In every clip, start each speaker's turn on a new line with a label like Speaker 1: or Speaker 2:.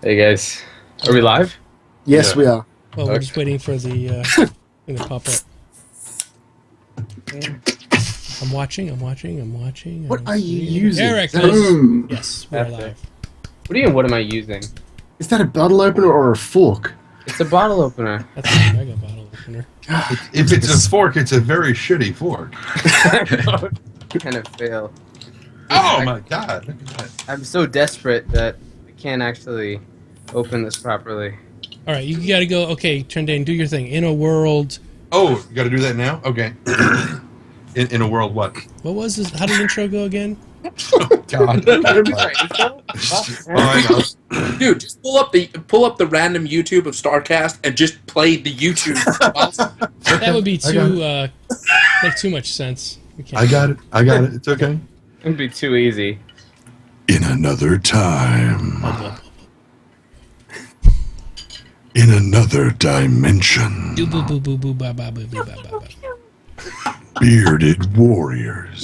Speaker 1: Hey guys, are we live?
Speaker 2: Yes, we are.
Speaker 3: Well, we're just waiting for the thing to pop up. I'm watching.
Speaker 2: What are you using?
Speaker 3: Eric,
Speaker 2: Boom.
Speaker 3: yes, we're
Speaker 1: Epic.
Speaker 3: live.
Speaker 1: What do you mean, what am I using?
Speaker 2: Is that a bottle opener or a fork?
Speaker 1: It's a bottle opener.
Speaker 3: That's a mega bottle opener.
Speaker 4: If it's a fork, it's a very shitty fork.
Speaker 1: Kind of fail.
Speaker 4: Oh my god, look at that.
Speaker 1: I'm so desperate that I can't actually open this properly.
Speaker 3: All right, you gotta go. Okay, Trendane, do your thing. In a world.
Speaker 4: Oh, you gotta do that now? Okay. In a world what?
Speaker 3: What was this? How did the intro go again?
Speaker 4: Oh god.
Speaker 5: Dude, just pull up the random YouTube of StarCast and just play the YouTube.
Speaker 3: That would be too make too much sense. We can't.
Speaker 4: I got it. It's okay.
Speaker 1: It'd be too easy.
Speaker 4: In another time. In another dimension.
Speaker 3: Do boo boo boo boo ba ba boo boo ba ba ba.
Speaker 4: Bearded warriors.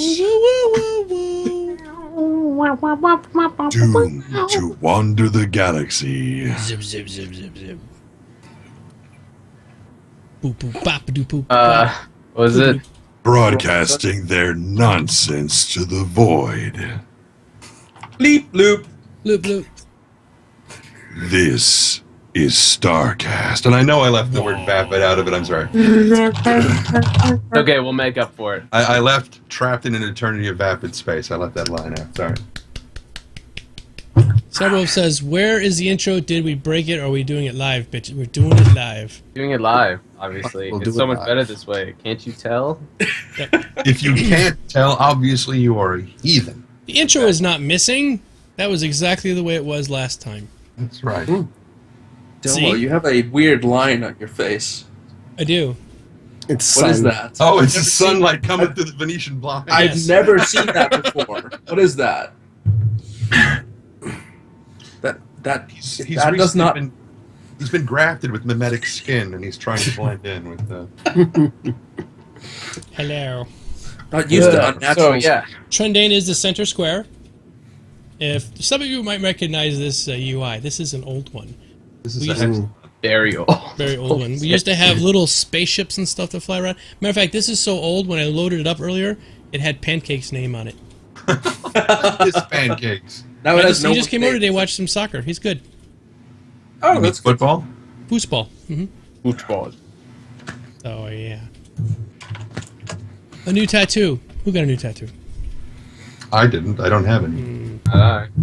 Speaker 4: Doomed to wander the galaxy.
Speaker 3: Zip zip zip zip zip. Boo boo bop doo boo.
Speaker 1: What was it?
Speaker 4: Broadcasting their nonsense to the void.
Speaker 5: Bleep bloop.
Speaker 3: Bloop bloop.
Speaker 4: This is StarCast. And I know I left the word vapid out of it, I'm sorry.
Speaker 1: Okay, we'll make up for it.
Speaker 4: I left trapped in an eternity of vapid space. I left that line out, sorry.
Speaker 3: Several says, "Where is the intro? Did we break it? Or are we doing it live, bitch? We're doing it live."
Speaker 1: Doing it live, obviously.
Speaker 2: We'll
Speaker 1: It's
Speaker 2: do
Speaker 1: so
Speaker 2: it
Speaker 1: much
Speaker 2: live.
Speaker 1: better this way. Can't you tell?
Speaker 4: If you can't tell, obviously you are a heathen.
Speaker 3: The intro is not missing. That was exactly the way it was last time.
Speaker 4: That's right.
Speaker 3: See?
Speaker 5: Delmo, you have a weird line on your face.
Speaker 3: I do.
Speaker 2: It's
Speaker 5: What is
Speaker 2: sun.
Speaker 5: that?
Speaker 4: Oh, it's the
Speaker 5: I've never seen-
Speaker 4: sunlight coming through the Venetian blinds.
Speaker 5: I've
Speaker 3: Yes.
Speaker 5: never seen that before. What is that? That
Speaker 4: He's
Speaker 5: that
Speaker 4: recently
Speaker 5: does not.
Speaker 4: he's been grafted with mimetic skin, and he's trying to blend in with the...
Speaker 3: Hello.
Speaker 5: Not used to unnatural.
Speaker 1: So, yeah.
Speaker 3: Trendane is the center square. If some of you might recognize this UI, this is an old one.
Speaker 4: This
Speaker 3: We
Speaker 4: is
Speaker 3: used-
Speaker 4: a
Speaker 1: Very old.
Speaker 3: Very old one. We used to have little spaceships and stuff that fly around. Matter of fact, this is so old. When I loaded it up earlier, it had Pancake's name on it.
Speaker 4: It's pancakes.
Speaker 5: Now it has
Speaker 3: He
Speaker 5: no
Speaker 3: just came over today, watched some soccer. He's good.
Speaker 5: Oh, that's good.
Speaker 4: Football?
Speaker 3: Foosball.
Speaker 1: Football.
Speaker 3: Oh yeah. A new tattoo. Who got a new tattoo?
Speaker 4: I didn't. I don't have any.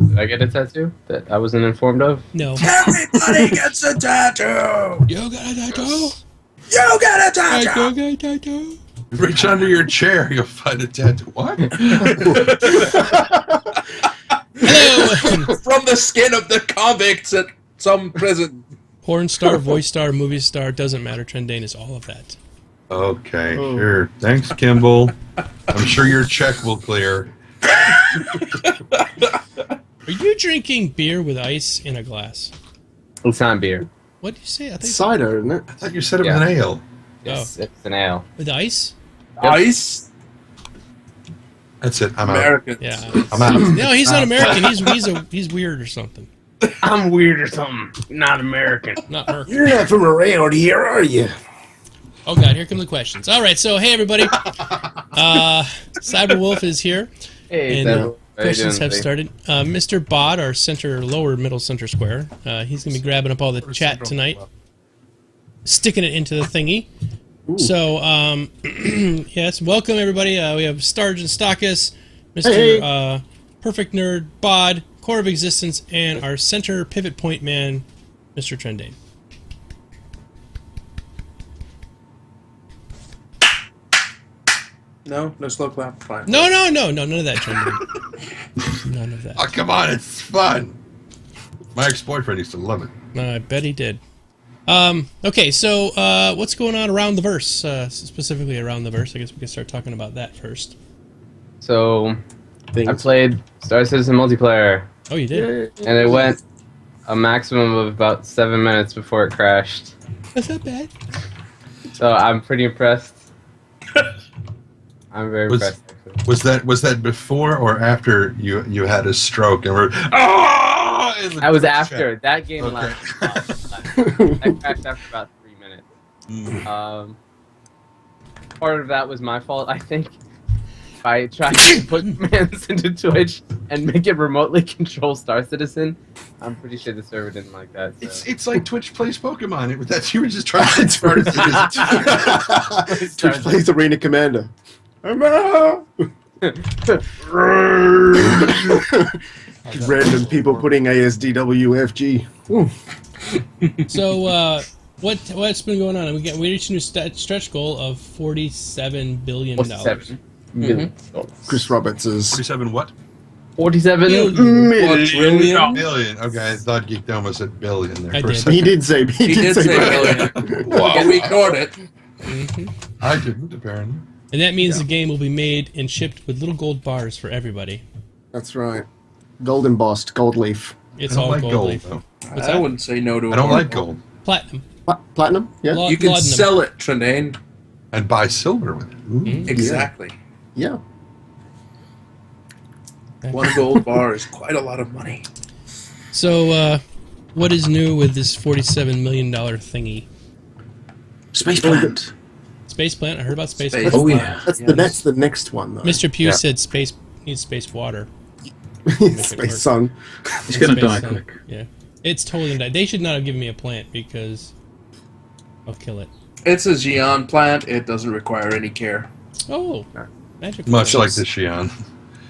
Speaker 1: Did I get a tattoo that I wasn't informed of?
Speaker 3: No.
Speaker 5: Everybody gets a tattoo.
Speaker 3: You got a tattoo?
Speaker 5: You get a
Speaker 3: I
Speaker 5: tattoo.
Speaker 3: got a tattoo.
Speaker 4: Reach under your chair, you'll find a tattoo. What?
Speaker 3: Hello.
Speaker 5: From the skin of the convicts at some prison.
Speaker 3: Porn star, voice star, movie star, doesn't matter. Trendane is all of that.
Speaker 4: Okay, sure. Thanks, Kimball. I'm sure your check will clear.
Speaker 3: Are you drinking beer with ice in a glass?
Speaker 1: It's not beer.
Speaker 3: What did you say? I think
Speaker 2: Cider, isn't it?
Speaker 4: I thought you said it was an ale.
Speaker 1: It's an ale.
Speaker 3: with ice.
Speaker 5: Ice.
Speaker 4: That's it. I'm out.
Speaker 5: Americans.
Speaker 3: Yeah.
Speaker 4: I'm out.
Speaker 3: No, he's not American. He's weird or something.
Speaker 1: I'm weird or something. Not American.
Speaker 3: Not American.
Speaker 2: You're not from around here, are you?
Speaker 3: Oh god, here come the questions. All right, so hey everybody, Cyberwolf is here,
Speaker 1: Hey,
Speaker 3: and
Speaker 1: Seb. How you
Speaker 3: questions
Speaker 1: doing
Speaker 3: have
Speaker 1: today?
Speaker 3: started. Mr. Bod, our lower middle center square, he's gonna be grabbing up all the chat tonight, sticking it into the thingy. So yes, welcome everybody. We have Sergeant Stockus, Mr.
Speaker 2: Hey.
Speaker 3: Perfect Nerd, Bod, Core of Existence, and our center pivot point man, Mr. Trendane.
Speaker 5: No slow clap. Fine.
Speaker 3: No, none of that, Trendane. None of that.
Speaker 4: Oh, come on. It's fun. My ex-boyfriend used to love it.
Speaker 3: I bet he did. Okay, so what's going on around the verse? Specifically around the verse. I guess we could start talking about that first.
Speaker 1: So, I played Star Citizen multiplayer,
Speaker 3: Oh, you did?
Speaker 1: and it went a maximum of about 7 minutes before it crashed.
Speaker 3: That's not bad.
Speaker 1: So I'm pretty impressed. I'm very That was after.
Speaker 4: Chat.
Speaker 1: That game
Speaker 4: Okay.
Speaker 1: lasted. That crashed after about 3 minutes. Part of that was my fault, I think. I tried to put commands into Twitch and make it remotely control Star Citizen. I'm pretty sure the server didn't like that. So.
Speaker 4: It's like Twitch plays Pokemon. You were just trying to start it.
Speaker 2: Twitch plays Arena Commander. Random people putting ASDWFG.
Speaker 3: So, what's been going on? We reached a new stretch goal of $47 billion.
Speaker 1: 47 million.
Speaker 2: Chris Roberts is
Speaker 4: 47 what?
Speaker 1: 47
Speaker 3: Billion.
Speaker 1: million.
Speaker 4: Billion. Okay, I thought Geekdomo said billion there
Speaker 3: I
Speaker 4: for a
Speaker 3: did.
Speaker 4: second.
Speaker 2: He did say
Speaker 5: billion. Well, we ignored it.
Speaker 4: I didn't, apparently.
Speaker 3: And that means the game will be made and shipped with little gold bars for everybody.
Speaker 2: That's right. Gold embossed, gold leaf.
Speaker 3: It's
Speaker 4: I don't
Speaker 3: all
Speaker 4: like
Speaker 3: gold,
Speaker 4: gold,
Speaker 3: leaf.
Speaker 4: though.
Speaker 3: What's
Speaker 5: I
Speaker 3: that?
Speaker 5: wouldn't say no to.
Speaker 4: I don't like gold.
Speaker 3: Platinum.
Speaker 2: Platinum? Yeah.
Speaker 5: You can
Speaker 3: Laudanum.
Speaker 5: sell it, Trinaine.
Speaker 4: And buy silver with it.
Speaker 3: Mm-hmm.
Speaker 5: Exactly.
Speaker 2: Yeah.
Speaker 5: One gold bar is quite a lot of money.
Speaker 3: So, what is new with this $47 million thingy?
Speaker 2: Space plant.
Speaker 3: Space plant? I heard about space
Speaker 5: Space
Speaker 3: plant.
Speaker 2: Oh
Speaker 5: plant.
Speaker 2: yeah. That's
Speaker 5: Yes.
Speaker 2: the next one though.
Speaker 3: Mr. Pugh
Speaker 4: Yeah.
Speaker 3: said space needs space water.
Speaker 2: Space sun.
Speaker 6: He's gonna
Speaker 3: Space
Speaker 6: die
Speaker 3: sun.
Speaker 6: quick.
Speaker 3: Yeah. It's totally gonna die. They should not have given me a plant because I'll kill it.
Speaker 5: It's a Xi'an plant. It doesn't require any care.
Speaker 3: Oh, magic.
Speaker 4: Much like
Speaker 3: plants.
Speaker 4: the Xi'an.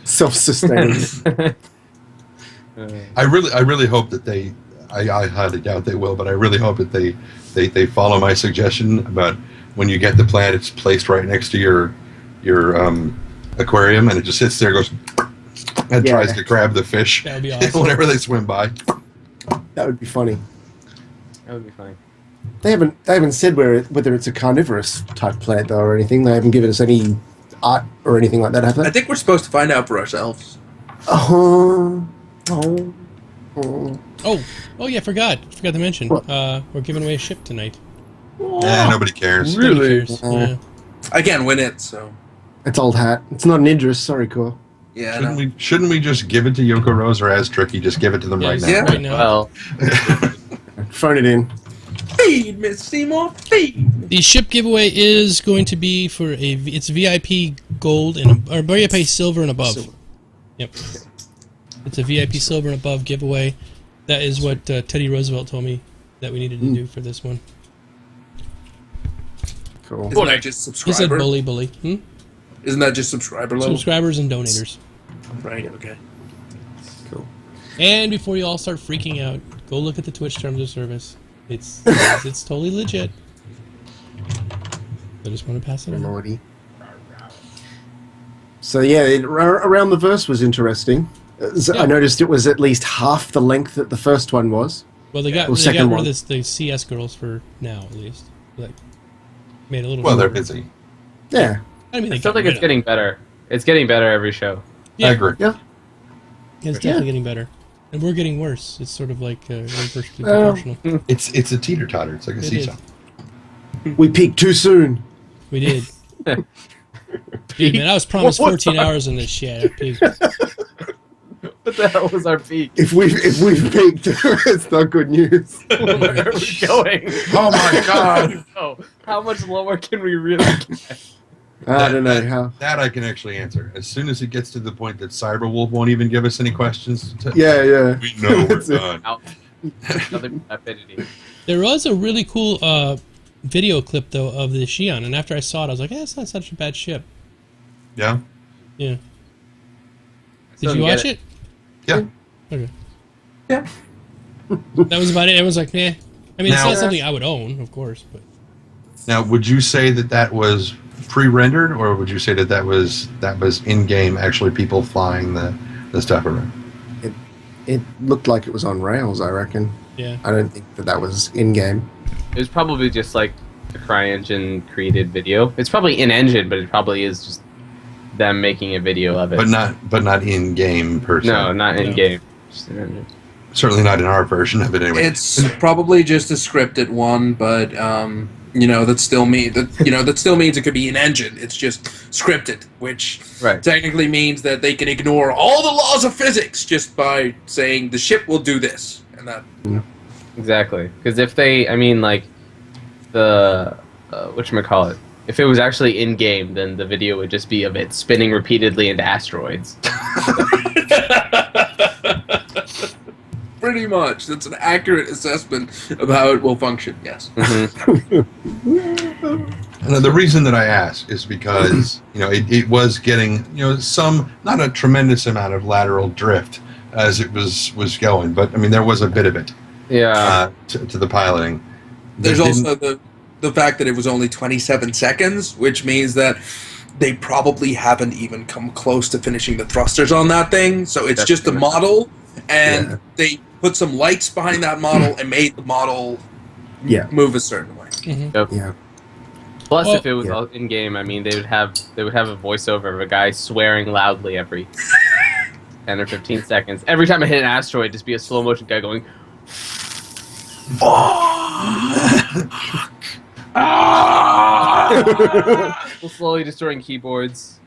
Speaker 2: Self-sustaining.
Speaker 4: I really hope that they. I highly doubt they will, but I really hope that they follow my suggestion about when you get the plant, it's placed right next to your aquarium, and it just sits there, goes, and tries to grab the fish
Speaker 3: That would be awesome.
Speaker 4: whenever they swim by.
Speaker 2: That would be funny.
Speaker 1: That would be funny.
Speaker 2: They haven't said whether it's a carnivorous type plant though or anything. They haven't given us any art or anything like that, have
Speaker 5: I
Speaker 2: they?
Speaker 5: think we're supposed to find out for ourselves.
Speaker 2: Oh.
Speaker 3: Oh yeah, forgot to mention.
Speaker 2: What?
Speaker 3: We're giving away a ship tonight.
Speaker 4: Nobody cares.
Speaker 3: Nobody cares. Yeah.
Speaker 5: I can't win it, so
Speaker 2: It's old hat. It's not an Idris. Sorry, Core.
Speaker 5: yeah. I know.
Speaker 4: Shouldn't we just give it to Yoko Rose or as Tricky? Just give it to them right now.
Speaker 3: Yes,
Speaker 5: Yeah.
Speaker 3: right now.
Speaker 1: Well,
Speaker 2: Phone it in.
Speaker 5: Feed, Miss Seymour, feed.
Speaker 3: The ship giveaway is going to be for it's VIP gold or VIP silver and above.
Speaker 2: Silver.
Speaker 3: Yep. It's a VIP silver and above giveaway. That is what Teddy Roosevelt told me that we needed to do for this one.
Speaker 2: Cool.
Speaker 5: Isn't that just
Speaker 3: He said
Speaker 5: subscriber?
Speaker 3: bully.
Speaker 5: Isn't that just subscriber level?
Speaker 3: Subscribers and donators.
Speaker 5: Right. Okay.
Speaker 2: Cool.
Speaker 3: And before you all start freaking out, go look at the Twitch terms of service. It's totally legit. I just want to pass it on.
Speaker 2: Lordy. So yeah, around the verse was interesting.
Speaker 3: Yeah.
Speaker 2: I noticed it was at least half the length that the first one was.
Speaker 3: Well, they got
Speaker 2: Well,
Speaker 3: rid
Speaker 2: second one.
Speaker 3: of the CS girls for now, at least. Like, made it a little.
Speaker 4: Well, they're
Speaker 3: shorter.
Speaker 4: busy.
Speaker 2: Yeah.
Speaker 3: I mean, they
Speaker 1: I feel
Speaker 3: got
Speaker 1: like
Speaker 3: rid
Speaker 1: it's
Speaker 3: of
Speaker 1: getting better. It's getting better every show.
Speaker 3: Yeah.
Speaker 4: I agree.
Speaker 2: Yeah.
Speaker 3: It's definitely getting better, and we're getting worse. It's sort of like inversely
Speaker 2: Well,
Speaker 3: proportional.
Speaker 4: It's a teeter totter. It's like a
Speaker 3: It
Speaker 4: seesaw.
Speaker 2: We peaked too soon.
Speaker 3: We did. Dude, man, I was promised 14 hours in this shit. I peaked.
Speaker 1: What the hell was our peak?
Speaker 2: If we've peaked, it's not good news.
Speaker 1: Where are we going?
Speaker 4: Oh my god!
Speaker 1: Oh, how much lower can we really get?
Speaker 2: I don't know how.
Speaker 4: That I can actually answer. As soon as it gets to the point that Cyberwolf won't even give us any questions,
Speaker 2: Yeah.
Speaker 4: we know we're
Speaker 2: That's it.
Speaker 4: done.
Speaker 1: Out. Another rapidity.
Speaker 3: There was a really cool video clip though of the Xi'an, and after I saw it, I was like, it's not such a bad ship.
Speaker 4: Yeah?
Speaker 3: Yeah.
Speaker 1: Still
Speaker 3: Did you
Speaker 1: didn't
Speaker 3: watch
Speaker 1: get
Speaker 3: it?
Speaker 4: Yeah.
Speaker 3: Okay.
Speaker 5: Yeah.
Speaker 3: That was about it. Everyone's like, meh. I mean, it's
Speaker 4: Now-
Speaker 3: not something I would own, of course, but
Speaker 4: Now, would you say that was pre-rendered, or would you say that was in-game, actually people flying the stuff around?
Speaker 2: It looked like it was on rails, I reckon.
Speaker 3: yeah.
Speaker 2: I don't think that was in-game.
Speaker 1: It was probably just like the CryEngine created video. It's probably in engine, but it probably is just them making a video of it.
Speaker 4: But not in-game per se.
Speaker 1: No, not in
Speaker 3: No.
Speaker 1: game. Just in engine.
Speaker 4: Certainly not in our version of it anyway.
Speaker 5: It's probably just a scripted one, but that still means it could be an engine. It's just scripted, which technically means that they can ignore all the laws of physics just by saying the ship will do this and that.
Speaker 1: Exactly, because if they, the whatchamacallit, if it was actually in game, then the video would just be of it spinning repeatedly into asteroids.
Speaker 5: Pretty much. That's an accurate assessment of how it will function, yes.
Speaker 4: And the reason that I ask is because, it was getting, some, not a tremendous amount of lateral drift as it was going, but, there was a bit of it.
Speaker 1: Yeah.
Speaker 4: To the piloting.
Speaker 5: There's also the fact that it was only 27 seconds, which means that they probably haven't even come close to finishing the thrusters on that thing, so it's just a model, and they put some lights behind that model and made the model move a certain way.
Speaker 1: Yep.
Speaker 2: Yeah.
Speaker 1: Plus, if it was in game, they would have a voiceover of a guy swearing loudly every 10 or 15 seconds. Every time I hit an asteroid, just be a slow motion guy going, slowly destroying keyboards.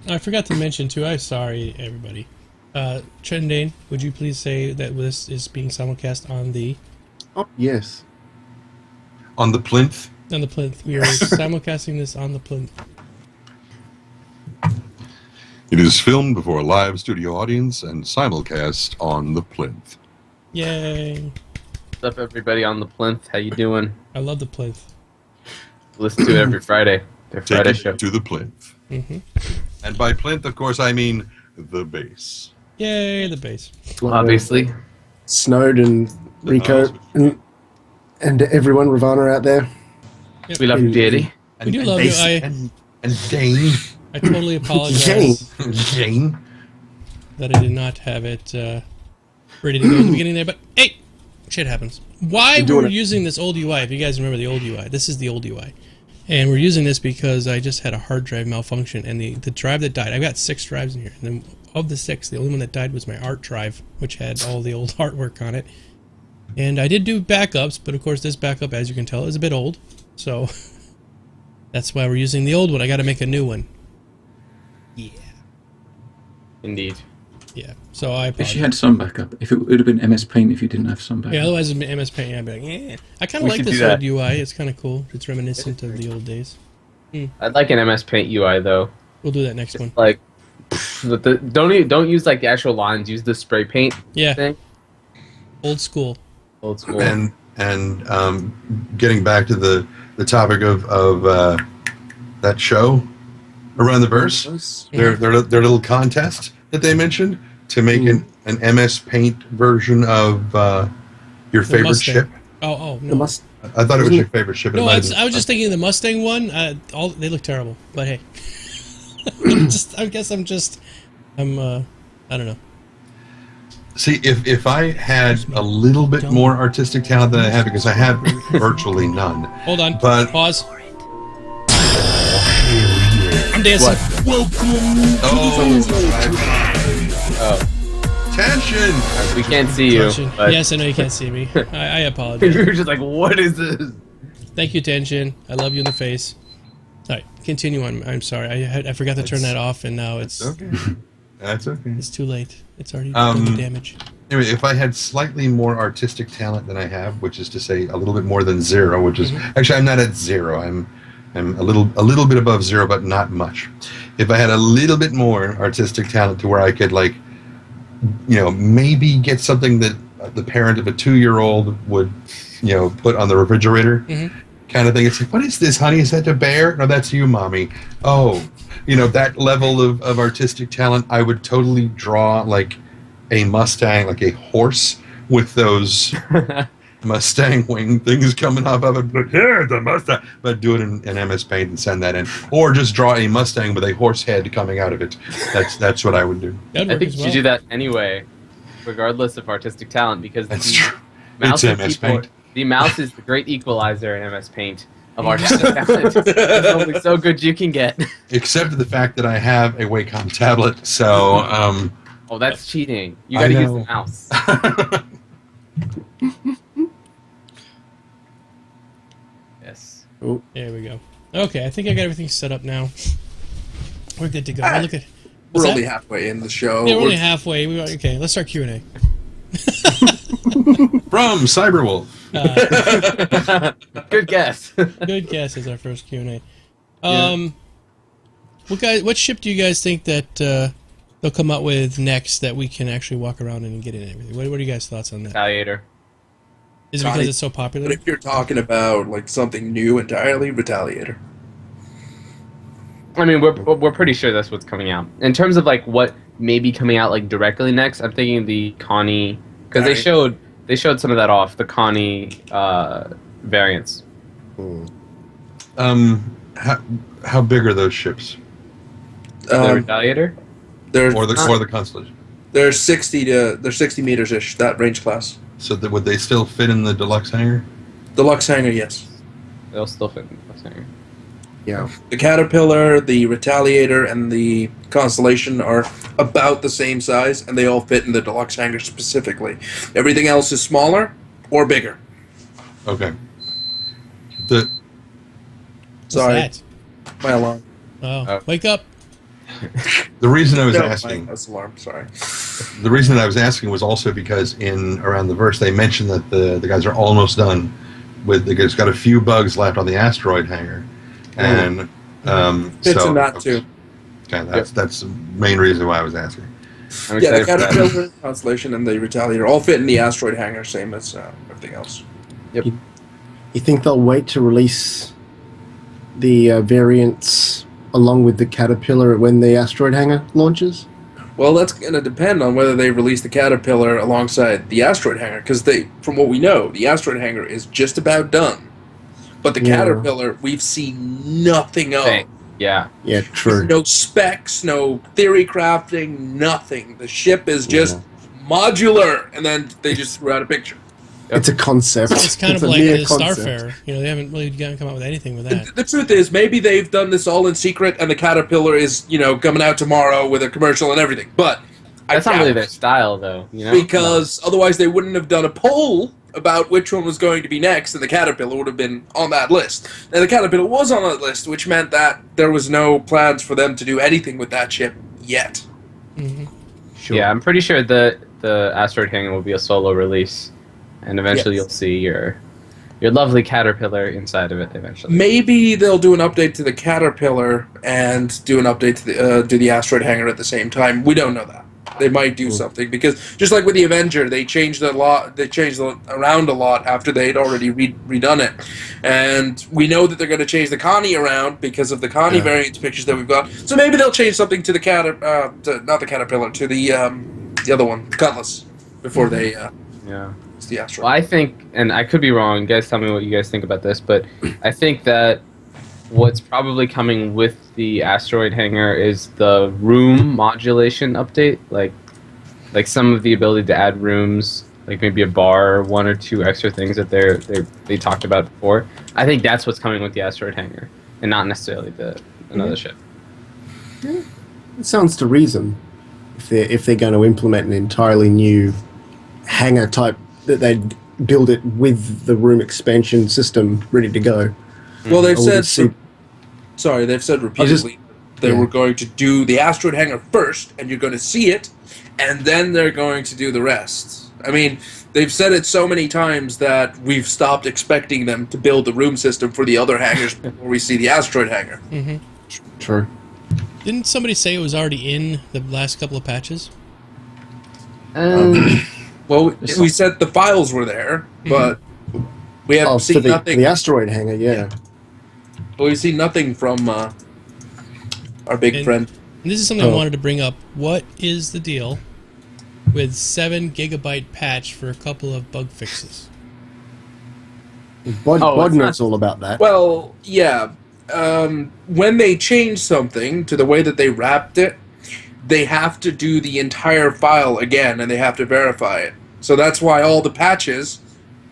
Speaker 3: I forgot to mention too. I'm sorry, everybody. Trendane, would you please say that this is being simulcast on the?
Speaker 2: Oh yes.
Speaker 4: On the plinth.
Speaker 3: On the plinth. We are simulcasting this on the plinth.
Speaker 6: It is filmed before a live studio audience and simulcast on the plinth.
Speaker 3: Yay!
Speaker 1: What's up, everybody on the plinth? How you doing?
Speaker 3: I love the plinth.
Speaker 1: Listen to it every Friday. Their
Speaker 6: Take
Speaker 1: Friday
Speaker 6: it
Speaker 1: show.
Speaker 6: to the plinth.
Speaker 3: Mm-hmm.
Speaker 4: And by plinth, of course, I mean the base.
Speaker 3: Yay, the base.
Speaker 1: Obviously.
Speaker 2: Snowed and Rico and everyone, Ravana out there.
Speaker 3: Yep.
Speaker 1: We love you, JD.
Speaker 3: We do love you.
Speaker 4: And Dane.
Speaker 3: I totally apologize
Speaker 4: Jane.
Speaker 3: that I did not have it ready to go at the beginning there, but hey, shit happens. Why we're using this old UI, if you guys remember the old UI, this is the old UI. And we're using this because I just had a hard drive malfunction, and the drive that died, I've got 6 drives in here, and then of the 6, the only one that died was my art drive, which had all the old artwork on it. And I did do backups, but of course this backup, as you can tell, is a bit old, so that's why we're using the old one. I gotta make a new one. Yeah.
Speaker 1: Indeed.
Speaker 3: Yeah, so I
Speaker 7: If you had some backup, if it would have been MS Paint if you didn't have some backup.
Speaker 3: Yeah, otherwise it'd be MS Paint. I'd be like, yeah. I kind of like this old UI. It's kind of cool. It's reminiscent of the old days.
Speaker 1: I'd like an MS Paint UI though.
Speaker 3: We'll do that next one.
Speaker 1: Like, don't use like the actual lines. Use the spray paint.
Speaker 3: Yeah.
Speaker 1: Thing.
Speaker 3: Old school.
Speaker 1: Old school.
Speaker 4: And getting back to the topic of that show, Around the Verse, their little contest that they mentioned to make an MS Paint version of your favorite
Speaker 3: Mustang.
Speaker 4: ship.
Speaker 3: Oh no.
Speaker 4: I thought it was your favorant ship.
Speaker 3: No, I was just thinking the Mustang one. They look terrible, but hey. I don't know.
Speaker 4: See, if I had a little bit more artistic talent than I have, because I have virtually none.
Speaker 3: Hold on.
Speaker 4: But
Speaker 3: Pause. I'm dancing.
Speaker 4: Tension!
Speaker 1: We can't see you. But
Speaker 3: Yes, I know you can't see me. I apologize.
Speaker 1: you're just like, what is this?
Speaker 3: Thank you, Tension. I love you in the face. All right, continue on. I'm sorry. I forgot to turn that off, and now it's
Speaker 4: Okay. That's okay.
Speaker 3: it's too late. It's already done the damage.
Speaker 4: Anyway, if I had slightly more artistic talent than I have, which is to say a little bit more than 0, which is actually I'm not at 0. I'm a little bit above 0, but not much. If I had a little bit more artistic talent to where I could maybe get something that the parent of a 2-year-old would, put on the refrigerator, kind of thing. It's like, what is this, honey? Is that a bear? No, that's you, mommy. Oh, that level of artistic talent, I would totally draw like a Mustang, like a horse with those Mustang wing things coming off of it. But here's the Mustang. But do it in MS Paint and send that in, or just draw a Mustang with a horse head coming out of it. That's what I would do.
Speaker 1: I think you should do that anyway, regardless of artistic talent, because
Speaker 4: That's true.
Speaker 1: Mouse
Speaker 4: It's MS Paint.
Speaker 1: The mouse is the great equalizer in MS Paint of artistic talent. It's only so good you can get.
Speaker 4: Except for the fact that I have a Wacom tablet, so
Speaker 1: Oh, that's cheating. You gotta use the mouse. Yes.
Speaker 2: Oh,
Speaker 3: There we go. Okay, I think I got everything set up now. We're good to go.
Speaker 5: Ah,
Speaker 3: Look at.
Speaker 5: We're
Speaker 3: What's
Speaker 5: only
Speaker 3: that?
Speaker 5: halfway in the show.
Speaker 3: Yeah, we're only halfway. Okay, let's start Q&A.
Speaker 4: From Cyberwolf.
Speaker 1: Good guess.
Speaker 3: Good guess is our first Q&A. What ship do you guys think that they'll come out with next that we can actually walk around in and get in and everything? What are you guys' thoughts on that?
Speaker 1: Retaliator.
Speaker 3: Is it because it's so popular?
Speaker 5: But if you're talking about like something new entirely, Retaliator.
Speaker 1: I mean, we're pretty sure that's what's coming out. In terms of like what may be coming out like directly next, I'm thinking the Connie, because they showed some of that off, the Connie variants.
Speaker 4: How big are those ships?
Speaker 1: The Retaliator.
Speaker 4: Or the Constellation?
Speaker 5: They're 60 meters ish, that range class.
Speaker 4: So would they still fit in the deluxe hangar?
Speaker 5: Deluxe hangar, yes.
Speaker 1: They'll still fit in the hangar.
Speaker 2: yeah.
Speaker 5: The Caterpillar, the Retaliator, and the Constellation are about the same size, and they all fit in the deluxe hangar specifically. Everything else is smaller or bigger.
Speaker 4: Okay.
Speaker 3: What's
Speaker 5: Sorry,
Speaker 3: that?
Speaker 5: my alarm.
Speaker 3: Oh, wake up.
Speaker 4: The reason I was
Speaker 5: No,
Speaker 4: asking...
Speaker 5: my alarm, sorry.
Speaker 4: The reason that I was asking was also because in around the verse they mentioned that the guys are almost done with. They've got a few bugs left on the asteroid hangar, and
Speaker 5: Fits
Speaker 4: so
Speaker 5: in that too.
Speaker 4: Okay, that's the main reason why I was asking.
Speaker 1: I'm
Speaker 5: Yeah, the
Speaker 1: excited for that.
Speaker 5: Caterpillar, Constellation, and the Retaliator all fit in the asteroid hangar, same as everything else.
Speaker 2: You think they'll wait to release the variants along with the Caterpillar when the asteroid hangar launches?
Speaker 5: Well, that's going to depend on whether they release the Caterpillar alongside the asteroid hangar, because from what we know, the asteroid hangar is just about done. But the Caterpillar, we've seen nothing of.
Speaker 1: Yeah.
Speaker 2: Yeah, true.
Speaker 5: No specs, no theory crafting, nothing. The ship is just modular, and then they just threw out a picture.
Speaker 2: It's a concept.
Speaker 3: It's kind of
Speaker 2: a
Speaker 3: like
Speaker 2: mere
Speaker 3: the
Speaker 2: concept.
Speaker 3: Starfarer. You know, they haven't really come out with anything with that.
Speaker 5: The truth is, maybe they've done this all in secret, and the Caterpillar is, coming out tomorrow with a commercial and everything. But
Speaker 1: That's not really their style, though. You know,
Speaker 5: because otherwise they wouldn't have done a poll about which one was going to be next, and the Caterpillar would have been on that list. And the Caterpillar was on that list, which meant that there was no plans for them to do anything with that ship yet.
Speaker 3: Mm-hmm.
Speaker 2: Sure.
Speaker 1: Yeah, I'm pretty sure the asteroid hangar will be a solo release, and eventually you'll see your lovely Caterpillar inside of it. Eventually,
Speaker 5: Maybe they'll do an update to the Caterpillar and do an update to the asteroid hangar at the same time. We don't know that. They might do something, because just like with the Avenger, they changed a lot. They changed around a lot after they'd already redone it, and we know that they're going to change the Connie around because of the Connie variants pictures that we've got. So maybe they'll change something to the not the Caterpillar, to the other one, the Cutlass, before they it's the asteroid.
Speaker 1: Well, I think, and I could be wrong. You guys tell me what you guys think about this, but I think that what's probably coming with the asteroid hangar is the room modulation update, like some of the ability to add rooms, like maybe a bar or one or two extra things that they talked about before. I think that's what's coming with the asteroid hangar, and not necessarily another ship.
Speaker 2: It sounds to reason. If they're going to implement an entirely new hangar type, that they'd build it with the room expansion system ready to go.
Speaker 5: Well, they've
Speaker 2: I
Speaker 5: said. They've said repeatedly they were going to do the asteroid hangar first, and you're going to see it, and then they're going to do the rest. I mean, they've said it so many times that we've stopped expecting them to build the room system for the other hangars before we see the asteroid hangar.
Speaker 3: Mm-hmm.
Speaker 2: True.
Speaker 3: Didn't somebody say it was already in the last couple of patches?
Speaker 5: Well, we said the files were there, but we haven't seen
Speaker 2: for
Speaker 5: nothing.
Speaker 2: the asteroid hangar, yeah.
Speaker 5: But we've seen nothing from our big friend.
Speaker 3: And this is something I wanted to bring up. What is the deal with 7 gigabyte patch for a couple of bug fixes?
Speaker 2: Bod knows all about that.
Speaker 5: Well, yeah. When they change something to the way that they wrapped it, they have to do the entire file again, and they have to verify it. So that's why all the patches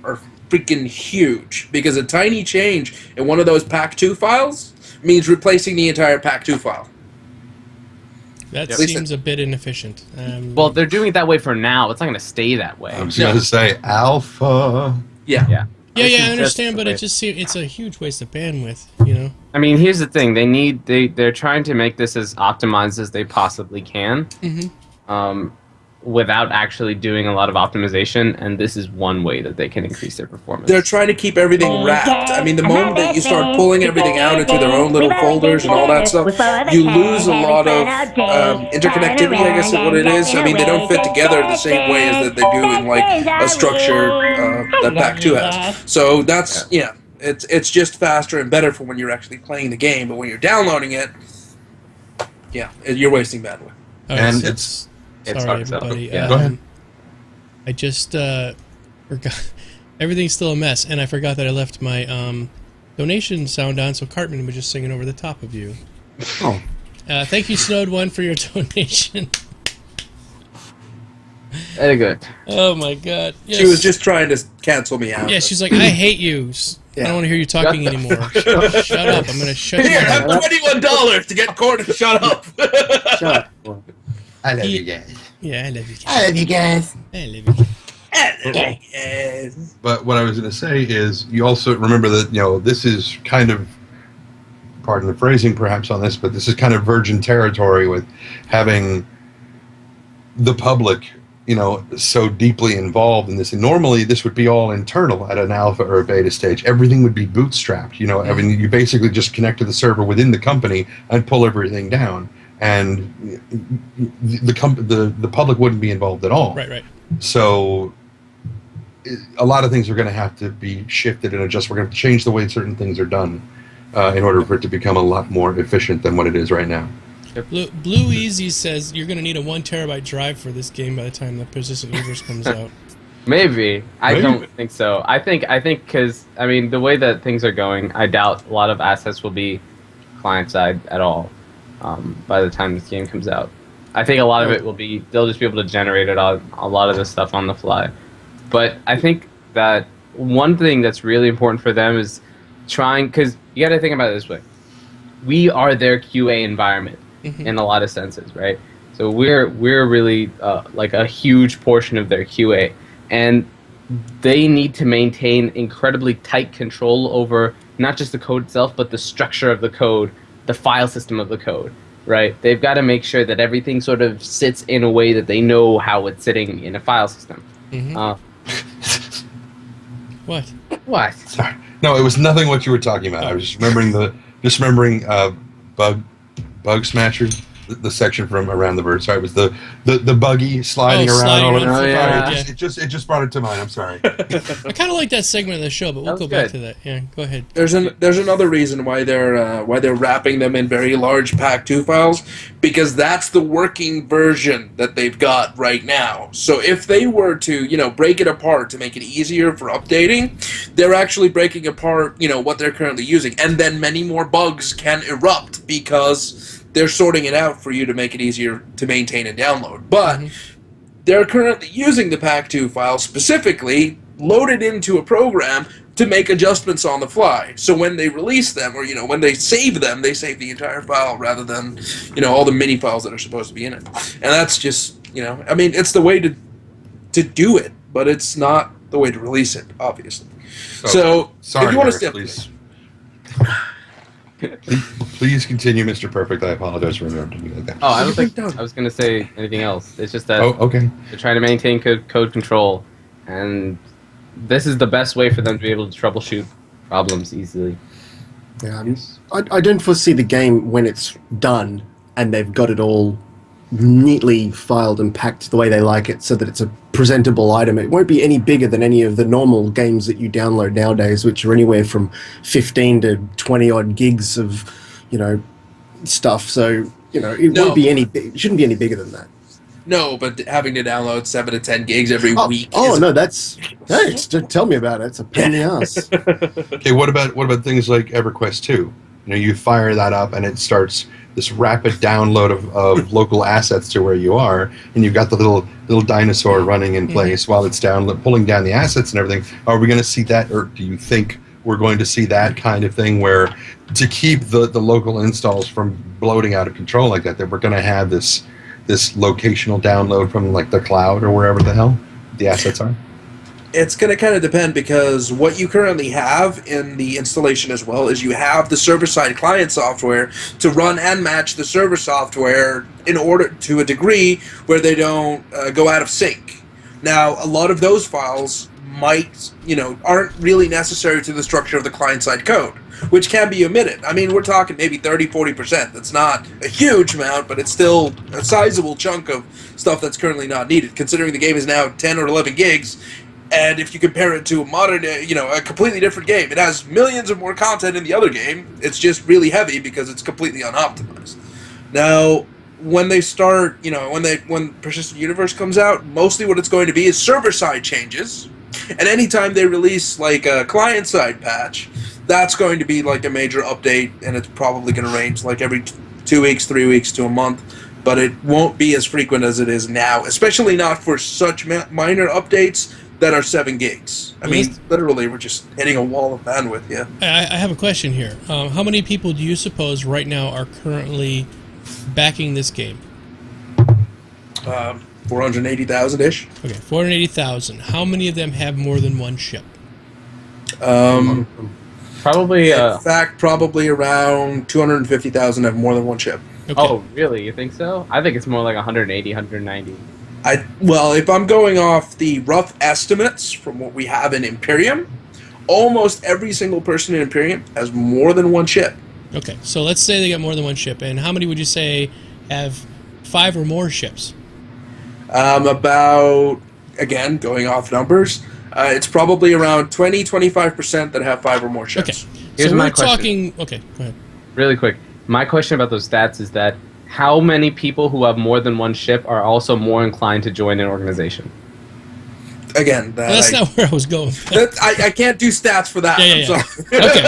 Speaker 5: are freaking huge, because a tiny change in one of those Pack 2 files means replacing the entire Pack 2 file.
Speaker 3: That seems a bit inefficient.
Speaker 1: Well, they're doing it that way for now. It's not going to stay that way.
Speaker 4: I was going to say alpha.
Speaker 5: Yeah.
Speaker 3: Yeah,
Speaker 1: This
Speaker 3: yeah,
Speaker 1: is
Speaker 3: I
Speaker 1: just
Speaker 3: understand,
Speaker 1: the
Speaker 3: but
Speaker 1: way-
Speaker 3: it just seems it's a huge waste of bandwidth, you know.
Speaker 1: I mean, here's the thing: they're trying to make this as optimized as they possibly can, without actually doing a lot of optimization. And this is one way that they can increase their performance.
Speaker 5: They're trying to keep everything wrapped. I mean, the moment that you start pulling everything out into their own little folders and all that stuff, you lose a lot of interconnectivity, I guess is what it is. I mean, they don't fit together the same way as that they do in like a structure that Pack 2 has. So that's, it's just faster and better for when you're actually playing the game, but when you're downloading it, you're wasting bandwidth.
Speaker 3: All right,
Speaker 4: And
Speaker 3: so-
Speaker 4: it's
Speaker 3: sorry,
Speaker 1: hard to sell.
Speaker 3: everybody.
Speaker 1: Yeah.
Speaker 4: Go ahead.
Speaker 3: I just forgot. Everything's still a mess, and I forgot that I left my donation sound on, so Cartman was just singing over the top of you.
Speaker 2: Oh,
Speaker 3: Thank you, Snowed1, for your donation.
Speaker 1: Very good.
Speaker 3: Oh my God! Yes.
Speaker 5: She was just trying to cancel me out.
Speaker 3: Yeah, she's like, I hate you. I don't want to hear you talking anymore. Shut up! I'm gonna shut you
Speaker 5: Here,
Speaker 3: up.
Speaker 5: have $21 to get Cord to shut up.
Speaker 2: shut up.
Speaker 4: I love
Speaker 3: you
Speaker 4: guys.
Speaker 3: Yeah, I love you.
Speaker 2: I love you guys.
Speaker 3: I love you.
Speaker 5: Yes.
Speaker 4: But what I was going to say is, you also remember that this is kind of, pardon the phrasing perhaps on this, but this is kind of virgin territory with having the public so deeply involved in this. And normally this would be all internal at an alpha or a beta stage. Everything would be bootstrapped. I mean, you basically just connect to the server within the company and pull everything down, and the public wouldn't be involved at all.
Speaker 3: Right.
Speaker 4: So a lot of things are going to have to be shifted and adjusted. We're going to change the way certain things are done in order for it to become a lot more efficient than what it is right now.
Speaker 3: Blue Easy says you're going to need a 1 terabyte drive for this game by the time the Persistent Universe comes out.
Speaker 1: Maybe. I don't think so. I think because the way that things are going, I doubt a lot of assets will be client side at all by the time this game comes out. I think a lot of it will be, they'll just be able to generate it on a lot of this stuff on the fly. But I think that one thing that's really important for them is trying, because you got to think about it this way. We are their QA environment in a lot of senses, right? So we're really like a huge portion of their QA, and they need to maintain incredibly tight control over not just the code itself, but the structure of the code, the file system of the code, right? They've got to make sure that everything sort of sits in a way that they know how it's sitting in a file system. What?
Speaker 4: Sorry. No, it was nothing what you were talking about. I was just remembering Bug Smasher, the section from Around the Bird. Sorry, it was the buggy sliding around.
Speaker 3: Sliding
Speaker 4: all
Speaker 3: around
Speaker 4: over.
Speaker 3: yeah.
Speaker 4: It just brought it to mind. I'm sorry.
Speaker 3: I kind of like that segment of the show, but we'll go back to that. Yeah, go ahead.
Speaker 5: There's another reason why they're wrapping them in very large Pack 2 files, because that's the working version that they've got right now. So if they were to break it apart to make it easier for updating, they're actually breaking apart what they're currently using, and then many more bugs can erupt because they're sorting it out for you to make it easier to maintain and download. But they're currently using the Pack 2 file specifically loaded into a program to make adjustments on the fly. So when they release them, or when they save them, they save the entire file rather than all the mini files that are supposed to be in it. And that's just it's the way to do it, but it's not the way to release it, obviously. So
Speaker 4: sorry,
Speaker 5: if you want to
Speaker 4: Eric, please continue, Mr. Perfect. I apologize for interrupting you like that.
Speaker 1: Oh, I don't think I was going to say anything else. It's just that
Speaker 4: okay.
Speaker 1: they're trying to maintain code control, and this is the best way for them to be able to troubleshoot problems easily.
Speaker 2: Yeah, I don't foresee the game when it's done and they've got it all neatly filed and packed the way they like it so that it's a presentable item. It won't be any bigger than any of the normal games that you download nowadays, which are anywhere from 15 to 20 odd gigs of, stuff. So, it won't be it shouldn't be any bigger than that.
Speaker 5: No, but having to download 7 to 10 gigs every week.
Speaker 2: Tell me about it. It's a pain in the ass.
Speaker 4: Okay, what about things like EverQuest 2? You fire that up and it starts this rapid download of local assets to where you are, and you've got the little dinosaur running in place while it's pulling down the assets and everything. Are we going to see that, or do you think we're going to see that kind of thing where, to keep the local installs from bloating out of control like that we're going to have this locational download from like the cloud or wherever the hell the assets are?
Speaker 5: It's going to kind of depend, because what you currently have in the installation as well is you have the server-side client software to run and match the server software in order to a degree where they don't go out of sync. Now, a lot of those files aren't really necessary to the structure of the client-side code, which can be omitted. I mean, we're talking maybe 30-40%. That's not a huge amount, but it's still a sizable chunk of stuff that's currently not needed, considering the game is now 10 or 11 gigs. And if you compare it to a modern, a completely different game, it has millions of more content in the other game. It's just really heavy because it's completely unoptimized. Now, when they start, when Persistent Universe comes out, mostly what it's going to be is server-side changes. And anytime they release like a client-side patch, that's going to be like a major update, and it's probably going to range like every 2 weeks, 3 weeks to a month. But it won't be as frequent as it is now, especially not for such minor updates that are 7 gigs. I mean, literally, we're just hitting a wall of bandwidth, yeah.
Speaker 3: I have a question here. How many people do you suppose right now are currently backing this game?
Speaker 5: 480,000-ish.
Speaker 3: Okay, 480,000. How many of them have more than one ship?
Speaker 1: Probably.
Speaker 5: In fact, probably around 250,000 have more than one ship.
Speaker 3: Okay.
Speaker 1: Oh, really? You think so? I think it's more like 180, 190.
Speaker 5: Well, if I'm going off the rough estimates from what we have in Imperium, almost every single person in Imperium has more than one ship.
Speaker 3: Okay, so let's say they got more than one ship, and how many would you say have 5 or more ships?
Speaker 5: About, again, going off numbers, it's probably around 20-25% that have 5 or more ships.
Speaker 3: Okay,
Speaker 1: Here's
Speaker 3: so
Speaker 1: my
Speaker 3: we're
Speaker 1: question.
Speaker 3: talking... Okay, go ahead.
Speaker 1: Really quick. My question about those stats is that how many people who have more than one ship are also more inclined to join an organization?
Speaker 5: Again,
Speaker 3: That's not where I was going.
Speaker 5: I can't do stats for that.
Speaker 3: Yeah.
Speaker 5: I'm sorry.
Speaker 3: Okay.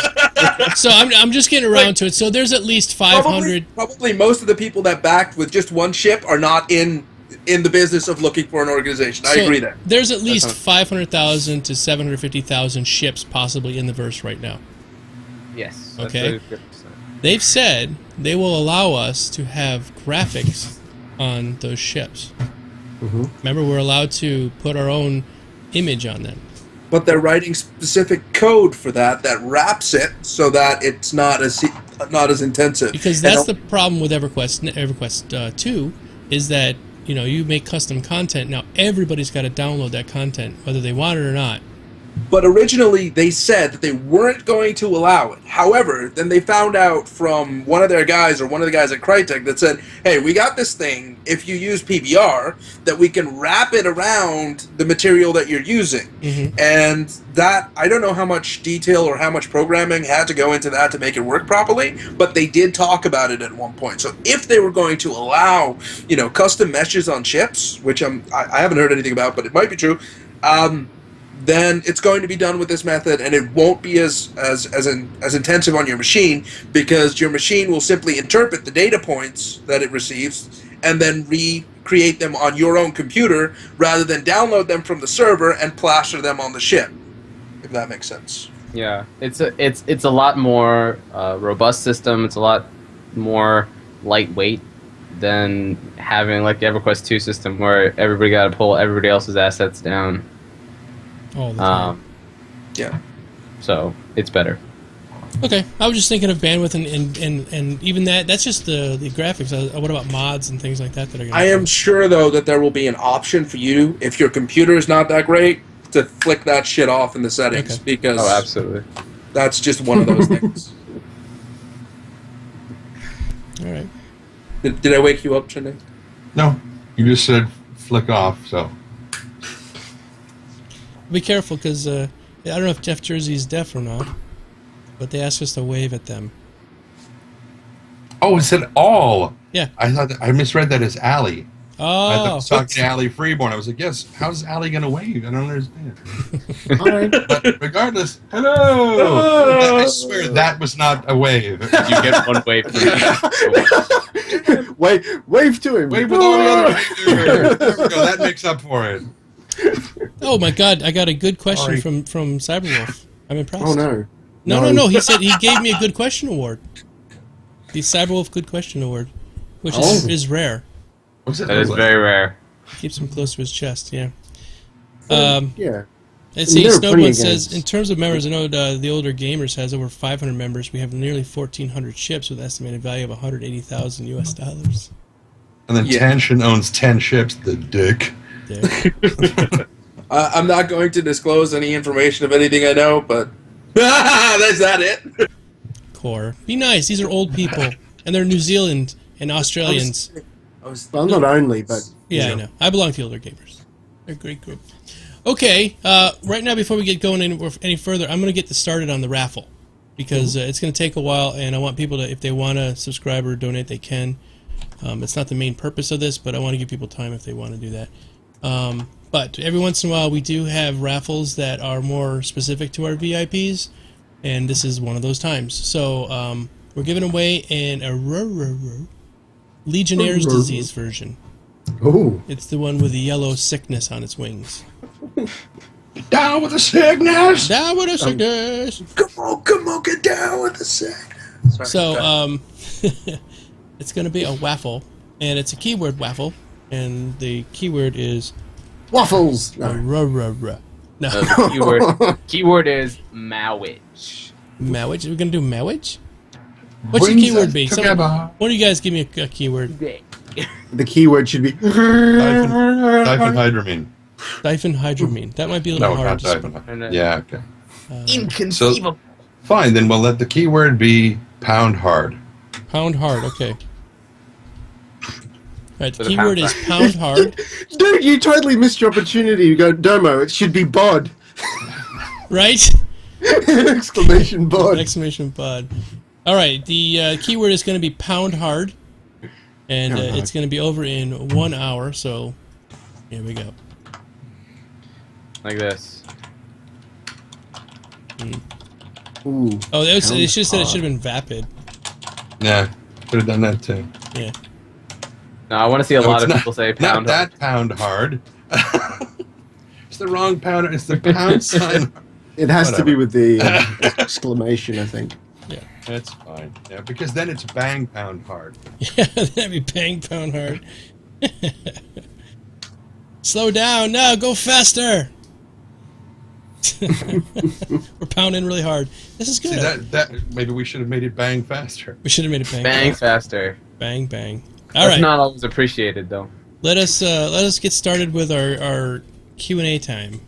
Speaker 3: So I'm just getting around to it. So there's at least 500...
Speaker 5: Probably most of the people that backed with just one ship are not in the business of looking for an organization. I agree there.
Speaker 3: There's at least 500,000 to 750,000 ships possibly in the verse right now.
Speaker 1: Yes.
Speaker 3: Okay.
Speaker 1: That's 30%.
Speaker 3: They've said they will allow us to have graphics on those ships.
Speaker 2: Mm-hmm.
Speaker 3: Remember, we're allowed to put our own image on them.
Speaker 5: But they're writing specific code for that wraps it so that it's not as intensive.
Speaker 3: Because that's the problem with EverQuest 2 is that you make custom content. Now everybody's got to download that content, whether they want it or not.
Speaker 5: But originally they said that they weren't going to allow it. However, then they found out from one of their guys or one of the guys at Crytek that said, hey, we got this thing, if you use PBR, that we can wrap it around the material that you're using.
Speaker 3: Mm-hmm.
Speaker 5: And that, I don't know how much detail or how much programming had to go into that to make it work properly, but they did talk about it at one point. So if they were going to allow, custom meshes on chips, which I haven't heard anything about, but it might be true, then it's going to be done with this method, and it won't be as intensive on your machine, because your machine will simply interpret the data points that it receives and then recreate them on your own computer rather than download them from the server and plaster them on the ship, if that makes sense.
Speaker 1: Yeah, it's a lot more robust system. It's a lot more lightweight than having like the EverQuest 2 system where everybody got to pull everybody else's assets down.
Speaker 3: All the time.
Speaker 5: Yeah.
Speaker 1: So it's better.
Speaker 3: Okay, I was just thinking of bandwidth and even that's just the graphics. What about mods and things like that are going to
Speaker 5: I am sure, though, that there will be an option for you, if your computer is not that great, to flick that shit off in the settings.
Speaker 3: Okay.
Speaker 5: Because
Speaker 1: absolutely.
Speaker 5: that's just one of those things.
Speaker 3: All right.
Speaker 5: Did I wake you up, Chinny?
Speaker 4: No, you just said flick off, so.
Speaker 3: Be careful, because I don't know if Jeff Jersey's deaf or not, but they asked us to wave at them.
Speaker 4: Oh, it said all.
Speaker 3: Yeah.
Speaker 4: I thought I misread that as Allie. I thought it was
Speaker 3: Oh,
Speaker 4: talking to Allie Freeborn. I was like, yes, how's Allie going to wave? I don't understand.
Speaker 2: All right.
Speaker 4: But regardless, hello! I swear that was not a wave.
Speaker 1: You get one wave for each.
Speaker 2: Wave to him.
Speaker 4: Wave with all the other waves. There we go. That makes up for it.
Speaker 3: oh my God! I got a good question
Speaker 4: Sorry.
Speaker 3: from Cyberwolf. I'm impressed.
Speaker 2: Oh no.
Speaker 3: No. He said he gave me a good question award. The Cyberwolf Good Question Award, which is rare.
Speaker 4: What's
Speaker 1: That is very rare.
Speaker 3: Keeps him close to his chest. Yeah.
Speaker 2: Yeah.
Speaker 3: And see,
Speaker 2: There are plenty
Speaker 3: Snowblood
Speaker 2: of
Speaker 3: says,
Speaker 2: games.
Speaker 3: in terms of members, I know the Older Gamers has over 500 members. We have nearly 1,400 ships with estimated value of 180,000 US dollars.
Speaker 4: And then
Speaker 5: Yeah.
Speaker 4: Tanshin owns 10 ships, the dick.
Speaker 3: There.
Speaker 5: I'm not going to disclose any information of anything I know, but that's that it.
Speaker 3: Core. Be nice. These are old people. And they're New Zealand and Australians.
Speaker 2: Well, not only, but
Speaker 3: Yeah, I know. I belong to the Older Gamers. They're a great group. Okay, right now, before we get going any further, I'm going to get this started on the raffle. Because it's going to take a while, and I want people to, if they want to subscribe or donate, they can. It's not the main purpose of this, but I want to give people time if they want to do that. But every once in a while, we do have raffles that are more specific to our VIPs, and this is one of those times. So we're giving away an Legionnaire's Disease version.
Speaker 2: ooh,
Speaker 3: It's the one with the yellow sickness on its wings.
Speaker 4: Down with the sickness!
Speaker 3: Down with the sickness!
Speaker 5: Come on, get down with the sick.
Speaker 3: So, it's going to be a waffle, and it's a keyword waffle, and the keyword is
Speaker 2: waffles. No.
Speaker 3: ruh. No,
Speaker 1: The keyword is Mowage.
Speaker 3: mowage. We're going to do mowage? What's your
Speaker 4: Brings
Speaker 3: keyword
Speaker 4: us
Speaker 3: be?
Speaker 4: together.
Speaker 3: One of you guys give me a keyword.
Speaker 2: The keyword should be.
Speaker 4: Diphenhydramine.
Speaker 3: Diphenhydramine. That might be a little
Speaker 4: No,
Speaker 3: hard
Speaker 4: not
Speaker 3: to spell.
Speaker 4: diphenhydramine. Yeah, okay.
Speaker 1: Inconceivable.
Speaker 4: Fine, then we'll let the keyword be pound hard.
Speaker 3: Pound hard, okay. Alright, the
Speaker 1: For the
Speaker 3: keyword
Speaker 1: pound
Speaker 3: is pound hard.
Speaker 2: Dude, you totally missed your opportunity to go Domo. It should be bod.
Speaker 3: Right?
Speaker 2: Exclamation bod.
Speaker 3: Exclamation bod. Alright, the keyword is going to be pound hard. And
Speaker 2: Pound hard.
Speaker 3: it's going to be over in 1 hour, so here we go.
Speaker 1: Like this.
Speaker 2: Ooh.
Speaker 3: Oh, it
Speaker 2: Pound
Speaker 3: just said it
Speaker 2: hard.
Speaker 3: should have been vapid.
Speaker 4: Yeah, could have done that too.
Speaker 3: Yeah.
Speaker 1: No, I want to see a
Speaker 4: No,
Speaker 1: lot
Speaker 4: it's
Speaker 1: of
Speaker 4: not-
Speaker 1: people say
Speaker 4: Not
Speaker 1: pound.
Speaker 4: that pound hard. It's the wrong pound. It's the pound sign.
Speaker 2: It has to
Speaker 4: Whatever.
Speaker 2: be with the exclamation, I think.
Speaker 4: That's fine. Yeah, because then it's bang pound hard.
Speaker 3: Yeah, that'd be bang pound hard. Slow down. No, go faster. We're pounding really hard. This is good.
Speaker 4: See that maybe we should have made it bang faster.
Speaker 3: We should have made it bang.
Speaker 1: Bang faster.
Speaker 3: Bang, bang. All
Speaker 1: That's
Speaker 3: right.
Speaker 1: not always appreciated, though.
Speaker 3: Let us get started with our Q&A time.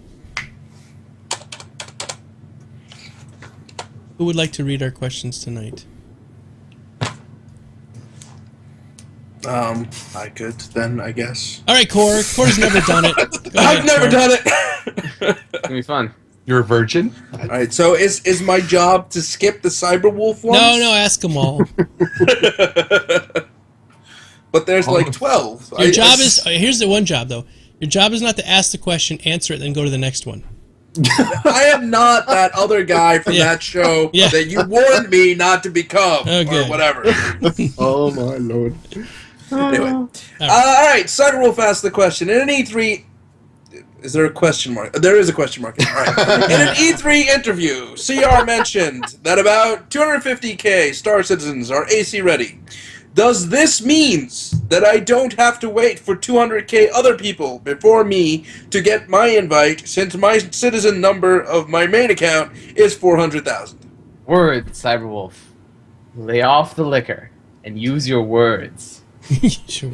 Speaker 3: Who would like to read our questions tonight?
Speaker 5: I could then, I guess.
Speaker 3: All right, Core. Core's never done it. Go ahead,
Speaker 5: I've never
Speaker 3: Core.
Speaker 5: done it.
Speaker 1: It's gonna be fun.
Speaker 4: You're a virgin?
Speaker 5: All right, so is my job to skip the Cyberwolf ones?
Speaker 3: No, ask them all.
Speaker 5: But there's like 12.
Speaker 3: Your job is here's the one job though. Your job is not to ask the question, answer it, then go to the next one.
Speaker 5: I am not that other guy from
Speaker 3: Yeah.
Speaker 5: that show
Speaker 3: Yeah.
Speaker 5: that you warned me not to become,
Speaker 3: Okay.
Speaker 5: or whatever.
Speaker 2: Oh my lord.
Speaker 5: Anyway, all right. Cyberwolf asked the question in an E3. Is there a question mark? There is a question mark. All right. In an E3 interview, CR mentioned that about 250k Star Citizens are AC ready. Does this means that I don't have to wait for 200k other people before me to get my invite, since my citizen number of my main account is 400,000?
Speaker 1: Words, Cyberwolf. Lay off the liquor and use your words.
Speaker 3: Sure.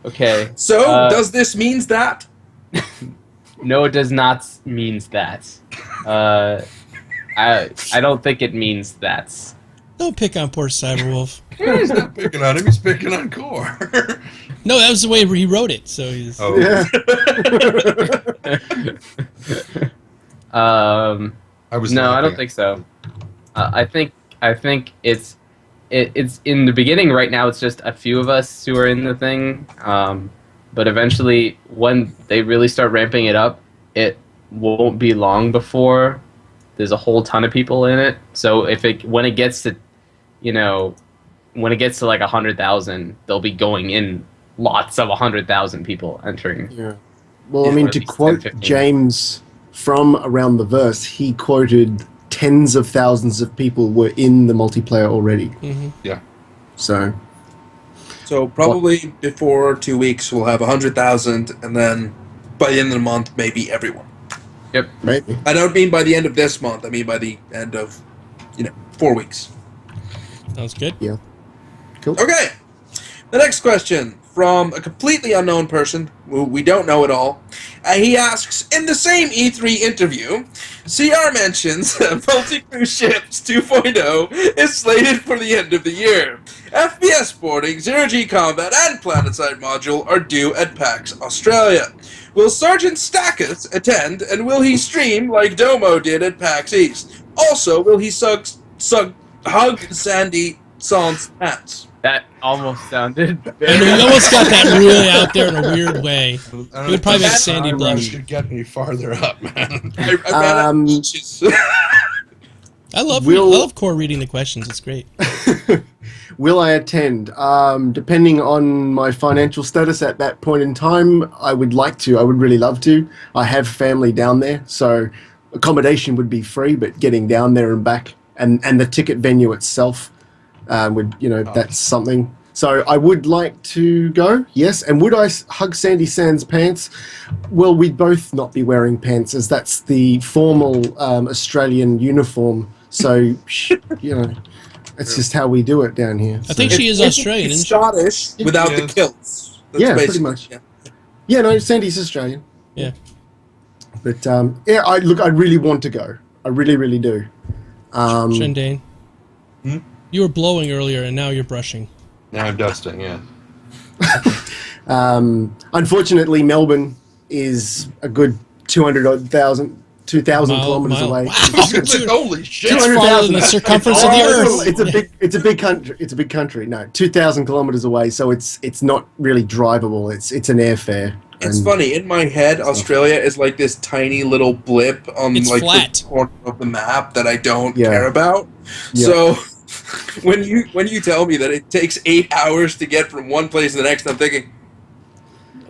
Speaker 1: Okay.
Speaker 5: So, does this means that?
Speaker 1: No, it does not means that. I don't think it means that.
Speaker 3: Don't pick on poor Cyberwolf.
Speaker 4: He's not picking on him. He's picking on Core.
Speaker 3: No, that was the way he wrote it. So he's
Speaker 4: Oh,
Speaker 2: Yeah.
Speaker 4: I was.
Speaker 1: No, I
Speaker 4: laughing.
Speaker 1: don't think so. I think it's in the beginning. Right now, it's just a few of us who are in the thing. But eventually, when they really start ramping it up, it won't be long before there's a whole ton of people in it. So when it gets to, when it gets to like 100,000, they'll be going in lots of 100,000 people entering.
Speaker 2: Yeah. Well, I mean,
Speaker 1: Or
Speaker 2: to
Speaker 1: at least
Speaker 2: quote
Speaker 1: 10, 15.
Speaker 2: James from Around the Verse, he quoted tens of thousands of people were in the multiplayer already.
Speaker 3: Mhm.
Speaker 2: So,
Speaker 5: So probably before 2 weeks we'll have 100,000, and then by the end of the month maybe everyone.
Speaker 1: Yep.
Speaker 2: Maybe.
Speaker 5: I don't mean by the end of this month. I mean by the end of, 4 weeks.
Speaker 3: Sounds good.
Speaker 2: Yeah. Cool.
Speaker 5: Okay. The next question from a completely unknown person who we don't know at all. He asks, in the same E3 interview, CR mentions that Multi-Crew Ships 2.0 is slated for the end of the year. FPS porting, Zero-G Combat, and PlanetSide module are due at PAX Australia. Will Sergeant Stackus attend, and will he stream like Domo did at PAX East? Also, will he hug Sandy Sans pants?
Speaker 1: That almost sounded
Speaker 3: And
Speaker 1: very...
Speaker 3: we almost got that really out there in a weird way.
Speaker 4: I don't
Speaker 3: It would probably make Sandy
Speaker 4: You
Speaker 3: blush.
Speaker 4: should get any farther up, man.
Speaker 5: I ran out of inches.
Speaker 3: I love Core reading the questions. It's great.
Speaker 2: Will I attend? Depending on my financial status at that point in time, I would like to. I would really love to. I have family down there, so accommodation would be free, but getting down there and back, and the ticket venue itself would, that's something. So I would like to go, yes. And would I hug Sandy Sans pants? Well, we'd both not be wearing pants, as that's the formal Australian uniform. So, it's just how we do it down here.
Speaker 3: I think she is Australian, isn't she?
Speaker 5: Scottish without the
Speaker 4: Yes.
Speaker 5: kilts. That's
Speaker 2: Yeah, pretty
Speaker 5: basically-
Speaker 2: much.
Speaker 5: yeah.
Speaker 2: Yeah, no, Sandy's Australian.
Speaker 3: Yeah.
Speaker 2: But I really want to go. I really, really do.
Speaker 3: Shendane. You were blowing earlier, and now you're brushing.
Speaker 4: Now I'm dusting, yeah.
Speaker 2: Unfortunately, Melbourne is a good 2,000 kilometers away.
Speaker 3: Wow.
Speaker 4: Holy shit!
Speaker 3: It's farther than the circumference of the Earth.
Speaker 2: It's a big country. It's a big country. No, 2,000 kilometers away. So it's not really drivable. It's an airfare.
Speaker 5: It's
Speaker 2: And-
Speaker 5: funny. In my head, Australia is like this tiny little blip on
Speaker 3: It's
Speaker 5: like
Speaker 3: flat.
Speaker 5: the corner of the map that I don't
Speaker 2: Yeah.
Speaker 5: care about.
Speaker 2: Yeah.
Speaker 5: So when you tell me that it takes 8 hours to get from one place to the next, I'm thinking,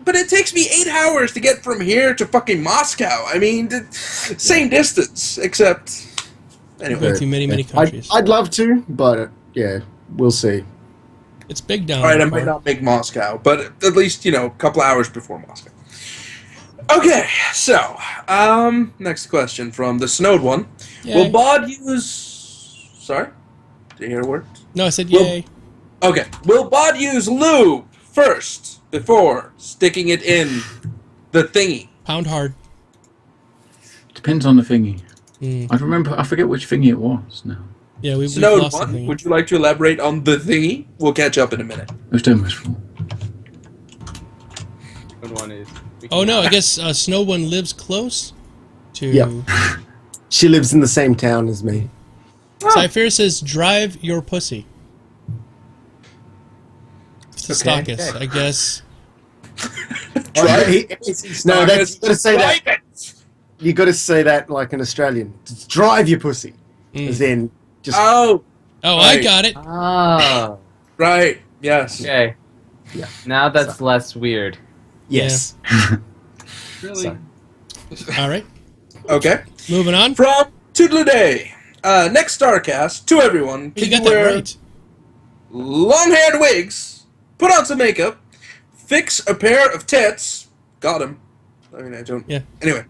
Speaker 5: but it takes me 8 hours to get from here to fucking Moscow. I mean, same distance, except anyway.
Speaker 3: Going through many countries.
Speaker 2: I'd love to, but we'll see.
Speaker 3: It's big down
Speaker 5: All right, I
Speaker 3: there.
Speaker 5: might not make Moscow, but at least, a couple hours before Moscow. Okay, so, next question from the Snowed one.
Speaker 3: Yay.
Speaker 5: Will Bod use... Sorry? Did you hear a word?
Speaker 3: No, I said
Speaker 5: Well-
Speaker 3: yay.
Speaker 5: Okay. Will Bod use lube first before sticking it in the thingy?
Speaker 3: Pound hard.
Speaker 7: Depends on the thingy.
Speaker 3: Mm.
Speaker 7: I forget which thingy it was now.
Speaker 3: Yeah, we've
Speaker 5: Snowed
Speaker 3: lost
Speaker 5: one,
Speaker 3: something.
Speaker 5: would you like to elaborate on the thingy? We'll catch up in a minute.
Speaker 7: It was Domo's fault.
Speaker 1: Good one is...
Speaker 3: Oh no, I guess Snow One lives close to...
Speaker 2: Yep. She lives in the same town as me.
Speaker 3: Cypher says, drive your pussy. To
Speaker 5: Okay.
Speaker 3: Stockus, I guess.
Speaker 2: No, that's you got to say that. You got to say that like an Australian. Just drive your pussy. As in, just
Speaker 5: Oh,
Speaker 3: Oh, I
Speaker 5: Right.
Speaker 3: got it.
Speaker 1: Oh,
Speaker 5: right. Yes.
Speaker 1: okay.
Speaker 2: Yeah.
Speaker 1: Now that's less weird.
Speaker 2: yes.
Speaker 4: Really?
Speaker 2: So-
Speaker 3: All right.
Speaker 5: Okay.
Speaker 3: Moving on.
Speaker 5: From Toodle Day. Next StarCast, to everyone,
Speaker 3: You
Speaker 5: can
Speaker 3: got
Speaker 5: you
Speaker 3: that
Speaker 5: wear
Speaker 3: right.
Speaker 5: long-haired wigs, put on some makeup, fix a pair of tits. Got him. I mean, I don't...
Speaker 3: Yeah.
Speaker 5: Anyway,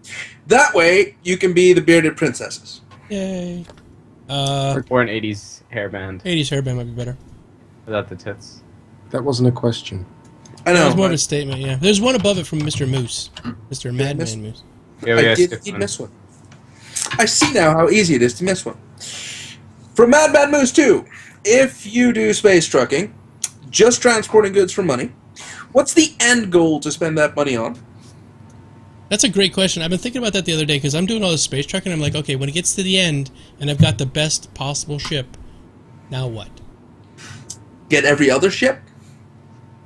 Speaker 5: that way you can be the bearded princesses.
Speaker 3: Yay.
Speaker 1: Or an 80s hairband
Speaker 3: 80s hairband might be better.
Speaker 1: without the tits.
Speaker 2: That wasn't a question.
Speaker 5: I
Speaker 3: That
Speaker 5: know.
Speaker 3: was more of
Speaker 5: I-
Speaker 3: a statement, yeah. There's one above it from Mr. Moose. Mr.
Speaker 5: miss-
Speaker 3: Madman Moose.
Speaker 1: Yeah, we
Speaker 5: I
Speaker 1: gotta
Speaker 5: did
Speaker 1: skip
Speaker 5: indeed
Speaker 1: one.
Speaker 5: miss one. I see now how easy it is to miss one. From Mad Moose 2, if you do space trucking, just transporting goods for money, what's the end goal to spend that money on?
Speaker 3: That's a great question. I've been thinking about that the other day because I'm doing all this space trucking. I'm like, okay, when it gets to the end and I've got the best possible ship, now what?
Speaker 5: Get every other ship?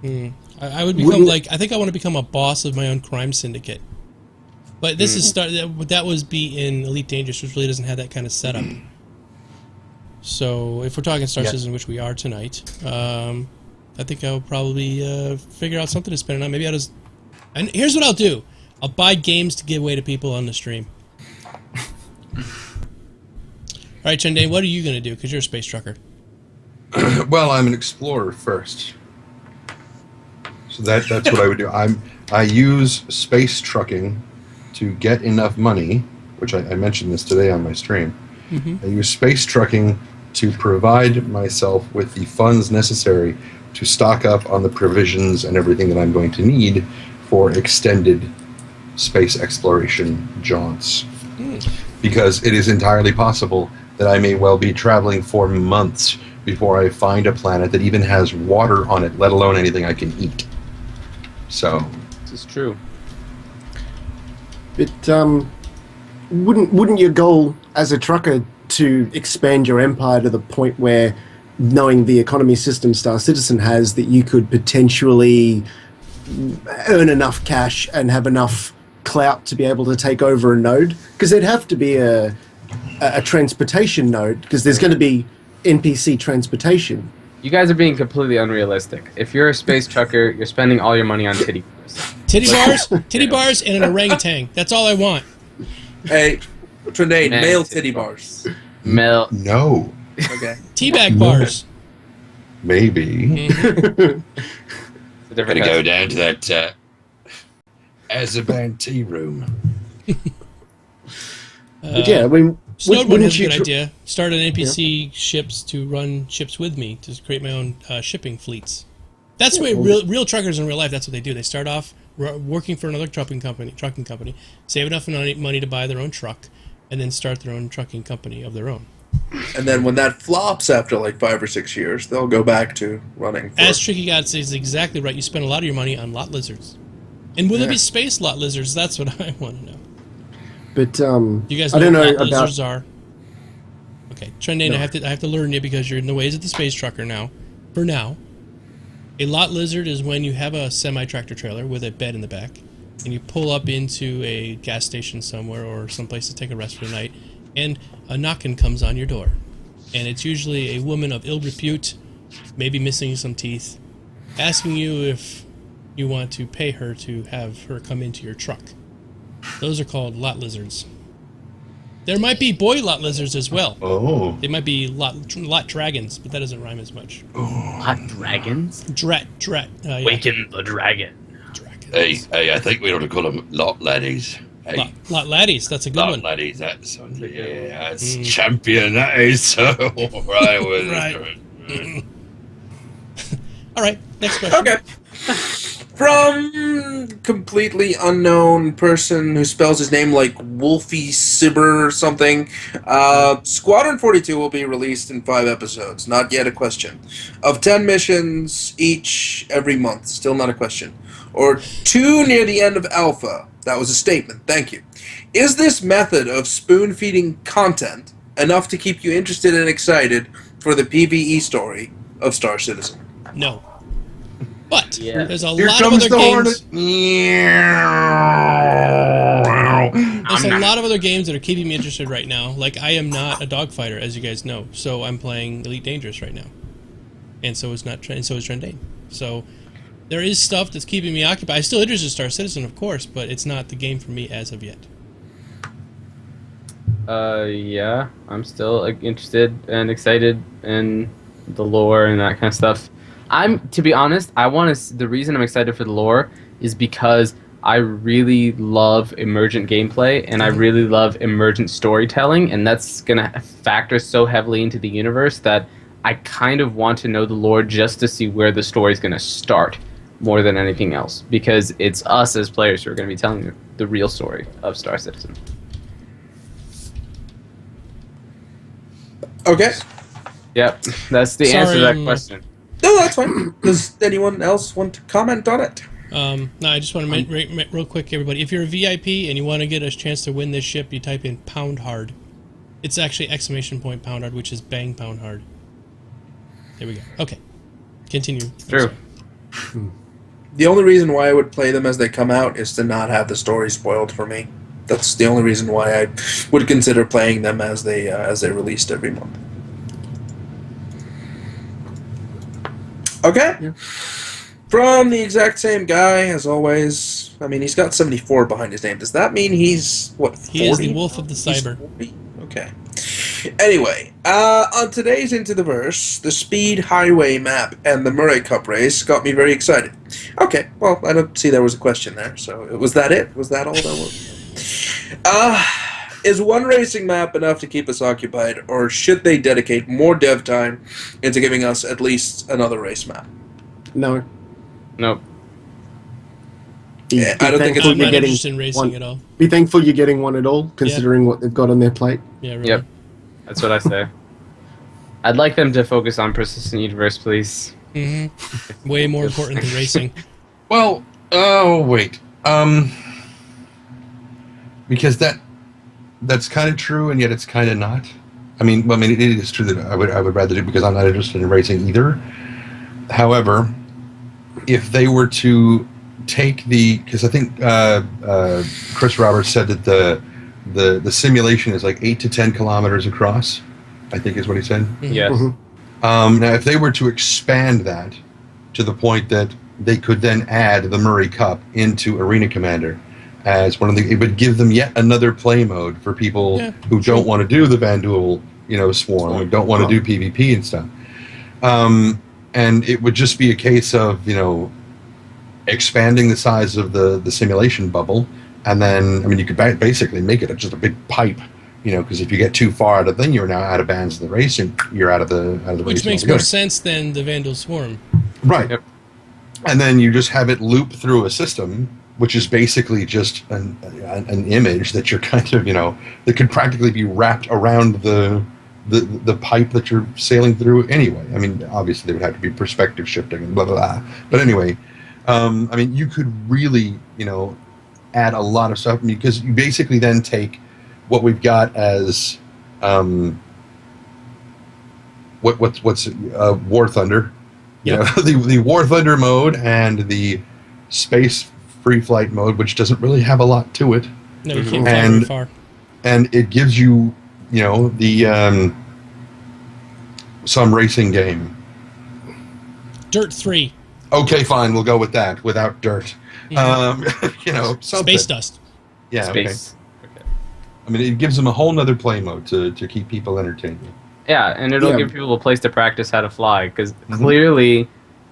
Speaker 3: I would become like, I think I want to become a boss of my own crime syndicate. But this is that was be in Elite Dangerous, which really doesn't have that kind of setup. So if we're talking Star Citizen, which we are tonight, I think I'll probably figure out something to spend it on. Maybe I'll just... And here's what I'll do. I'll buy games to give away to people on the stream. All right, Chendane, what are you going to do? Because you're a space trucker.
Speaker 4: Well, I'm an explorer first. So that's what I would do. I use space trucking to get enough money which I mentioned this today on my stream.
Speaker 3: Mm-hmm.
Speaker 4: I use space trucking to provide myself with the funds necessary to stock up on the provisions and everything that I'm going to need for extended space exploration jaunts. Because it is entirely possible that I may well be traveling for months before I find a planet that even has water on it, let alone anything I can eat. So,
Speaker 1: This is true.
Speaker 2: But wouldn't your goal as a trucker to expand your empire to the point where, knowing the economy system Star Citizen has, that you could potentially earn enough cash and have enough clout to be able to take over a node? Because there'd have to be a transportation node, because there's going to be NPC transportation.
Speaker 1: You guys are being completely unrealistic. If you're a space trucker, you're spending all your money on titty bars.
Speaker 3: Titty bars, and an orangutan. That's all I want.
Speaker 5: Hey, Trindane, male titty bars.
Speaker 1: Male.
Speaker 4: no.
Speaker 5: Okay.
Speaker 3: Teabag bars.
Speaker 4: Maybe.
Speaker 1: It's a different
Speaker 8: Gotta
Speaker 1: kind
Speaker 8: go
Speaker 1: of-
Speaker 8: down to that Azaban tea room.
Speaker 2: But yeah, I mean,
Speaker 3: Snowden
Speaker 2: wouldn't
Speaker 3: has a
Speaker 2: you
Speaker 3: good idea. Start an NPC ships to run ships with me to create my own shipping fleets. That's the way real truckers in real life. That's what they do. They start off working for another trucking company, save enough money to buy their own truck, and then start their own trucking company of their own.
Speaker 5: And then when that flops after like 5 or 6 years, they'll go back to running.
Speaker 3: As Tricky God says, exactly right. You spend a lot of your money on lot lizards. And will there be space lot lizards? That's what I want to know.
Speaker 2: But
Speaker 3: You guys know
Speaker 2: I don't know
Speaker 3: what lot
Speaker 2: about.
Speaker 3: lizards are? Okay, Trendane,
Speaker 2: No.
Speaker 3: I have to learn you because you're in the ways of the space trucker now. For now, a lot lizard is when you have a semi-tractor trailer with a bed in the back, and you pull up into a gas station somewhere or someplace to take a rest for the night, and a knocking comes on your door. And it's usually a woman of ill repute, maybe missing some teeth, asking you if you want to pay her to have her come into your truck. Those are called lot lizards. There might be boy lot lizards as well.
Speaker 4: Oh.
Speaker 3: They might be lot dragons, but that doesn't rhyme as much.
Speaker 1: Hot dragons?
Speaker 3: Yeah.
Speaker 1: Waken the dragon.
Speaker 3: Dragons.
Speaker 8: Hey, I think we ought to call them lot laddies. Hey,
Speaker 3: Lot laddies, that's a good
Speaker 8: lot
Speaker 3: one.
Speaker 8: laddies, that's champion, that is. So, right,
Speaker 3: Right. All right, next question.
Speaker 5: Okay. From completely unknown person who spells his name like Wolfie Sibber or something. Squadron 42 will be released in 5 episodes. Not yet a question. Of 10 missions each every month. Still not a question. Or 2 near the end of Alpha. That was a statement. Thank you. Is this method of spoon-feeding content enough to keep you interested and excited for the PvE story of Star Citizen?
Speaker 3: No. But
Speaker 1: Yeah.
Speaker 3: there's a
Speaker 4: Here
Speaker 3: lot of
Speaker 4: comes
Speaker 3: other
Speaker 4: the
Speaker 3: games.
Speaker 4: hornet.
Speaker 3: There's a lot of other games that are keeping me interested right now. Like, I am not a dogfighter, as you guys know, so I'm playing Elite Dangerous right now, and so is Trendane. So there is stuff that's keeping me occupied. I'm still interested in Star Citizen, of course, but it's not the game for me as of yet.
Speaker 1: Yeah, I'm still interested and excited in the lore and that kind of stuff. To be honest, the reason I'm excited for the lore is because I really love emergent gameplay and I really love emergent storytelling, and that's gonna factor so heavily into the universe that I kind of want to know the lore just to see where the story's gonna start more than anything else, because it's us as players who are gonna be telling the real story of Star Citizen.
Speaker 5: Okay.
Speaker 1: Yep, that's the answer to that question.
Speaker 5: No, that's fine. Does anyone else want to comment on it?
Speaker 3: No, I just want to real quick, everybody. If you're a VIP and you want to get a chance to win this ship, you type in pound hard. It's actually ! pound hard, which is bang pound hard. There we go. Okay, continue.
Speaker 1: True.
Speaker 5: The only reason why I would play them as they come out is to not have the story spoiled for me. That's the only reason why I would consider playing them as they released every month. Okay.
Speaker 2: Yeah.
Speaker 5: From the exact same guy as always. I mean, he's got 74 behind his name. Does that mean he's what? 40?
Speaker 3: He is the wolf of the
Speaker 5: He's
Speaker 3: cyber.
Speaker 5: 40? Okay. Anyway, on today's Into the Verse, the Speed Highway map and the Murray Cup race got me very excited. Okay, well, I don't see there was a question there, so was that it? Was that all that was? Is one racing map enough to keep us occupied, or should they dedicate more dev time into giving us at least another race map?
Speaker 2: No.
Speaker 1: Nope.
Speaker 5: Yeah, I don't think it's-
Speaker 3: I'm not interested in racing at all.
Speaker 2: Be thankful you're getting one at all, considering what they've got on their plate.
Speaker 3: Yeah, really.
Speaker 1: Yep. That's what I say. I'd like them to focus on persistent universe, please.
Speaker 3: Mm-hmm. Way more important than racing.
Speaker 4: Well, oh wait, because that's kind of true, and yet it's kind of not. I mean, it is true that I would rather do it because I'm not interested in racing either. However, if they were to take because I think Chris Roberts said that the simulation is like 8 to 10 kilometers across, I think is what he said.
Speaker 3: Mm-hmm.
Speaker 1: Yes.
Speaker 4: Now, if they were to expand that to the point that they could then add the Murray Cup into Arena Commander as one of it would give them yet another play mode for people who don't want to do the Vanduul, swarm, or don't want to do PvP and stuff. And it would just be a case of, expanding the size of the simulation bubble, and then, you could basically make it just a big pipe, because if you get too far out of the thing, you're now out of bands of the race, and you're out of the race.
Speaker 3: Which makes more sense than the Vanduul Swarm.
Speaker 4: Right.
Speaker 1: Yep.
Speaker 4: And then you just have it loop through a system, which is basically just an image that you're kind of, that could practically be wrapped around the pipe that you're sailing through anyway. Obviously there would have to be perspective shifting and blah, blah, blah. But anyway, you could really, add a lot of stuff, because you basically then take what we've got as what's War Thunder.
Speaker 3: Yep.
Speaker 4: The War Thunder mode and the Space Free Flight mode, which doesn't really have a lot to it.
Speaker 3: No, you can't fly very far.
Speaker 4: And it gives you, the some racing game.
Speaker 3: Dirt 3.
Speaker 4: Okay, fine, we'll go with that without dirt.
Speaker 3: Mm-hmm.
Speaker 4: Something.
Speaker 3: Space Dust.
Speaker 4: Yeah,
Speaker 1: Space.
Speaker 4: okay. It gives them a whole nother play mode to keep people entertained.
Speaker 1: Yeah, and it'll give people a place to practice how to fly, because
Speaker 4: Mm-hmm.
Speaker 1: clearly,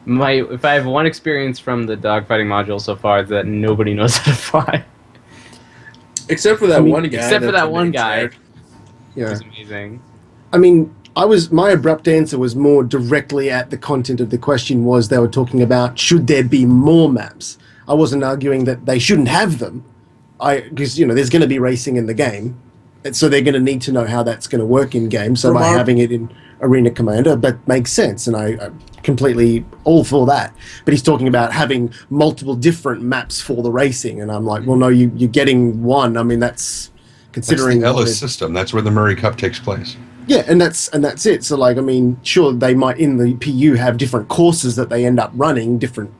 Speaker 1: if I have one experience from the dogfighting module so far, it's that nobody knows how to fly.
Speaker 5: Except for that one guy.
Speaker 1: Except for that one guy.
Speaker 2: Yeah.
Speaker 1: It's amazing.
Speaker 2: My abrupt answer was more directly at the content of the question. Was they were talking about, should there be more maps? I wasn't arguing that they shouldn't have them, because there's going to be racing in the game, and so they're going to need to know how that's going to work in game. So by having it in Arena Commander, that makes sense, and I completely all for that. But he's talking about having multiple different maps for the racing, and I'm like, well, no, you're getting one. That's considering
Speaker 4: That's the Ellis system. That's where the Murray Cup takes place.
Speaker 2: Yeah, and that's it. So sure, they might in the PU have different courses that they end up running, different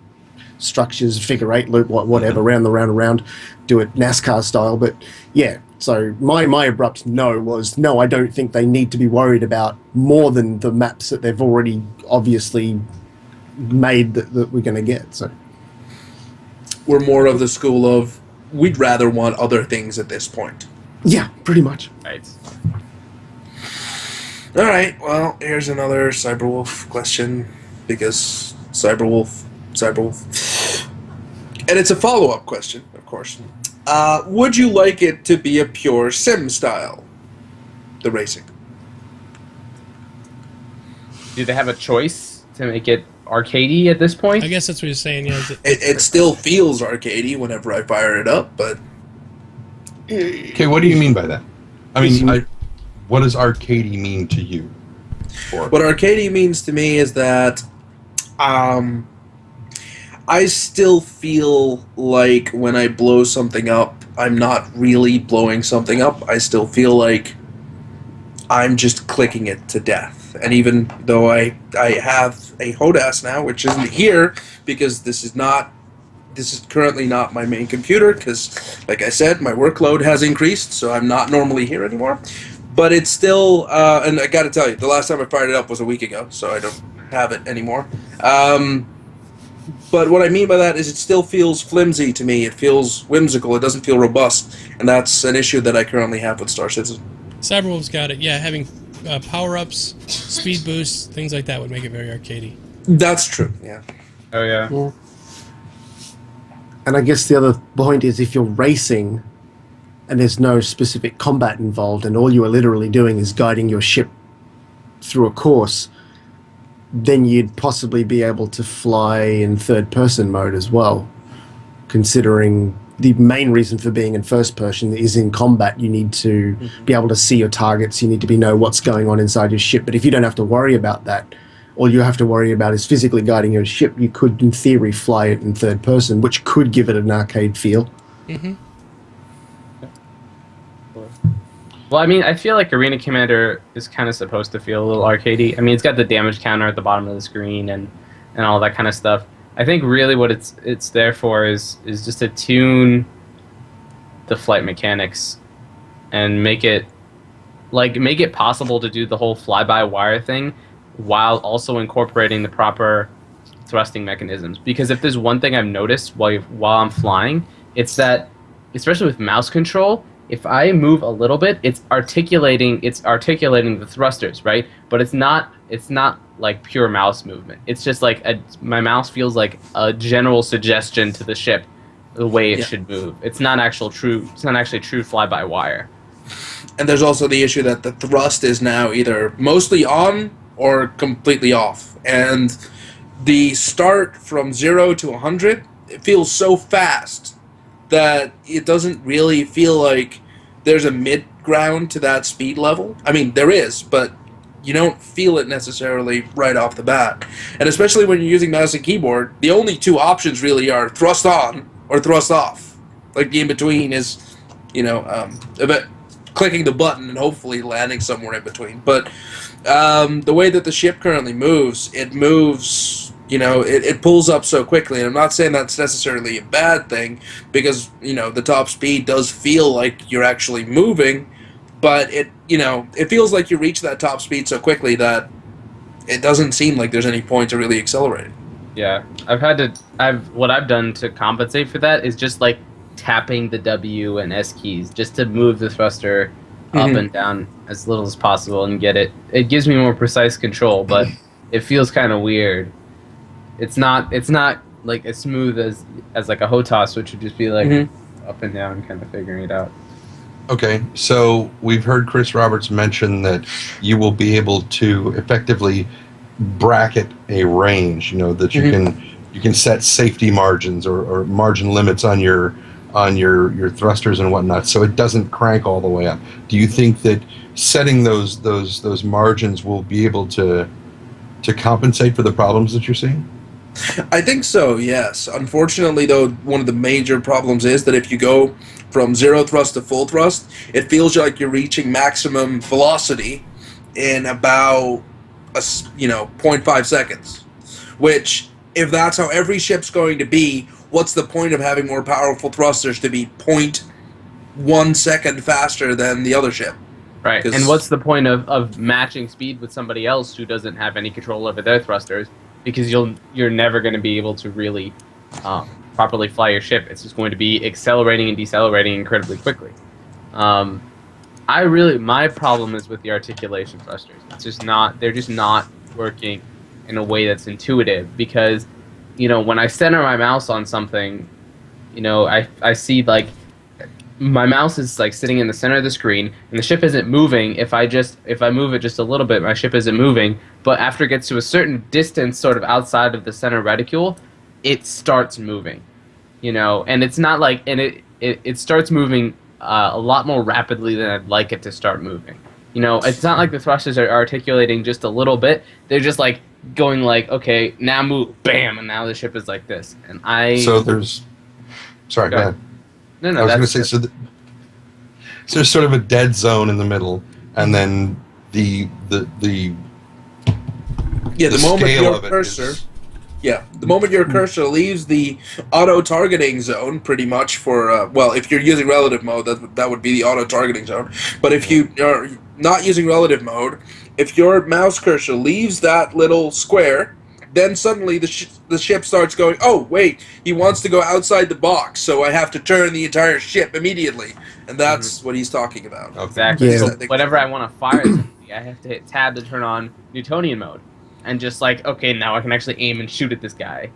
Speaker 2: structures, figure eight, loop, whatever, round the round, do it NASCAR style. But yeah, so my abrupt no was no. I don't think they need to be worried about more than the maps that they've already obviously made that we're going to get. So
Speaker 5: We're more of the school of we'd rather want other things at this point.
Speaker 2: yeah, pretty much.
Speaker 1: Right.
Speaker 5: All right. Well, here's another Cyberwolf question, because Cyberwolf, and it's a follow-up question, of course. Would you like it to be a pure sim style, the racing?
Speaker 1: Do they have a choice to make it arcadey at this point?
Speaker 3: I guess that's what you're saying. Yeah,
Speaker 5: It still feels arcadey whenever I fire it up, but
Speaker 4: Okay, what do you mean by that? What does arcadey mean to you?
Speaker 5: what arcadey means to me is that I still feel like when I blow something up, I'm not really blowing something up. I still feel like I'm just clicking it to death. And even though I have a HODAS now, which isn't here, because this is currently not my main computer, because, like I said, my workload has increased, so I'm not normally here anymore. But it's still, and I gotta tell you, the last time I fired it up was a week ago, so I don't have it anymore. But what I mean by that is it still feels flimsy to me. It feels whimsical. It doesn't feel robust. And that's an issue that I currently have with Star Citizen.
Speaker 3: Cyberwolf's got it. Yeah, having power-ups, speed boosts, things like that would make it very arcadey.
Speaker 5: That's true, yeah.
Speaker 1: Oh, yeah.
Speaker 2: And I guess the other point is if you're racing and there's no specific combat involved, and all you are literally doing is guiding your ship through a course, then you'd possibly be able to fly in third-person mode as well, considering the main reason for being in first person is in combat. You need to be able to see your targets, you need to know what's going on inside your ship. But if you don't have to worry about that, all you have to worry about is physically guiding your ship, you could, in theory, fly it in third person, which could give it an arcade feel.
Speaker 3: Mm-hmm.
Speaker 1: Well, I mean, I feel like Arena Commander is kind of supposed to feel a little arcadey. I mean, it's got the damage counter at the bottom of the screen and all that kind of stuff. I think really what it's there for is just to tune the flight mechanics and make it possible to do the whole fly-by-wire thing while also incorporating the proper thrusting mechanisms. Because if there's one thing I've noticed while I'm flying, it's that, especially with mouse control, if I move a little bit, it's articulating the thrusters, right? But it's not like pure mouse movement. It's just like my mouse feels like a general suggestion to the ship the way it should move. It's not actually true fly-by-wire.
Speaker 5: And there's also the issue that the thrust is now either mostly on or completely off. And the start from 0 to 100, it feels so fast that it doesn't really feel like there's a mid-ground to that speed level. I mean, there is, but you don't feel it necessarily right off the bat. And especially when you're using mouse and keyboard, the only two options really are thrust on or thrust off. Like, the in-between is, a bit clicking the button and hopefully landing somewhere in between. But the way that the ship currently moves, it pulls up so quickly. And I'm not saying that's necessarily a bad thing, because, the top speed does feel like you're actually moving, but it feels like you reach that top speed so quickly that it doesn't seem like there's any point to really accelerating.
Speaker 1: Yeah, what I've done to compensate for that is just like tapping the W and S keys just to move the thruster up and down as little as possible and get it. It gives me more precise control, but it feels kind of weird. It's not like as smooth as like a HOTAS, which would just be like up and down, kind of figuring it out.
Speaker 4: Okay, so we've heard Chris Roberts mention that you will be able to effectively bracket a range. That you can set safety margins or margin limits on your thrusters and whatnot, so it doesn't crank all the way up. Do you think that setting those margins will be able to compensate for the problems that you're seeing?
Speaker 5: I think so, yes. Unfortunately, though, one of the major problems is that if you go from zero thrust to full thrust, it feels like you're reaching maximum velocity in about 0.5 seconds. Which, if that's how every ship's going to be, what's the point of having more powerful thrusters to be 0.1 second faster than the other ship?
Speaker 1: Right, and what's the point of matching speed with somebody else who doesn't have any control over their thrusters? Because you're never going to be able to really properly fly your ship. It's just going to be accelerating and decelerating incredibly quickly. My problem is with the articulation thrusters. They're just not working in a way that's intuitive, because when I center my mouse on something, I see like my mouse is like sitting in the center of the screen and the ship isn't moving. If I move it just a little bit, my ship isn't moving, but after it gets to a certain distance sort of outside of the center reticule, it starts moving. And it's not like, and it starts moving a lot more rapidly than I'd like it to start moving. It's not like the thrusters are articulating just a little bit. They're just like going like, okay, now move, bam, and now the ship is like this. And
Speaker 4: Sorry, go ahead.
Speaker 1: No,
Speaker 4: I was going to say, so there's sort of a dead zone in the middle, and then the
Speaker 5: moment your cursor leaves the auto-targeting zone, pretty much for, if you're using relative mode, that would be the auto-targeting zone. But if you are not using relative mode, if your mouse cursor leaves that little square, then suddenly the ship starts going, oh, wait, he wants to go outside the box, so I have to turn the entire ship immediately. And that's what he's talking about.
Speaker 1: Exactly.
Speaker 2: Yeah.
Speaker 1: So whenever I want to fire something, I have to hit tab to turn on Newtonian mode. And just like, okay, now I can actually aim and shoot at this guy.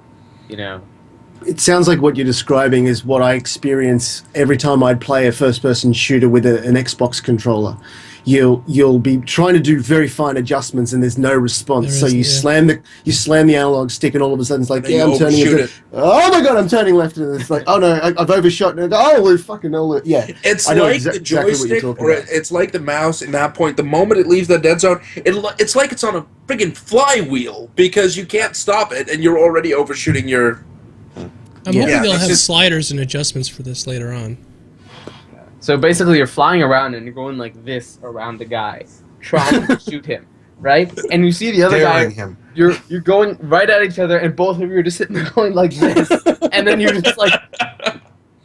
Speaker 2: It sounds like what you're describing is what I experience every time I'd play a first-person shooter with an Xbox controller. You'll be trying to do very fine adjustments and there's no response. So you slam the analog stick and all of a sudden it's like, yeah, I'm turning it. Oh my god, I'm turning left, and it's like, oh no, I've overshot. And oh fucking hell, yeah.
Speaker 5: It's like the joystick, or it's like the mouse. In that point, the moment it leaves the dead zone, it's like it's on a friggin' flywheel because you can't stop it, and you're already overshooting your.
Speaker 3: I'm hoping they'll have sliders and adjustments for this later on.
Speaker 1: So basically, you're flying around and you're going like this around the guy, trying to shoot him, right? And you see the other guy.
Speaker 4: Him.
Speaker 1: You're going right at each other, and both of you are just sitting there going like this, and then you just like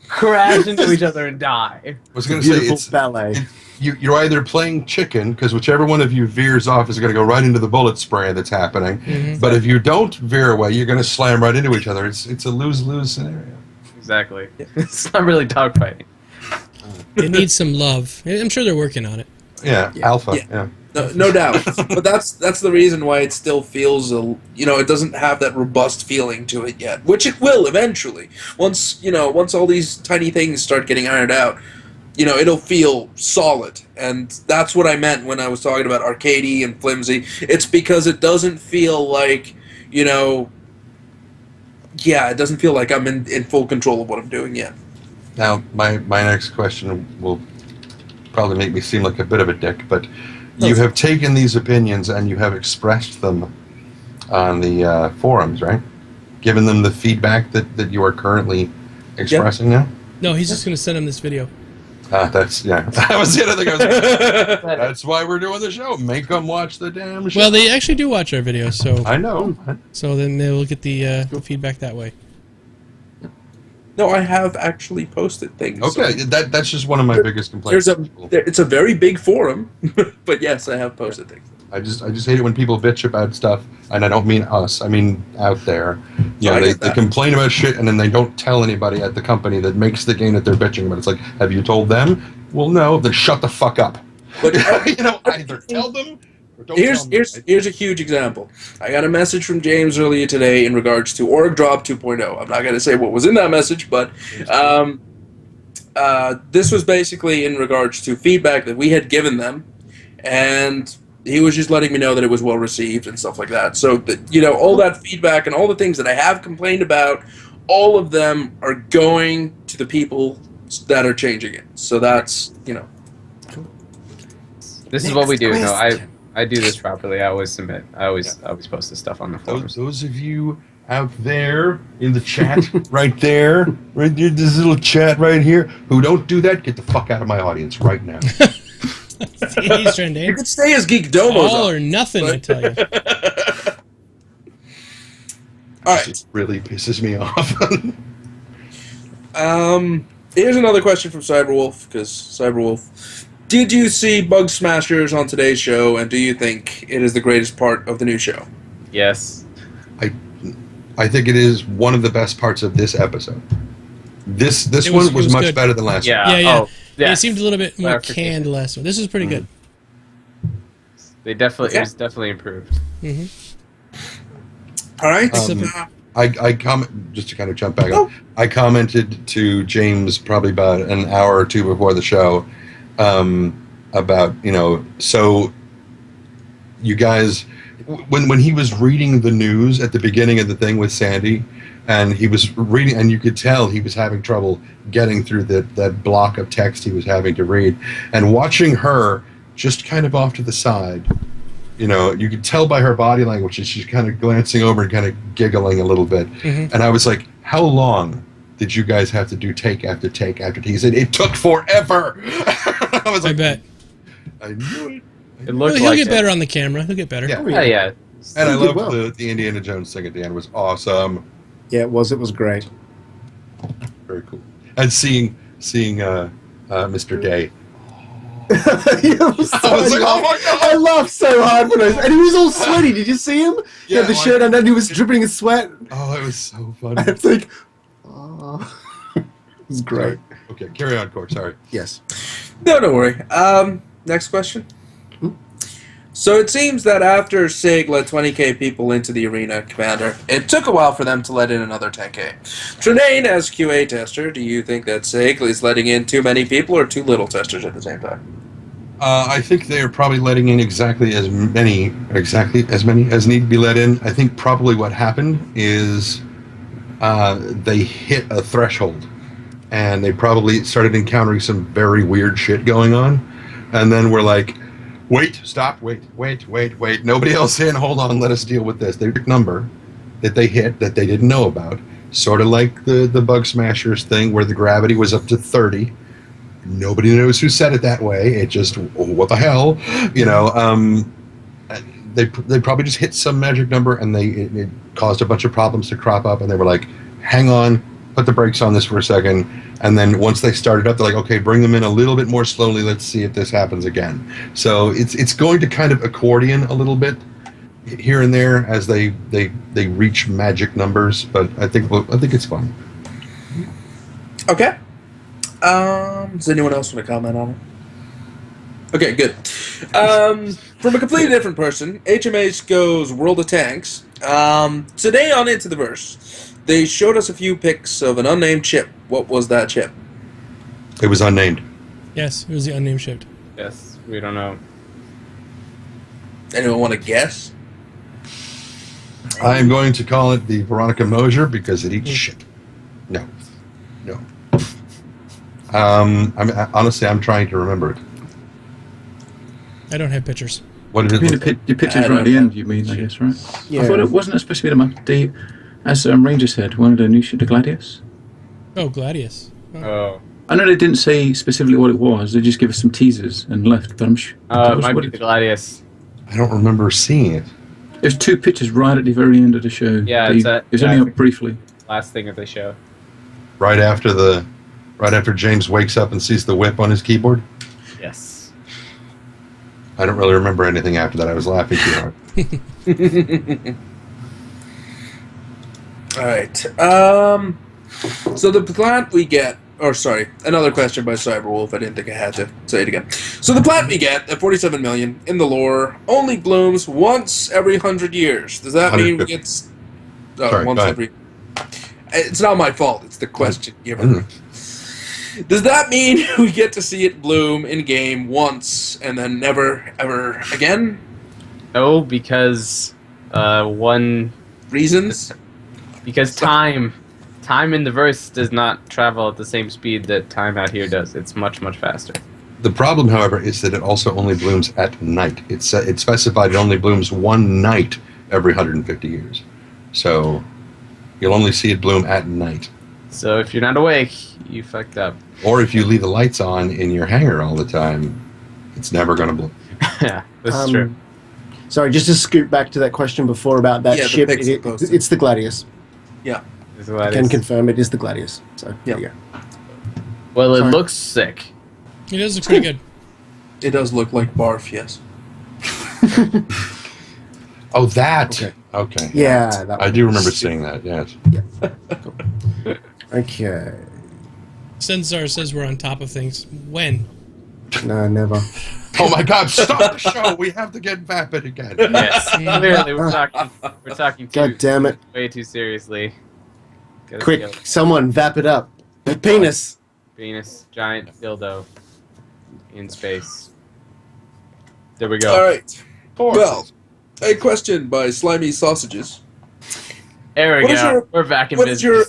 Speaker 1: crash into each other and die.
Speaker 4: I was going to say it's
Speaker 2: ballet.
Speaker 4: You're either playing chicken, because whichever one of you veers off is going to go right into the bullet spray that's happening. Mm-hmm. But if you don't veer away, you're going to slam right into each other. It's a lose-lose scenario.
Speaker 1: Exactly. It's not really dogfighting.
Speaker 3: It needs some love. I'm sure they're working on it.
Speaker 4: Yeah. Alpha. Yeah.
Speaker 5: No doubt. But that's the reason why it still feels it doesn't have that robust feeling to it yet, which it will eventually. Once all these tiny things start getting ironed out, it'll feel solid. And that's what I meant when I was talking about arcadey and flimsy. It's because it doesn't feel like, it doesn't feel like I'm in full control of what I'm doing yet.
Speaker 4: Now, my next question will probably make me seem like a bit of a dick, but you have taken these opinions and you have expressed them on the forums, right? Given them the feedback that you are currently expressing now?
Speaker 3: No, he's just going to send him this video.
Speaker 4: That was the other thing I was like, that's why we're doing the show. Make them watch the damn show.
Speaker 3: Well, they actually do watch our videos, so...
Speaker 4: I know.
Speaker 3: So then they will get the feedback that way.
Speaker 5: No, I have actually posted things.
Speaker 4: Okay, so that's just one of my biggest complaints.
Speaker 5: It's a very big forum, but yes, I have posted things.
Speaker 4: I just hate it when people bitch about stuff, and I don't mean us. I mean out there. They complain about shit, and then they don't tell anybody at the company that makes the game that they're bitching about. It's like, have you told them? Well, no. Then shut the fuck up. But either tell them.
Speaker 5: Here's a huge example. I got a message from James earlier today in regards to Org Drop 2.0. I'm not going to say what was in that message, but this was basically in regards to feedback that we had given them, and he was just letting me know that it was well received and stuff like that. So that all that feedback and all the things that I have complained about, all of them are going to the people that are changing it. So that's
Speaker 1: This is what we do. No, I do this properly. I always submit. I always post this stuff on the forums.
Speaker 4: Those of you out there in the chat, right there, this little chat right here, who don't do that, get the fuck out of my audience right now.
Speaker 3: He's trying to
Speaker 5: you could stay as Geekdomo.
Speaker 3: All or nothing, I tell you.
Speaker 5: All right.
Speaker 4: It really pisses me off.
Speaker 5: Here's another question from Cyberwolf, because Cyberwolf, did you see Bug Smashers on today's show, and do you think it is the greatest part of the new show?
Speaker 1: Yes.
Speaker 4: I think it is one of the best parts of this episode. This one was much better than last one.
Speaker 3: Yeah.
Speaker 1: Oh, yes.
Speaker 3: It seemed a little bit more canned last one. This was pretty good.
Speaker 1: It was definitely improved.
Speaker 3: Mm-hmm.
Speaker 5: All right.
Speaker 4: I comment just to kind of jump back up. I commented to James probably about an hour or two before the show about so you guys when he was reading the news at the beginning of the thing with Sandy, and he was reading, and you could tell he was having trouble getting through that block of text he was having to read, and watching her just kind of off to the side. You could tell by her body language that she's kind of glancing over and kind of giggling a little bit. Mm-hmm. And I was like, how long did you guys have to do take after take after take? He said, it took forever. I was like,
Speaker 3: I bet.
Speaker 4: I knew it.
Speaker 3: He'll get better on the camera. He'll get better.
Speaker 1: Yeah.
Speaker 4: And I loved the Indiana Jones thing at the end. It was awesome.
Speaker 2: Yeah, it was. It was great.
Speaker 4: Very cool. And seeing Mr. Day.
Speaker 2: I was like, oh my God. I laughed so hard and he was all sweaty. Did you see him? He had the shirt on and he was dripping in sweat.
Speaker 4: Oh, it was so funny.
Speaker 2: It's like, oh. It was great.
Speaker 4: Okay, carry on, Court. Sorry.
Speaker 2: Yes.
Speaker 5: No, don't worry. Next question. So it seems that after SIG let 20k people into the arena, Commander, it took a while for them to let in another 10k. Trinaine, as QA tester, do you think that SIG is letting in too many people or too little testers at the same time?
Speaker 4: I think they are probably letting in exactly as many as need to be let in. I think probably what happened is they hit a threshold, and they probably started encountering some very weird shit going on, and then we're like, wait, stop, wait. Nobody else in. Hold on, let us deal with this. They picked a number that they hit that they didn't know about, sort of like the Bug Smashers thing where the gravity was up to 30. Nobody knows who said it that way. It just, what the hell, you know? They probably just hit some magic number, and it caused a bunch of problems to crop up, and they were like, hang on, put the brakes on this for a second. And then once they started up, they're like, okay, bring them in a little bit more slowly. Let's see if this happens again. So it's going to kind of accordion a little bit here and there as they reach magic numbers, but I think it's fun.
Speaker 5: Okay. Does anyone else want to comment on it? Okay, good. From a completely different person, HMH goes World of Tanks. Today on Into the Verse, they showed us a few pics of an unnamed chip. What was that chip?
Speaker 4: It was unnamed.
Speaker 3: Yes, it was the unnamed ship.
Speaker 1: Yes, we don't know.
Speaker 5: Anyone want to guess?
Speaker 4: I am going to call it the Veronica Mosier because it eats shit. No. Honestly, I'm trying to remember it.
Speaker 3: I don't have pictures.
Speaker 4: What did it look like?
Speaker 7: Your picture's right at the end, you mean, I guess, right?
Speaker 2: Yeah.
Speaker 7: I thought it wasn't supposed to be the update. As Ranger said, one of the new shit, the Gladius.
Speaker 3: Oh, Gladius.
Speaker 1: Oh.
Speaker 7: I know they didn't say specifically what it was. They just gave us some teasers and left. But I'm sure.
Speaker 1: It might be the Gladius.
Speaker 4: I don't remember seeing it.
Speaker 7: There's two pictures right at the very end of the show.
Speaker 1: Yeah,
Speaker 7: it was only up briefly.
Speaker 1: Last thing that they show.
Speaker 4: Right after James wakes up and sees the whip on his keyboard.
Speaker 1: Yes.
Speaker 4: I don't really remember anything after that. I was laughing too hard.
Speaker 5: All right. So the plant we get, another question by Cyberwolf. I didn't think I had to say it again. So the plant we get at 47 million in the lore only blooms once every 100 years. Does that mean we get once every? It's not my fault. It's the question given. Does that mean we get to see it bloom in game once and then never ever again?
Speaker 1: No, because
Speaker 5: Reasons.
Speaker 1: Because time in the verse does not travel at the same speed that time out here does. It's much, much faster.
Speaker 4: The problem, however, is that it also only blooms at night. It's specified it only blooms one night every 150 years. So you'll only see it bloom at night.
Speaker 1: So if you're not awake, you fucked up.
Speaker 4: Or if you leave the lights on in your hangar all the time, it's never going to bloom.
Speaker 1: Yeah, that's true.
Speaker 2: Sorry, just to scoot back to that question before about that ship. It's the Gladius.
Speaker 5: Yeah.
Speaker 2: I can confirm it is the Gladius. So there you go.
Speaker 1: Well, it looks sick.
Speaker 3: It does look pretty good.
Speaker 5: It does look like barf, yes.
Speaker 4: Oh, that. Okay.
Speaker 2: Yeah. That
Speaker 4: I do remember seeing that, yes.
Speaker 2: Yeah. Cool. Okay.
Speaker 3: Senzar says we're on top of things. When?
Speaker 2: No, never.
Speaker 4: Oh my God! Stop the show. We have to get Vapid again.
Speaker 1: Yes, clearly we're talking
Speaker 2: God damn it!
Speaker 1: way too seriously.
Speaker 2: Quick, someone vap it up. Penis.
Speaker 1: Giant dildo in space. There we go.
Speaker 5: All right. Well, a question by Slimy Sausages.
Speaker 1: There we go. We're back in business.
Speaker 5: What is your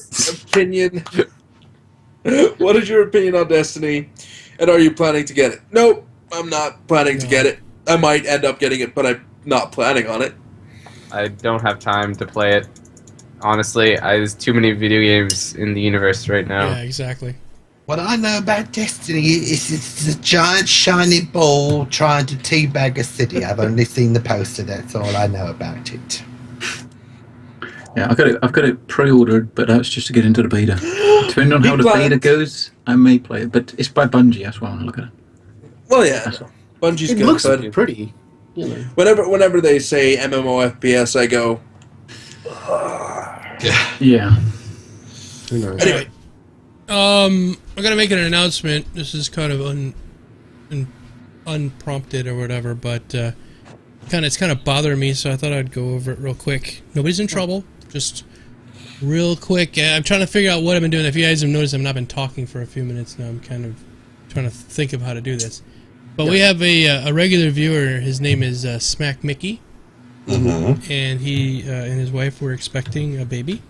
Speaker 5: opinion? What is your opinion on Destiny? And are you planning to get it? Nope, I'm not planning to get it. I might end up getting it, but I'm not planning on it.
Speaker 1: I don't have time to play it. Honestly, there's too many video games in the universe right now.
Speaker 3: Yeah, exactly.
Speaker 8: What I know about Destiny is it's a giant shiny ball trying to teabag a city. I've only seen the poster. That's all I know about it.
Speaker 7: Yeah, I've got it pre-ordered, but that's just to get into the beta. Depending on how the beta goes, I may play it. But it's by Bungie. That's why I want to look at it.
Speaker 5: Well, yeah, Bungie's
Speaker 2: It
Speaker 5: good.
Speaker 2: looks
Speaker 5: But
Speaker 2: pretty. You know.
Speaker 5: whenever they say MMO FPS, I go.
Speaker 7: Yeah.
Speaker 2: Who knows?
Speaker 5: Anyway,
Speaker 3: I'm gonna make an announcement. This is kind of unprompted or whatever, but it's kind of bothering me, so I thought I'd go over it real quick. Nobody's in trouble. Just real quick. I'm trying to figure out what I've been doing. If you guys have noticed, I've not been talking for a few minutes now. I'm kind of trying to think of how to do this. But we have a regular viewer. His name is Smack Mickey.
Speaker 4: Mm-hmm.
Speaker 3: And he and his wife were expecting a baby.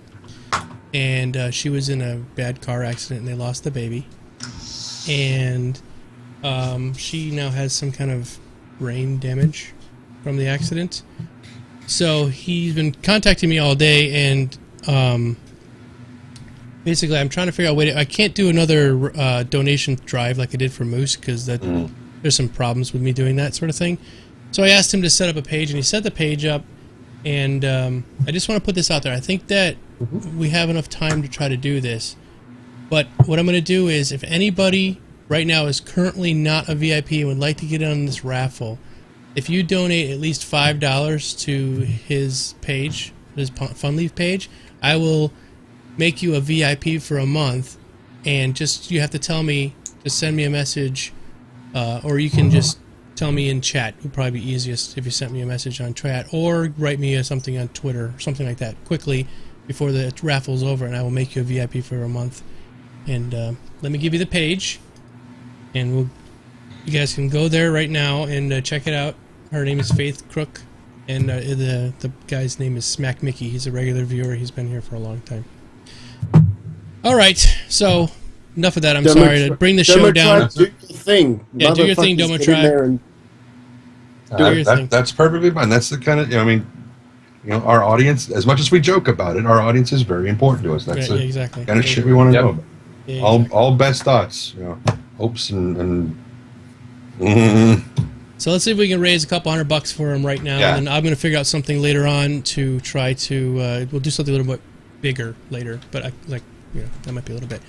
Speaker 3: And she was in a bad car accident, and they lost the baby. And she now has some kind of brain damage from the accident. So he's been contacting me all day, and basically I'm trying to figure out a way to... I can't do another donation drive like I did for Moose, because there's some problems with me doing that sort of thing. So I asked him to set up a page, and he set the page up, and I just want to put this out there. I think that we have enough time to try to do this, but what I'm going to do is, if anybody right now is currently not a VIP and would like to get on this raffle, if you donate at least $5 to his page, his FunLeaf page, I will make you a VIP for a month, and you have to tell me, just send me a message, or you can just tell me in chat. It would probably be easiest if you sent me a message on chat, or write me something on Twitter, something like that, quickly before the raffle's over, and I will make you a VIP for a month. And let me give you the page, and you guys can go there right now and check it out. Her name is Faith Crook, and the guy's name is Smack Mickey. He's a regular viewer. He's been here for a long time. All right, so enough of that. I'm sorry to bring the show down.
Speaker 2: Do your thing.
Speaker 3: Yeah, do your thing, Domo Tribe. Do your thing.
Speaker 4: That's perfectly fine. That's the kind of, our audience, as much as we joke about it, our audience is very important to us. That's the
Speaker 3: exactly.
Speaker 4: kind of shit we want to know about.
Speaker 3: Yeah, exactly.
Speaker 4: All best thoughts, hopes and
Speaker 3: So let's see if we can raise a couple $100 for him right now, and then I'm going to figure out something later on to try to. We'll do something a little bit bigger later, but that might be a little bit.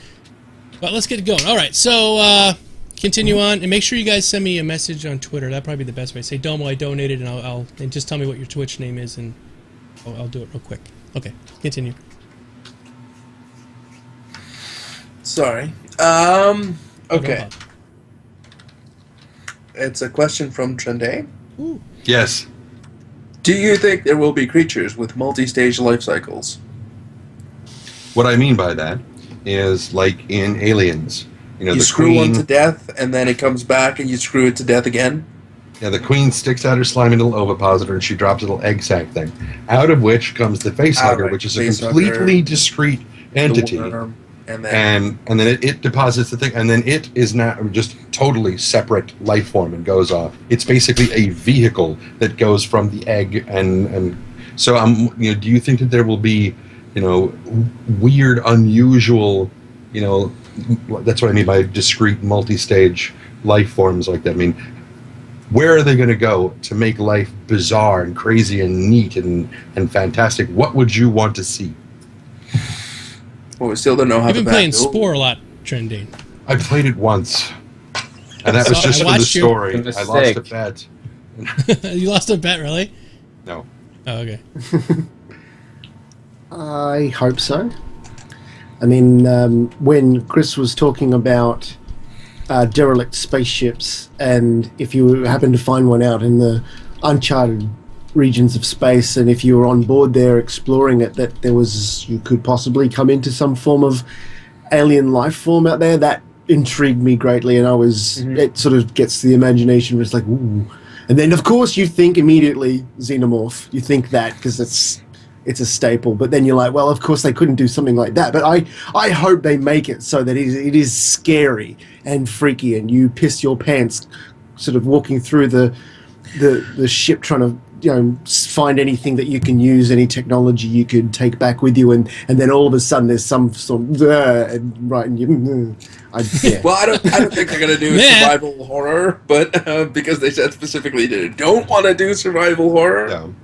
Speaker 3: But let's get it going. All right, so continue on, and make sure you guys send me a message on Twitter. That'd probably be the best way. Say, Domo, I donated, and I'll just tell me what your Twitch name is, and I'll do it real quick. Okay, continue.
Speaker 5: Sorry. Okay. It's a question from Trende.
Speaker 4: yes.
Speaker 5: Do you think there will be creatures with multi-stage life cycles?
Speaker 4: What I mean by that is like in Aliens.
Speaker 5: You
Speaker 4: the
Speaker 5: screw one
Speaker 4: queen,
Speaker 5: to death, and then it comes back, and you screw it to death again?
Speaker 4: Yeah, the queen sticks out her slimy little ovipositor, and she drops a little egg sac thing, out of which comes the facehugger, which is a completely discrete entity.
Speaker 5: And then
Speaker 4: it deposits the thing, and then it is not just totally separate life form and goes off. It's basically a vehicle that goes from the egg, and so do you think that there will be, weird, unusual, that's what I mean by discrete, multi-stage life forms like that? I mean, where are they going to go to make life bizarre and crazy and neat and fantastic? What would you want to see?
Speaker 5: Well, we still don't know how
Speaker 3: You've been playing Spore a lot, Trending.
Speaker 4: I played it once, and that was just for the story. I lost a bet.
Speaker 3: You lost a bet, really?
Speaker 4: No.
Speaker 3: Oh, okay.
Speaker 2: I hope so. I mean, when Chris was talking about derelict spaceships, and if you happen to find one out in the uncharted regions of space, and if you were on board there exploring it, that you could possibly come into some form of alien life form out there, that intrigued me greatly, and it sort of gets the imagination. It's like, ooh. And then of course you think immediately xenomorph. You think that because it's a staple, but then you're like, well, of course they couldn't do something like that. But I hope they make it so that it is scary and freaky, and you piss your pants sort of walking through the ship trying to find anything that you can use, any technology you could take back with you, and then all of a sudden there's some sort of right, and you.
Speaker 5: Well, I don't think they're gonna do survival horror, but because they said specifically they don't want to do survival horror.
Speaker 4: No.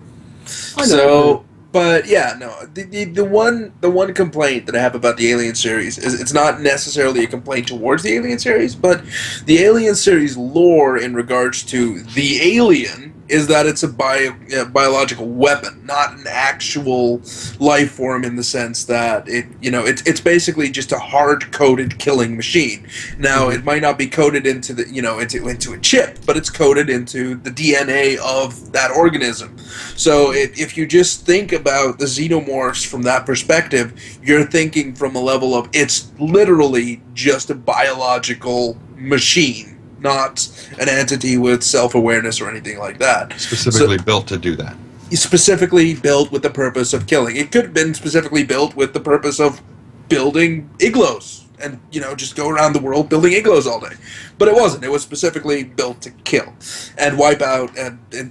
Speaker 5: So, but yeah, no. The one complaint that I have about the Alien series is it's not necessarily a complaint towards the Alien series, but the Alien series lore in regards to the alien is that it's a biological weapon, not an actual life form in the sense that it's basically just a hard-coded killing machine. Now, it might not be coded into the into a chip, but it's coded into the DNA of that organism. So if you just think about the xenomorphs from that perspective, you're thinking from a level of it's literally just a biological machine, not an entity with self-awareness or anything like that.
Speaker 4: Specifically built to do that.
Speaker 5: Specifically built with the purpose of killing. It could have been specifically built with the purpose of building igloos and, just go around the world building igloos all day. But it wasn't. It was specifically built to kill and wipe out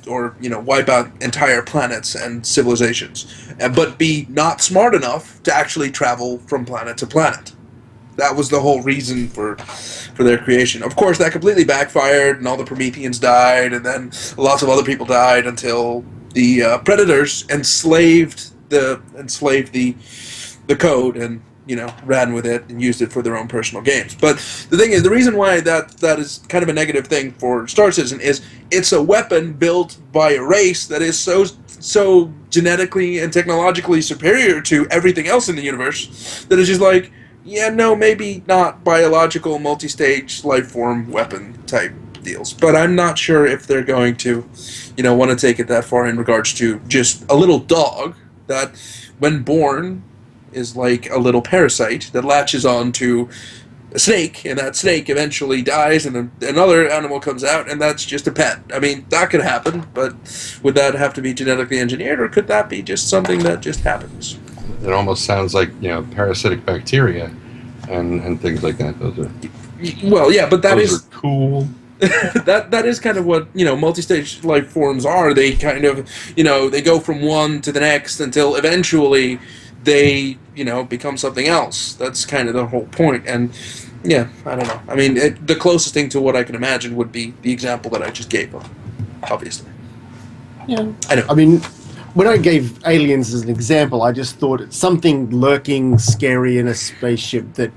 Speaker 5: wipe out entire planets and civilizations. But be not smart enough to actually travel from planet to planet. That was the whole reason for their creation. Of course, that completely backfired, and all the Prometheans died, and then lots of other people died until the Predators enslaved the code and ran with it and used it for their own personal gains. But the thing is, the reason why that is kind of a negative thing for Star Citizen is it's a weapon built by a race that is so genetically and technologically superior to everything else in the universe that is just like, yeah, no, maybe not biological, multi-stage, life-form weapon type deals. But I'm not sure if they're going to, want to take it that far in regards to just a little dog that, when born, is like a little parasite that latches on to a snake, and that snake eventually dies, and another animal comes out, and that's just a pet. I mean, that could happen, but would that have to be genetically engineered, or could that be just something that just happens?
Speaker 4: It almost sounds like parasitic bacteria and things like that. Those are
Speaker 5: but those
Speaker 4: are cool.
Speaker 5: that is kind of what multi-stage life forms are. They kind of they go from one to the next until eventually they become something else. That's kind of the whole point. And yeah, I don't know. I mean, the closest thing to what I can imagine would be the example that I just gave, obviously.
Speaker 2: Yeah,
Speaker 5: I know.
Speaker 2: I mean, when I gave aliens as an example, I just thought it's something lurking, scary in a spaceship that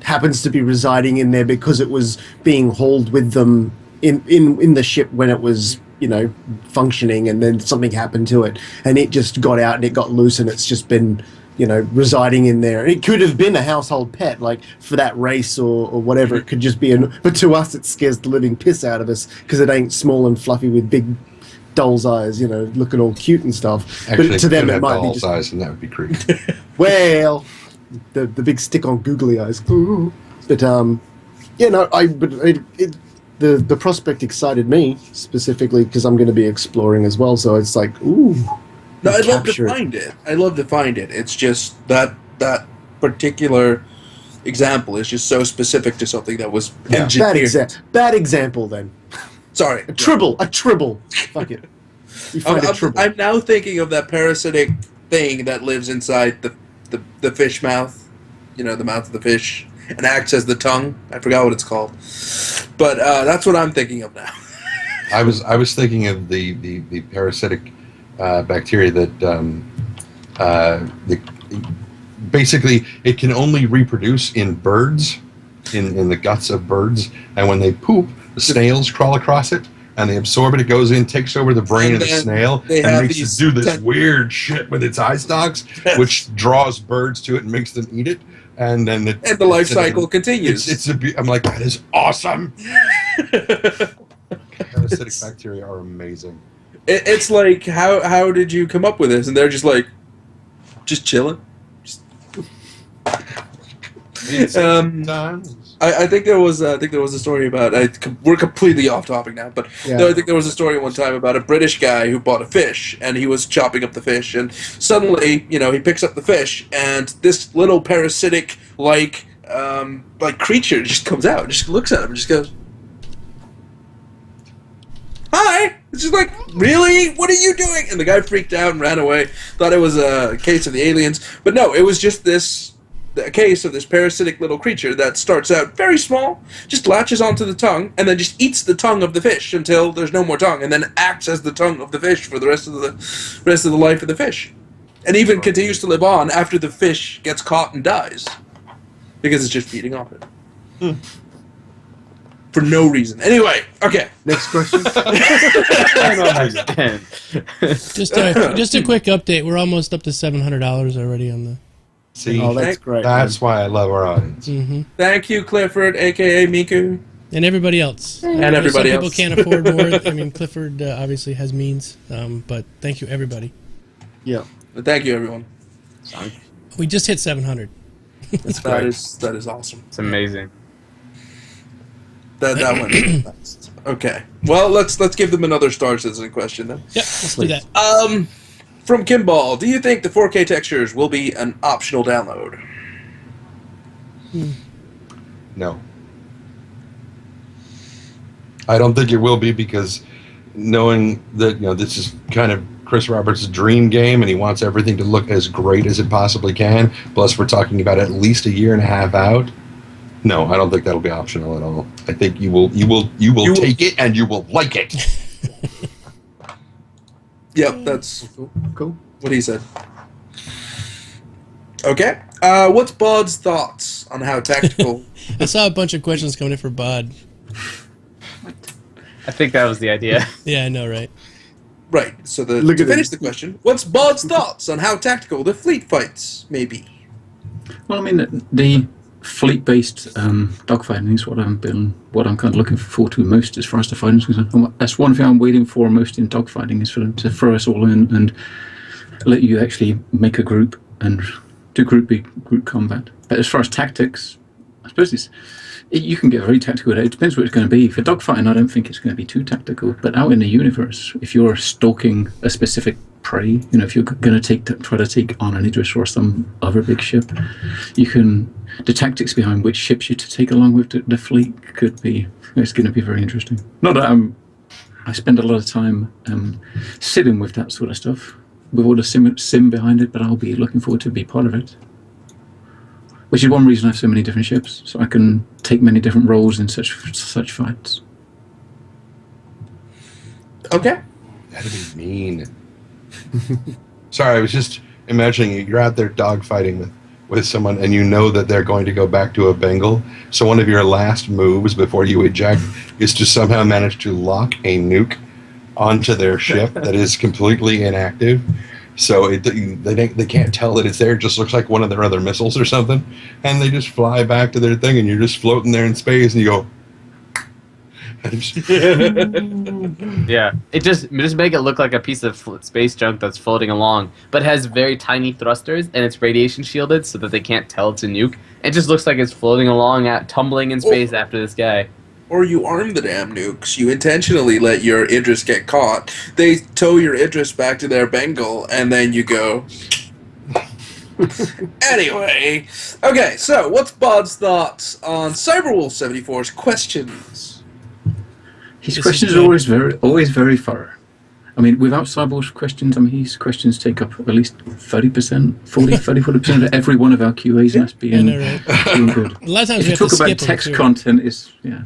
Speaker 2: happens to be residing in there because it was being hauled with them in the ship when it was, functioning, and then something happened to it, and it just got out and it got loose, and it's just been, residing in there. It could have been a household pet, like for that race or whatever. It could just be, but to us, it scares the living piss out of us because it ain't small and fluffy with big doll's eyes, looking all cute and stuff.
Speaker 4: Actually,
Speaker 2: but to them, it might be
Speaker 4: just eyes, and that would be creepy.
Speaker 2: Well, the big stick on googly eyes. Ooh. But the prospect excited me specifically because I'm going to be exploring as well. So it's like, ooh.
Speaker 5: No, I'd love to find it. I'd love to find it. It's just that particular example is just so specific to something that was engineered.
Speaker 2: Bad example then.
Speaker 5: Sorry.
Speaker 2: A tribble. Fuck it. You find a tribble.
Speaker 5: I'm now thinking of that parasitic thing that lives inside the fish mouth, the mouth of the fish, and acts as the tongue. I forgot what it's called. But that's what I'm thinking of now.
Speaker 4: I was thinking of the parasitic bacteria that basically it can only reproduce in birds, in the guts of birds, and when they poop, the snails crawl across it, and they absorb it. It goes in, takes over the brain of the snail, and makes it do this weird shit with its eye stalks, which draws birds to it and makes them eat it. And then
Speaker 5: the life cycle continues.
Speaker 4: I'm like, that is awesome. Parasitic bacteria are amazing.
Speaker 5: It's like, how did you come up with this? And they're just like, just chilling. I think there was a story about. We're completely off topic now, but I think there was a story one time about a British guy who bought a fish, and he was chopping up the fish, and suddenly, he picks up the fish, and this little parasitic like creature just comes out, and just looks at him, and just goes, "Hi." It's just like, really? What are you doing? And the guy freaked out and ran away. Thought it was a case of the aliens, but no, it was just a case of this parasitic little creature that starts out very small, just latches onto the tongue, and then just eats the tongue of the fish until there's no more tongue, and then acts as the tongue of the fish for the rest of the life of the fish, and even continues to live on after the fish gets caught and dies, because it's just feeding off it. for no reason. Anyway, okay.
Speaker 2: Next question.
Speaker 1: I don't understand.
Speaker 3: Just a quick update. We're almost up to $700 already on the.
Speaker 4: See,
Speaker 2: Oh, that's great.
Speaker 4: that's why I love our audience.
Speaker 3: Mm-hmm.
Speaker 5: Thank you, Clifford, a.k.a. Miku.
Speaker 3: And everybody else.
Speaker 5: And
Speaker 3: I know
Speaker 5: everybody
Speaker 3: some
Speaker 5: else.
Speaker 3: people can't afford more. I mean, Clifford obviously has means, but thank you, everybody.
Speaker 2: Yeah.
Speaker 5: Thank you, everyone.
Speaker 3: We just hit 700.
Speaker 5: That is awesome.
Speaker 1: It's amazing.
Speaker 5: That went really fast. Okay. Well, let's give them another Star Citizen question then.
Speaker 3: Yep, let's do that.
Speaker 5: From Kimball, do you think the 4K textures will be an optional download?
Speaker 4: No. I don't think it will be, because knowing that this is kind of Chris Roberts' dream game and he wants everything to look as great as it possibly can, plus we're talking about at least a year and a half out. No, I don't think that'll be optional at all. I think you will take it and you will like it.
Speaker 5: Yep, that's
Speaker 2: Cool.
Speaker 5: what he said. Okay. What's Bud's thoughts on how tactical...
Speaker 3: I saw a bunch of questions coming in for Bod.
Speaker 1: I think that was the idea.
Speaker 3: Yeah, I know, right?
Speaker 5: Right, so to
Speaker 2: Look at
Speaker 5: finish
Speaker 2: it.
Speaker 5: the question, what's Bud's thoughts on how tactical the fleet fights may be?
Speaker 7: Well, I mean, the fleet-based dogfighting is what I'm kind of looking forward to most as far as the fighting is concerned. That's one thing I'm waiting for most in dogfighting, is for them to throw us all in and let you actually make a group and do group combat. But as far as tactics, I suppose you can get very tactical with it. It depends what it's going to be. For dogfighting, I don't think it's going to be too tactical. But out in the universe, if you're stalking a specific prey, if you're going to try to take on an Idris or some other big ship, the tactics behind which ships you to take along with the fleet it's going to be very interesting. Not that I spend a lot of time sitting with that sort of stuff, with all the sim behind it, but I'll be looking forward to be part of it. Which is one reason I have so many different ships, so I can take many different roles in such fights.
Speaker 5: Okay.
Speaker 4: That'd be mean. Sorry, I was just imagining you're out there dogfighting with someone and you know that they're going to go back to a Bengal. So one of your last moves before you eject is to somehow manage to lock a nuke onto their ship that is completely inactive. So they can't tell that it's there. It just looks like one of their other missiles or something. And they just fly back to their thing and you're just floating there in space and you go...
Speaker 1: Yeah, it just make it look like a piece of space junk that's floating along, but has very tiny thrusters and it's radiation shielded so that they can't tell it's a nuke. It just looks like it's floating along, tumbling in space after this guy.
Speaker 5: Or you arm the damn nukes. You intentionally let your Idris get caught. They tow your Idris back to their Bengal, and then you go... Anyway. Okay, so what's Bud's thoughts on Cyberwolf 74's questions?
Speaker 7: His questions are always very thorough. I mean, without Cyborg's questions, his questions take up at least 30%, 40% of every one of our QAs must be in. Doing good.
Speaker 3: A lot of times
Speaker 7: if you talk about text content, yeah.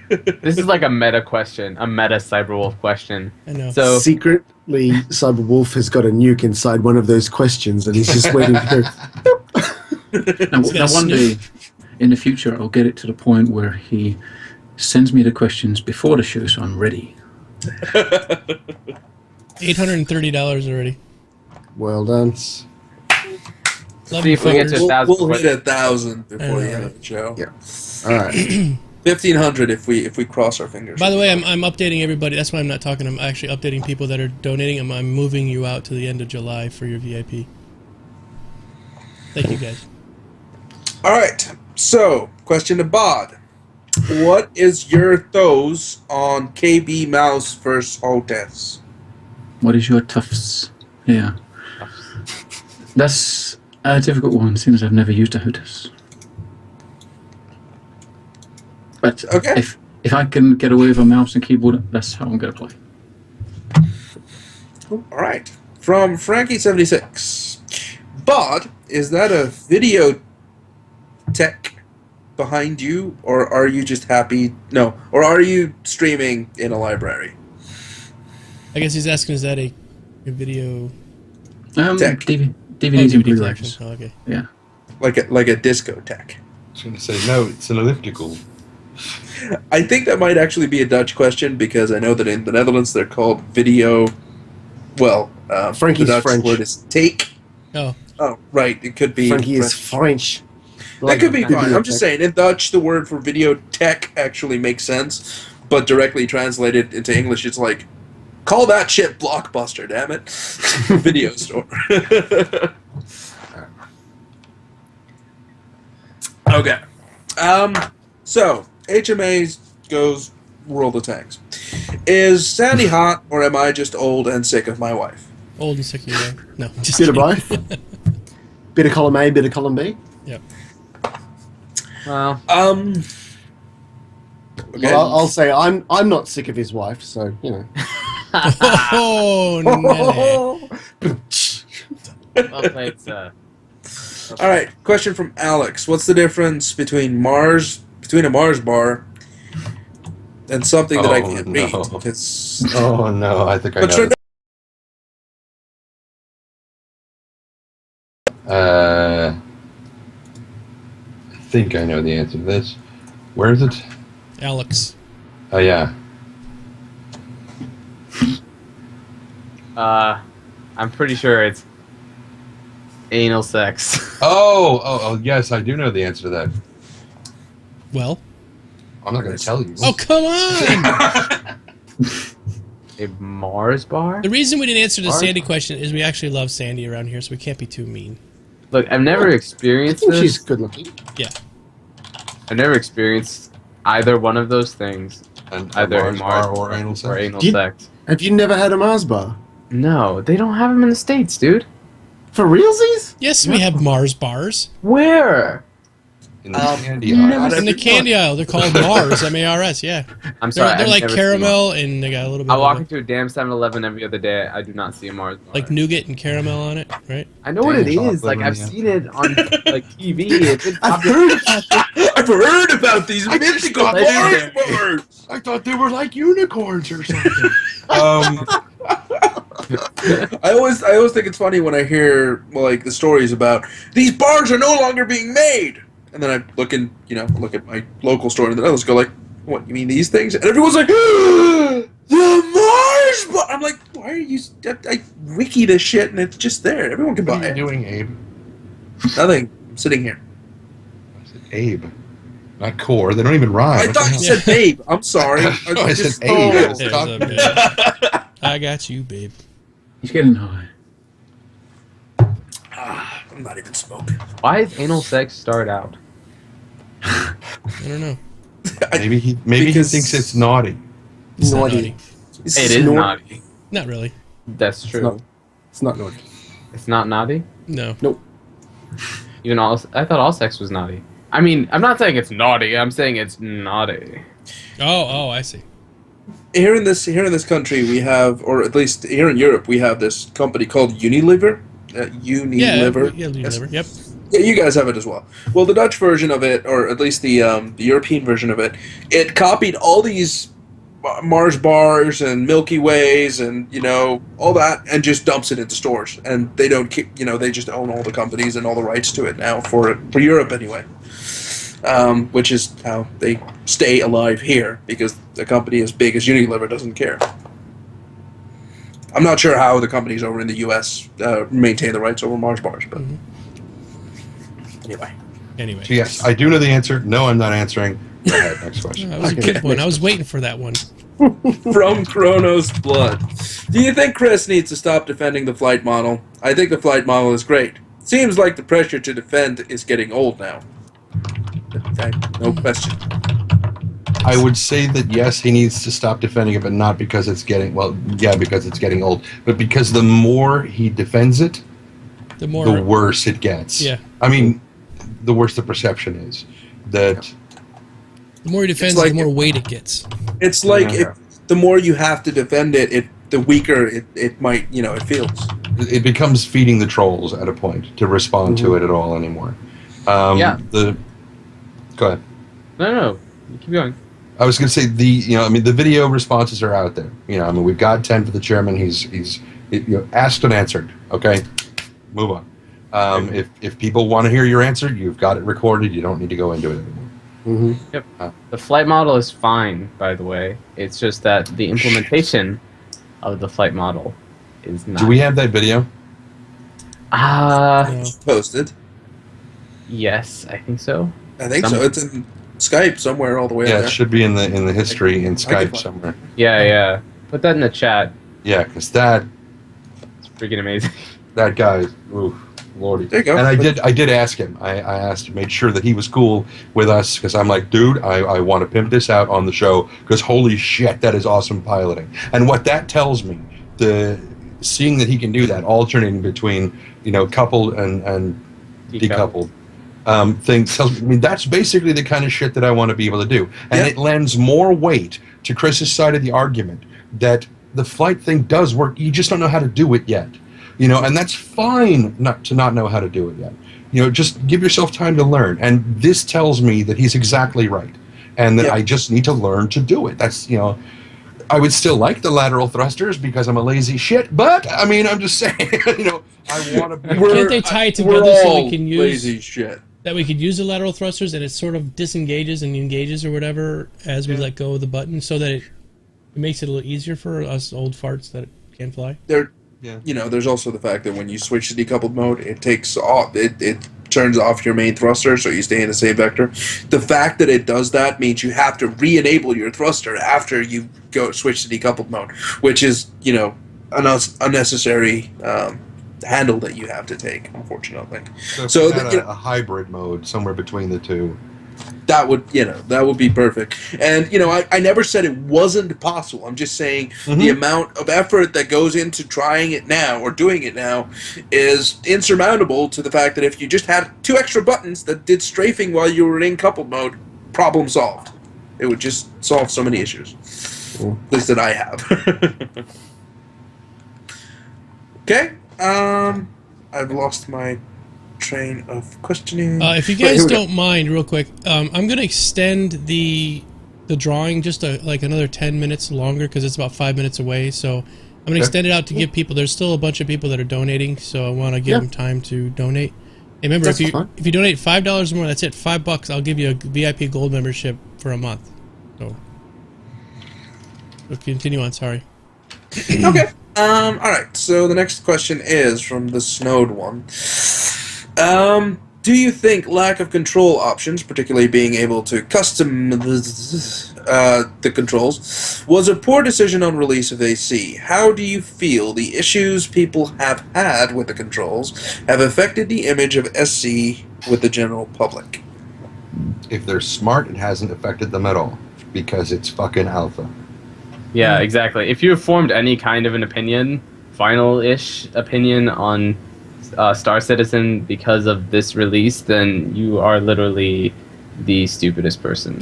Speaker 1: This is like a meta question, a meta Cyberwolf question.
Speaker 3: I know.
Speaker 1: So
Speaker 2: Secretly, Cyberwolf has got a nuke inside one of those questions, and he's just waiting to go.
Speaker 7: Now one day in the future, I'll get it to the point where he sends me the questions before the show, so I'm ready.
Speaker 3: $830 already.
Speaker 2: Well done.
Speaker 3: Love
Speaker 1: see if we get to 1,000.
Speaker 5: We'll hit 1,000 before the end of the show.
Speaker 2: Yeah. All right.
Speaker 5: 1,500 if we cross our fingers.
Speaker 3: By the way, I'm updating everybody. That's why I'm not talking. I'm actually updating people that are donating. I'm moving you out to the end of July for your VIP. Thank you, guys.
Speaker 5: All right. So, question to Bod. What is your thoughts on KB Mouse versus Hotess?
Speaker 7: What is your toughs? Yeah. That's a difficult one, since I've never used a Hotess. But
Speaker 5: okay.
Speaker 7: if I can get away with a mouse and keyboard, that's how I'm going to play.
Speaker 5: All right. From Frankie76. Bod, is that a video tech behind you, or are you just happy? No, or are you streaming in a library?
Speaker 3: I guess he's asking, is that a video?
Speaker 5: Tech.
Speaker 7: DVDs and Blu-rays.
Speaker 3: Oh, okay.
Speaker 7: Yeah.
Speaker 5: Like a disco tech.
Speaker 4: I was going to say, no, it's an elliptical.
Speaker 5: I think that might actually be a Dutch question because I know that in the Netherlands they're called video. Well,
Speaker 2: Frankie's
Speaker 5: the Dutch
Speaker 2: French.
Speaker 5: word is take.
Speaker 3: Oh,
Speaker 5: Oh, right. It could be.
Speaker 2: Frankie is French.
Speaker 5: That could be
Speaker 2: Like
Speaker 5: fine. I'm just saying, in Dutch, the word for video tech actually makes sense, but directly translated into English, it's like, call that shit Blockbuster, damn it. Video store. Okay. So, HMA goes World of Tanks. Is Sandy hot, or am I just old and sick of my wife?
Speaker 3: old and sick of you. No, just
Speaker 2: Bit of
Speaker 3: kidding.
Speaker 2: both. Bit of column A, bit of column B.
Speaker 3: Yep.
Speaker 1: Well,
Speaker 5: Okay.
Speaker 2: Well, I'll say I'm not sick of his wife, so you know.
Speaker 3: Oh, Nelly.
Speaker 1: well played, sir.
Speaker 5: All right. Question from Alex: what's the difference between a Mars bar and something that I can't read? Because
Speaker 4: Oh no, I think I
Speaker 5: But
Speaker 4: know.
Speaker 5: sure-
Speaker 4: I think I know the answer to this. Where is it?
Speaker 3: Alex.
Speaker 4: Oh yeah.
Speaker 1: I'm pretty sure it's anal sex.
Speaker 4: Oh, yes, I do know the answer to that.
Speaker 3: Well.
Speaker 4: I'm not going to tell you.
Speaker 3: Oh, come on!
Speaker 1: A Mars bar?
Speaker 3: The reason we didn't answer the
Speaker 1: Mars
Speaker 3: Sandy
Speaker 1: bar?
Speaker 3: question is we actually love Sandy around here, so we can't be too mean.
Speaker 1: Look, I've never
Speaker 2: I
Speaker 1: experienced
Speaker 2: think she's
Speaker 1: this.
Speaker 2: good looking.
Speaker 3: Yeah.
Speaker 1: I've never experienced either one of those things.
Speaker 4: And
Speaker 1: Either
Speaker 4: Mars
Speaker 1: a Mars
Speaker 4: bar or anal sex.
Speaker 1: Or anal
Speaker 2: Did-
Speaker 1: sex.
Speaker 2: Have you never had a Mars bar?
Speaker 1: No, they don't have them in the States, dude.
Speaker 2: For realsies?
Speaker 3: Yes, we have Mars bars.
Speaker 1: Where?
Speaker 4: In the candy
Speaker 1: never
Speaker 4: aisle.
Speaker 3: In the candy aisle, they're called Mars, M-A-R-S, yeah.
Speaker 1: I'm sorry.
Speaker 3: They're
Speaker 1: I've
Speaker 3: like
Speaker 1: never seen one.
Speaker 3: caramel, and they got a little bit
Speaker 1: I
Speaker 3: of
Speaker 1: walk
Speaker 3: a-
Speaker 1: into a damn 7-Eleven every other day. I do not see a Mars bar.
Speaker 3: like nougat and caramel on it, right?
Speaker 1: I know what it
Speaker 4: Damn
Speaker 1: is. Like
Speaker 4: chocolate,
Speaker 1: I've
Speaker 4: yeah.
Speaker 1: seen it on like TV. It's been
Speaker 2: I've
Speaker 1: popular.
Speaker 2: heard about this.
Speaker 5: I've heard about these
Speaker 4: I just
Speaker 5: mythical
Speaker 4: got
Speaker 5: Mars
Speaker 1: there.
Speaker 5: bars.
Speaker 4: I thought they were like unicorns or something.
Speaker 5: I always think it's funny when I hear like the stories about these bars are no longer being made, and then I look at my local store, and then others go like, "What, you mean these things?" And everyone's like, "The Mars bar." I'm like, "Why are you?" I wiki this shit, and it's just there. Everyone can
Speaker 4: What
Speaker 5: buy
Speaker 4: are you
Speaker 5: it.
Speaker 4: doing, Abe?
Speaker 5: Nothing. I'm sitting here.
Speaker 4: I said Abe, not core. They don't even rhyme.
Speaker 5: I
Speaker 4: What the
Speaker 5: thought you
Speaker 4: hell?
Speaker 5: said babe. I'm sorry.
Speaker 4: No, I said
Speaker 5: just-
Speaker 4: Abe.
Speaker 5: oh.
Speaker 4: I was
Speaker 3: There's
Speaker 4: talking-
Speaker 3: a babe. I got you, babe.
Speaker 7: He's getting high.
Speaker 5: I'm not even smoking.
Speaker 1: Why is anal sex start out?
Speaker 3: I don't know.
Speaker 4: Maybe he
Speaker 5: Because-
Speaker 4: thinks it's naughty.
Speaker 3: It's not
Speaker 2: Naughty.
Speaker 3: naughty.
Speaker 1: It is naughty.
Speaker 3: Not really.
Speaker 1: That's true.
Speaker 2: not. It's not naughty.
Speaker 1: It's not naughty.
Speaker 3: No.
Speaker 1: Even I thought all sex was naughty. I mean, I'm not saying it's naughty. I'm saying it's naughty.
Speaker 3: Oh, I see.
Speaker 5: Here in this country, we have, or at least here in Europe, we have this company called Unilever. Unilever.
Speaker 3: Yeah,
Speaker 5: Yes.
Speaker 3: Unilever. Yep.
Speaker 5: Yeah, you guys have it as well. Well, the Dutch version of it, or at least the European version of it, it copied all these Mars bars and Milky Ways and all that, and just dumps it into stores. And they don't keep, they just own all the companies and all the rights to it now for Europe anyway. Which is how they stay alive here, because a company as big as Unilever doesn't care. I'm not sure how the companies over in the U.S. Maintain the rights over Mars bars, but anyway.
Speaker 4: So yes, I do know the answer. No, I'm not answering. Go ahead, next question.
Speaker 3: That was a good one. I was waiting for that one.
Speaker 5: From Chronos Blood. Do you think Chris needs to stop defending the flight model? I think the flight model is great. Seems like the pressure to defend is getting old now. No question.
Speaker 4: I would say that yes, he needs to stop defending it, but not because it's getting because it's getting old, but because the more he defends it,
Speaker 3: The more.
Speaker 4: the worse it gets.
Speaker 3: Yeah.
Speaker 4: I mean, the worse the perception is. That
Speaker 3: The more he defends,
Speaker 5: It's like-
Speaker 3: the more weight it gets.
Speaker 5: It's like
Speaker 1: Yeah.
Speaker 5: the more you have to defend it, the weaker it might, it feels.
Speaker 4: it becomes feeding the trolls at a point to respond to it at all anymore.
Speaker 1: Yeah.
Speaker 4: Go ahead.
Speaker 1: No. You keep going.
Speaker 4: I was going to say the video responses are out there. We've got 10 for the chairman. He's asked and answered. Okay, move on. If people want to hear your answer, you've got it recorded. You don't need to go into it anymore.
Speaker 2: Mm-hmm.
Speaker 1: Yep. The flight model is fine, by the way. It's just that the implementation of the flight model is not.
Speaker 4: Do we have that video?
Speaker 3: No.
Speaker 5: Posted.
Speaker 1: Yes, I think so.
Speaker 5: I think so. It's in Skype somewhere all the way
Speaker 4: Yeah,
Speaker 5: up
Speaker 4: it
Speaker 5: there.
Speaker 4: should be in the history in
Speaker 5: I can
Speaker 4: Skype
Speaker 5: find-
Speaker 4: somewhere.
Speaker 1: Yeah. Put that in the chat.
Speaker 4: Yeah, because that
Speaker 1: It's freaking amazing.
Speaker 4: guy, oof, lordy.
Speaker 5: There you go.
Speaker 4: And I did ask him. I asked him, made sure that he was cool with us, because I'm like, dude, I want to pimp this out on the show, because holy shit, that is awesome piloting. And what that tells me, seeing that he can do that, alternating between coupled and decoupled things, tells me that's basically the kind of shit that I want to be able to do. And it lends more weight to Chris's side of the argument that the flight thing does work. You just don't know how to do it yet. And that's fine not to not know how to do it yet. Just give yourself time to learn. And this tells me that he's exactly right. And that I just need to learn to do it. That's, I would still like the lateral thrusters because I'm a lazy shit, but I mean, I'm just saying, I want to be.
Speaker 3: Can't they tie it together
Speaker 5: We're
Speaker 3: so
Speaker 5: all
Speaker 3: we can use
Speaker 5: lazy shit.
Speaker 3: that we could use the lateral thrusters and it sort of disengages and engages or whatever as we let go of the button, so that it makes it a little easier for us old farts that can't fly?
Speaker 5: There's also the fact that when you switch to decoupled mode, it takes off. It turns off your main thruster, so you stay in the same vector. The fact that it does that means you have to re-enable your thruster after you switch to decoupled mode, which is an unnecessary handle that you have to take, unfortunately.
Speaker 4: So if we had a hybrid mode somewhere between the two.
Speaker 5: That would be perfect. And I never said it wasn't possible. I'm just saying the amount of effort that goes into trying it now or doing it now is insurmountable to the fact that if you just had 2 extra buttons that did strafing while you were in coupled mode, problem solved. It would just solve so many issues. At least that I have. Okay. I've lost my train of questioning.
Speaker 3: If you guys don't mind, real quick, I'm going to extend the drawing just like another 10 minutes longer because it's about 5 minutes away. So I'm going to extend it out to give people. There's still a bunch of people that are donating, so I want to give them time to donate. Hey, remember, if you donate $5 or more, that's it. $5, I'll give you a VIP gold membership for a month. So we'll continue on. Sorry.
Speaker 5: Okay. All right. So the next question is from the Snowed one. Do you think lack of control options, particularly being able to custom the controls, was a poor decision on release of AC? How do you feel the issues people have had with the controls have affected the image of SC with the general public?
Speaker 4: If they're smart, it hasn't affected them at all because it's fucking alpha.
Speaker 1: Yeah, exactly. If you have formed any kind of an opinion, final-ish opinion on Star Citizen because of this release, then you are literally the stupidest person.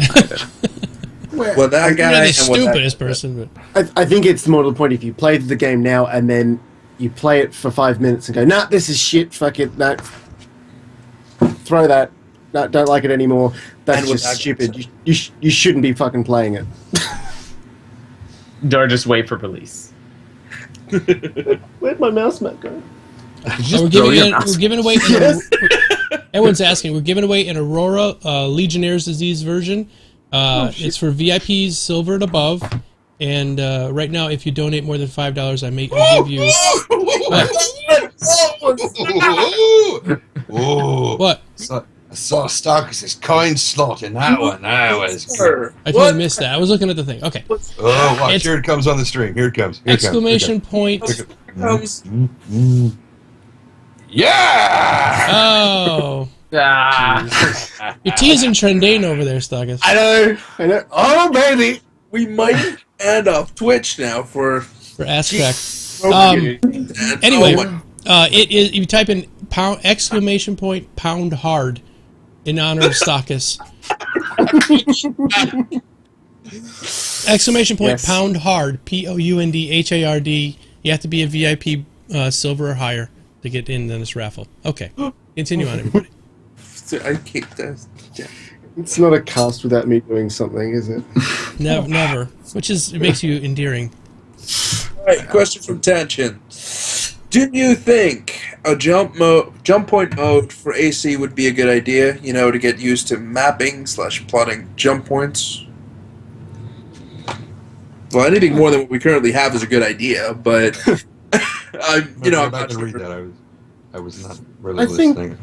Speaker 5: Well, that guy
Speaker 3: You're the
Speaker 5: and
Speaker 3: stupidest person. But
Speaker 2: I think it's more to the point if you play the game now and then you play it for 5 minutes and go, nah, this is shit, fuck it, no. Throw that, no, don't like it anymore. That's just stupid. You shouldn't be fucking playing it.
Speaker 1: Or just wait for release.
Speaker 2: Where'd my mouse mat go?
Speaker 3: we're giving away. Everyone's asking. We're giving away an Aurora Legionnaire's Disease version. It's for VIPs, silver and above. And right now, if you donate more than $5, I may give you. What?
Speaker 4: I saw StarCast's coin slot in that one. That was good.
Speaker 3: I totally missed that. I was looking at the thing. Okay.
Speaker 4: Oh, watch. Here it comes on the stream. Here it comes. Here it
Speaker 3: Exclamation point.
Speaker 4: Yeah!
Speaker 3: Oh. You're teasing Trendane over there, Stockus.
Speaker 2: I know. Oh, baby!
Speaker 5: We might end up Twitch now for
Speaker 3: Ass Crack.
Speaker 5: And
Speaker 3: Anyway, it is. You type in exclamation point pound hard in honor of Stockus. Exclamation point pound hard POUNDHARD. You have to be a VIP silver or higher to get in this raffle. Okay, continue on, everybody.
Speaker 5: I keep this.
Speaker 2: It's not a cast without me doing something, is it?
Speaker 3: Never. Which is, it makes you endearing.
Speaker 5: All right, question from Tension. Do you think a jump point mode for AC would be a good idea? You know, to get used to mapping / plotting jump points. Well, anything more than what we currently have is a good idea, but I'm
Speaker 4: Go back
Speaker 5: not
Speaker 4: and read
Speaker 5: sure.
Speaker 4: that. I was not really
Speaker 2: I think-
Speaker 4: listening.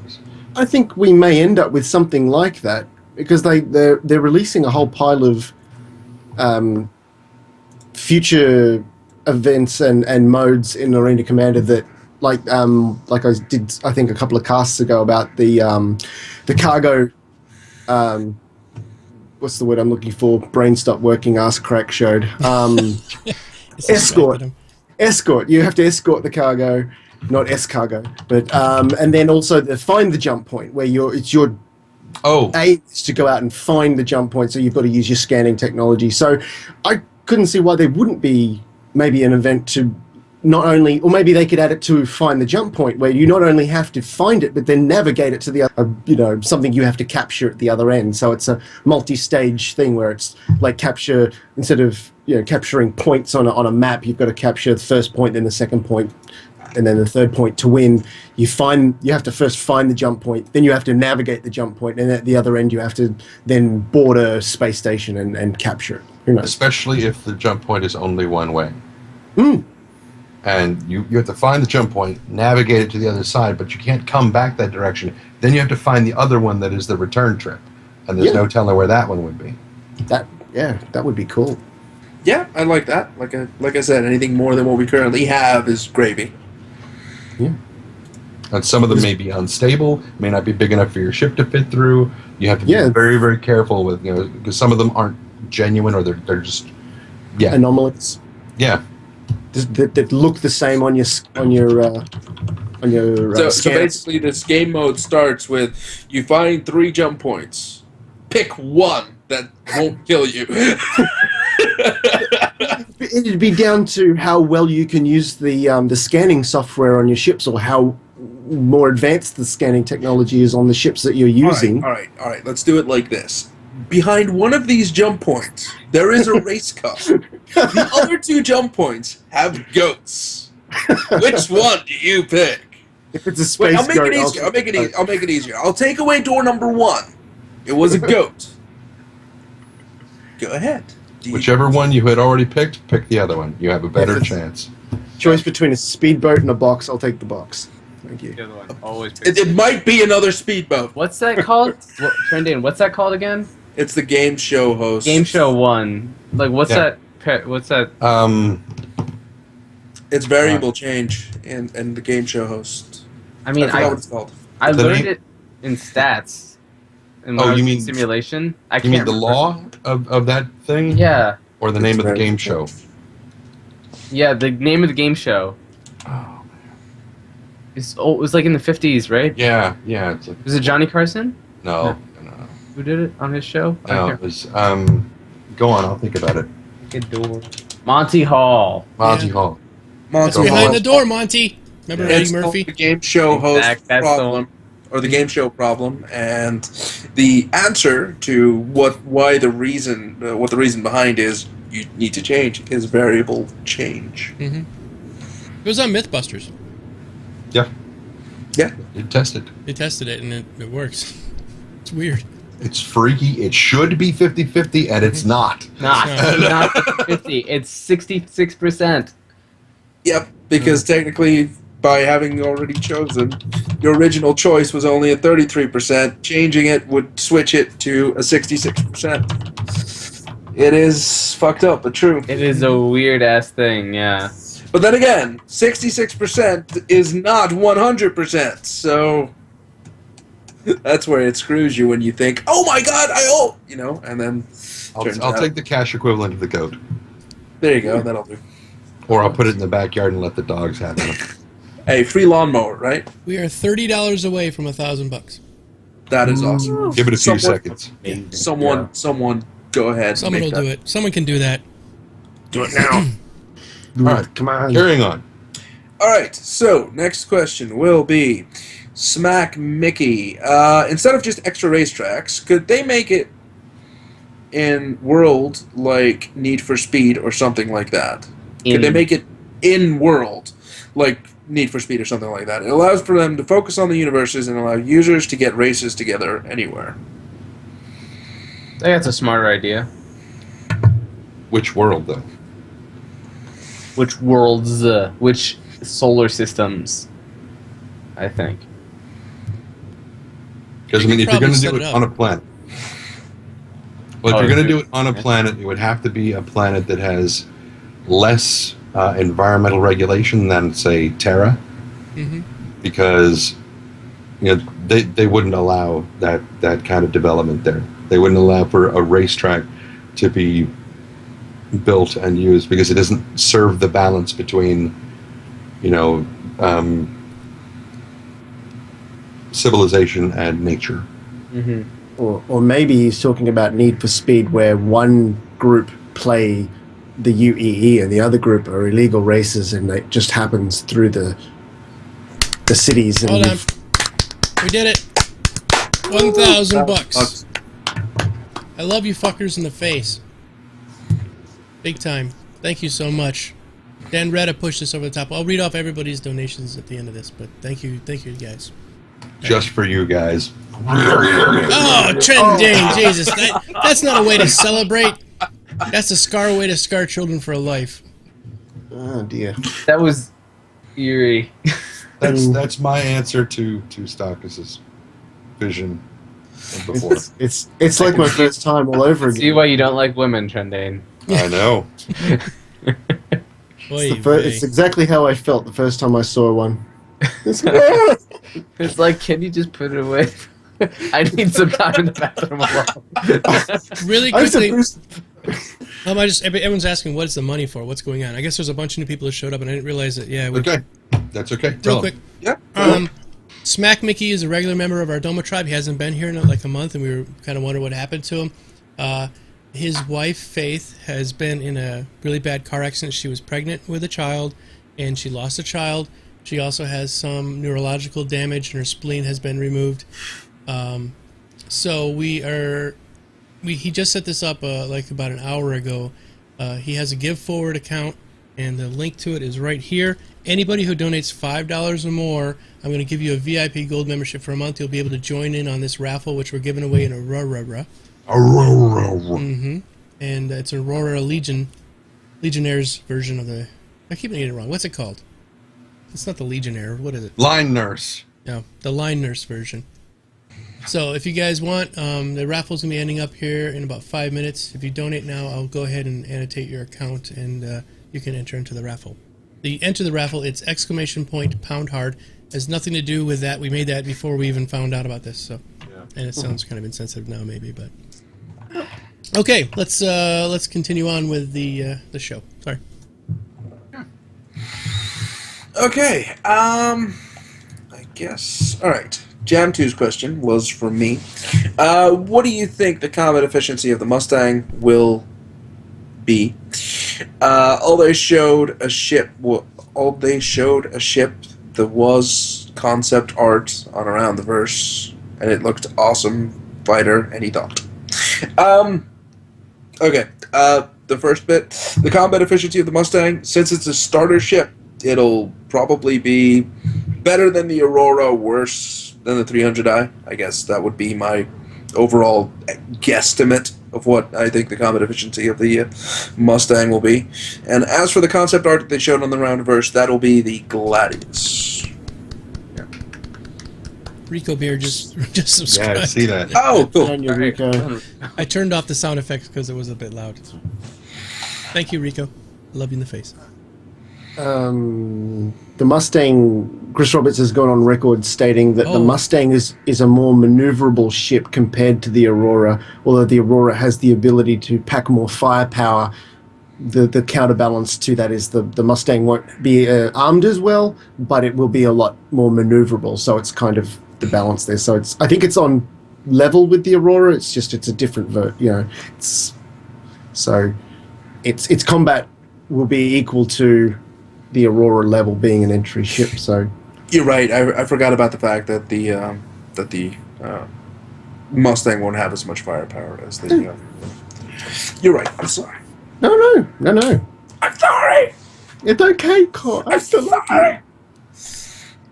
Speaker 2: I think we may end up with something like that because they're releasing a whole pile of future events and modes in Arena Commander that like I did I think a couple of casts ago about the cargo what's the word I'm looking for? Brain stopped working, ass crack showed.
Speaker 3: It's
Speaker 2: Escort.
Speaker 3: distracted him.
Speaker 2: Escort. You have to escort the cargo, not escargo. But and then also the find the jump point where it's your
Speaker 4: Oh,
Speaker 2: aim is to go out and find the jump point, so you've got to use your scanning technology. So I couldn't see why there wouldn't be maybe an event to not only, or maybe they could add it to find the jump point, where you not only have to find it, but then navigate it to the other, something you have to capture at the other end. So it's a multi-stage thing where it's like capture, instead of capturing points on a map, you've got to capture the first point, then the second point, and then the third point to win. You have to first find the jump point, then you have to navigate the jump point, and at the other end you have to then board a space station and capture it. Who knows?
Speaker 4: especially if the jump point is only one way.
Speaker 2: Mm.
Speaker 4: And you have to find the jump point, navigate it to the other side, but you can't come back that direction. Then you have to find the other one that is the return trip. And there's
Speaker 2: Yeah.
Speaker 4: no telling where that one would be.
Speaker 2: That would be cool.
Speaker 5: Yeah, I like that. Like I said, anything more than what we currently have is gravy.
Speaker 4: And some of them may be unstable, may not be big enough for your ship to fit through. You have to be
Speaker 2: Yeah.
Speaker 4: very, very careful with, because some of them aren't genuine, or they're just,
Speaker 2: Anomalies
Speaker 4: yeah.
Speaker 2: that look the same on your
Speaker 5: So
Speaker 2: scans.
Speaker 5: basically, this game mode starts with you find 3 jump points. Pick one that won't kill you.
Speaker 2: It'd be down to how well you can use the scanning software on your ships, or how more advanced the scanning technology is on the ships that you're using.
Speaker 5: All right. Let's do it like this. Behind one of these jump points, there is a race car. The other 2 jump points have goats. Which one do you pick?
Speaker 2: If it's a space
Speaker 5: Wait, I'll make
Speaker 2: goat,
Speaker 5: it easier. I'll make it easier. I'll take away door number 1. It was a goat. Go ahead.
Speaker 4: Whichever one you had already picked, pick the other one. You have a better
Speaker 2: Yes.
Speaker 4: chance.
Speaker 2: Choice between a speedboat and a box. I'll take the box. Thank you.
Speaker 1: The other one. Always.
Speaker 5: It might be another speedboat.
Speaker 1: What's that called? Trending. What's that called again?
Speaker 5: It's the game show host.
Speaker 1: Game show 1. Like, what's
Speaker 4: Yeah.
Speaker 1: that? What's that?
Speaker 5: It's variable change in the game show host.
Speaker 1: I mean,
Speaker 5: I forgot what it's called.
Speaker 1: I
Speaker 4: The
Speaker 1: learned
Speaker 4: name-
Speaker 1: it in stats. And
Speaker 4: Oh,
Speaker 1: when I was
Speaker 4: you
Speaker 1: in
Speaker 4: mean-
Speaker 1: simulation? I
Speaker 4: You
Speaker 1: can't
Speaker 4: mean the
Speaker 1: remember.
Speaker 4: law of that thing?
Speaker 1: Yeah.
Speaker 4: Or the name of the game show?
Speaker 1: Yeah, the name of the game show.
Speaker 4: Oh,
Speaker 1: It was like in the 50s, right?
Speaker 4: yeah. It's like,
Speaker 1: Was it Johnny Carson?
Speaker 4: no.
Speaker 1: Who did it on his show? I
Speaker 4: No,
Speaker 1: don't
Speaker 4: it was, go on, I'll think about it.
Speaker 1: care. Monty Hall.
Speaker 4: Monty
Speaker 3: Yeah.
Speaker 4: Hall.
Speaker 3: That's
Speaker 4: Go
Speaker 3: behind
Speaker 4: on.
Speaker 3: the door, Monty. Remember
Speaker 5: It's
Speaker 3: Eddie
Speaker 5: called
Speaker 3: Murphy?
Speaker 5: the game show host
Speaker 1: Exact, that's the
Speaker 5: problem, or the game show problem, and the answer to what the reason behind is you need to change is variable change.
Speaker 3: Mm-hmm. It was on MythBusters.
Speaker 4: Yeah.
Speaker 5: Yeah.
Speaker 4: You test it.
Speaker 3: They tested it, and it works. It's weird.
Speaker 4: It's freaky. It should be 50-50, and it's not.
Speaker 1: Not,
Speaker 3: No.
Speaker 1: not 50. It's 66%.
Speaker 5: Yep, because technically, by having already chosen, your original choice was only at 33%. Changing it would switch it to a 66%. It is fucked up, but true.
Speaker 1: It is a weird ass thing, yeah.
Speaker 5: But then again, 66% is not 100%, so that's where it screws you when you think, oh my god, and then turns
Speaker 4: I'll
Speaker 5: out-
Speaker 4: take the cash equivalent of the goat.
Speaker 5: There you go, that'll do.
Speaker 4: Or I'll put it in the backyard and let the dogs have it.
Speaker 5: Hey, free lawnmower, right?
Speaker 3: We are $30 away from $1,000.
Speaker 5: That is awesome.
Speaker 4: Give it a few
Speaker 5: Someone-
Speaker 4: seconds.
Speaker 5: Someone, go ahead.
Speaker 3: Someone will
Speaker 5: make that.
Speaker 3: do it. Someone can do that.
Speaker 2: Do it now.
Speaker 4: All right,
Speaker 2: Come on.
Speaker 4: carrying on.
Speaker 5: All right, so next question will be Smack Mickey. Instead of just extra racetracks, could they make it in world like Need for Speed or something like that? Could they make it in world, like Need for Speed or something like that. It allows for them to focus on the universes and allow users to get races together anywhere.
Speaker 1: I think that's a smarter idea.
Speaker 4: Which world, though?
Speaker 1: Which worlds, which solar systems, I think.
Speaker 4: Because, I mean, if you're going to do it on a planet... Well, if you're going to do it on a planet, it would have to be a planet that has less environmental regulation than, say, Terra.
Speaker 3: Mm-hmm.
Speaker 4: Because, you know, they wouldn't allow that kind of development there. They wouldn't allow for a racetrack to be built and used because it doesn't serve the balance between, you know, civilization and nature.
Speaker 1: Mm-hmm.
Speaker 2: Or maybe he's talking about Need for Speed, where one group play the UEE and the other group are illegal races, and it just happens through the cities. And
Speaker 3: Hold on. We did it. $1,000. I love you fuckers in the face. Big time. Thank you so much. Dan Retta pushed this over the top. I'll read off everybody's donations at the end of this, but thank you guys.
Speaker 4: Just for you guys.
Speaker 3: Oh, trending! Jesus, that's not a way to celebrate. That's a scar way to scar children for life.
Speaker 2: Oh dear.
Speaker 1: That was eerie.
Speaker 4: That's my answer to Stockus's vision of before.
Speaker 2: It's like my first time all over again.
Speaker 1: See why you don't like women, Trendane.
Speaker 4: I know.
Speaker 2: It's exactly how I felt the first time I saw one.
Speaker 1: It's like, can you just put it away? I need some time in the bathroom alone.
Speaker 3: Really quickly, everyone's asking what is the money for? What's going on? I guess there's a bunch of new people who showed up, and I didn't realize that. Yeah.
Speaker 4: Okay, that's okay.
Speaker 3: Real quick.
Speaker 5: Yeah.
Speaker 3: Smack Mickey is a regular member of our Doma tribe. He hasn't been here in like a month, and we were kind of wondering what happened to him. His wife Faith has been in a really bad car accident. She was pregnant with a child, and she lost a child. She also has some neurological damage, and her spleen has been removed. So he just set this up like about an hour ago. He has a Give Forward account, and the link to it is right here. Anybody who donates $5 or more, I'm going to give you a VIP gold membership for a month. You'll be able to join in on this raffle, which we're giving away in Aurora. Mm-hmm. And it's Aurora Legionnaires version of the... I keep getting it wrong. What's it called? It's not the Legionnaire. What is it?
Speaker 4: Line Nurse.
Speaker 3: No, the Line Nurse version. So if you guys want, the raffle's going to be ending up here in about 5 minutes. If you donate now, I'll go ahead and annotate your account, and you can enter into the raffle. The enter the raffle, it's !hard. Has nothing to do with that. We made that before we even found out about this. So, and it sounds kind of insensitive now, maybe, but okay. Let's continue on with the show. Sorry.
Speaker 5: Okay. I guess. All right. Jam 2's question was for me. What do you think the combat efficiency of the Mustang will be? All they showed a ship that was concept art on around the verse, and it looked awesome. Fighter, any thought? Okay. The first bit, the combat efficiency of the Mustang. Since it's a starter ship, it'll probably be better than the Aurora, worse than the 300i. I guess that would be my overall guesstimate of what I think the combat efficiency of the Mustang will be. And as for the concept art that they showed on the Roundverse, that'll be the Gladius.
Speaker 3: Yeah. Rico Beer just subscribed.
Speaker 4: Yeah, I see that.
Speaker 5: Oh, cool.
Speaker 2: Rico.
Speaker 3: I turned off the sound effects because it was a bit loud. Thank you, Rico. Love you in the face.
Speaker 2: The Mustang, Chris Roberts has gone on record stating that the Mustang is a more maneuverable ship compared to the Aurora, although the Aurora has the ability to pack more firepower. The counterbalance to that is the Mustang won't be armed as well, but it will be a lot more maneuverable, so it's kind of the balance there. So I think it's on level with the Aurora, it's a different its combat will be equal to the Aurora level being an entry ship. So
Speaker 5: you're right. I forgot about the fact that the Mustang won't have as much firepower as the. You're right. I'm sorry.
Speaker 2: No.
Speaker 5: I'm sorry.
Speaker 2: It's okay, Cor.
Speaker 5: I'm sorry.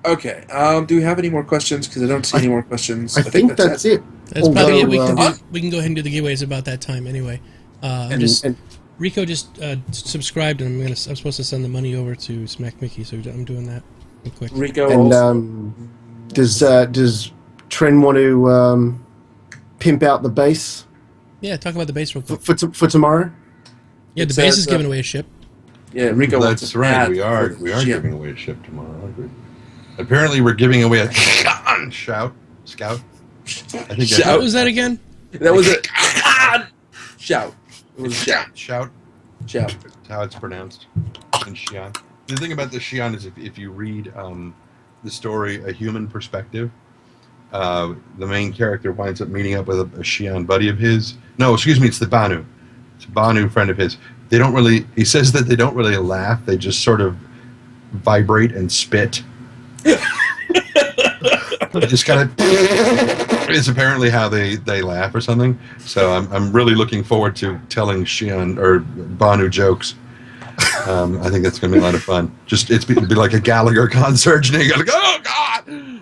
Speaker 5: Okay. Do we have any more questions? Because I don't see any more questions.
Speaker 2: I think that's it.
Speaker 3: That's probably it.
Speaker 2: Although,
Speaker 3: We can go ahead and do the giveaways about that time anyway.
Speaker 2: and
Speaker 3: Rico just subscribed, and I'm supposed to send the money over to Smack Mickey, so I'm doing that real quick.
Speaker 5: Rico
Speaker 2: And
Speaker 5: also.
Speaker 2: does Tren want to pimp out the base
Speaker 3: Yeah, talk about the base real quick.
Speaker 2: for tomorrow?
Speaker 3: Yeah, the
Speaker 5: It
Speaker 3: base
Speaker 5: says,
Speaker 3: is giving away a ship.
Speaker 5: Yeah, Rico wants
Speaker 4: That's
Speaker 5: to
Speaker 4: right.
Speaker 5: add
Speaker 4: We are
Speaker 5: for ship.
Speaker 4: giving away a ship tomorrow. Apparently, we're giving away a scout. I think
Speaker 5: Shout.
Speaker 3: What was that again?
Speaker 5: That was a shout. It was a shout.
Speaker 4: Shout.
Speaker 5: Shout.
Speaker 4: That's how it's pronounced in Xi'an. The thing about the Xi'an is if you read the story A Human Perspective, the main character winds up meeting up with a Xi'an buddy of his. No, excuse me, it's the Banu. It's a Banu friend of his. They don't really, he says that they don't really laugh, they just sort of vibrate and spit. It just kind of it's apparently how they laugh or something. So I'm really looking forward to telling Xi'an or Banu jokes. I think that's gonna be a lot of fun. Just it'd be like a Gallagher concert, and you gotta go, oh God.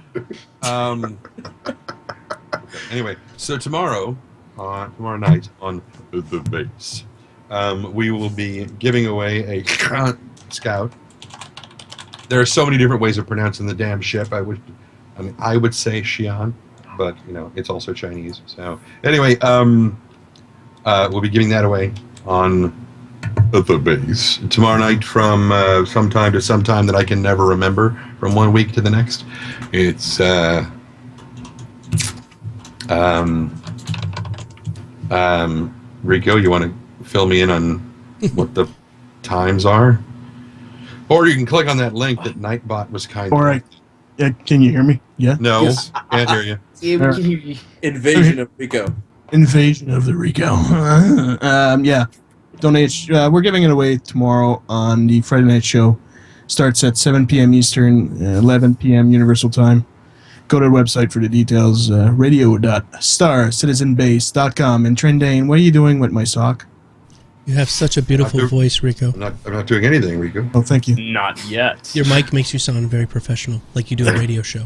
Speaker 4: Anyway, so tomorrow night on the base, we will be giving away a scout. There are so many different ways of pronouncing the damn ship. I would say Xi'an, but it's also Chinese. So anyway, we'll be giving that away on the base tomorrow night from sometime to sometime that I can never remember, from one week to the next. It's Rico, you want to fill me in on what the times are? Or you can click on that link that Nightbot was kind
Speaker 9: All right. Can you hear me? Yeah.
Speaker 4: No,
Speaker 2: Yes.
Speaker 4: can't hear you.
Speaker 5: Invasion of Rico.
Speaker 9: Invasion of the Rico. Yeah. Donate. We're giving it away tomorrow on the Friday night show. Starts at 7 p.m. Eastern, 11 p.m. Universal Time. Go to the website for the details. Radio.starcitizenbase.com. And Trendane, what are you doing with my sock?
Speaker 3: You have such a beautiful voice, Rico.
Speaker 4: I'm not doing anything, Rico.
Speaker 9: Oh, thank you.
Speaker 1: Not yet.
Speaker 3: Your mic makes you sound very professional, like you do a radio show.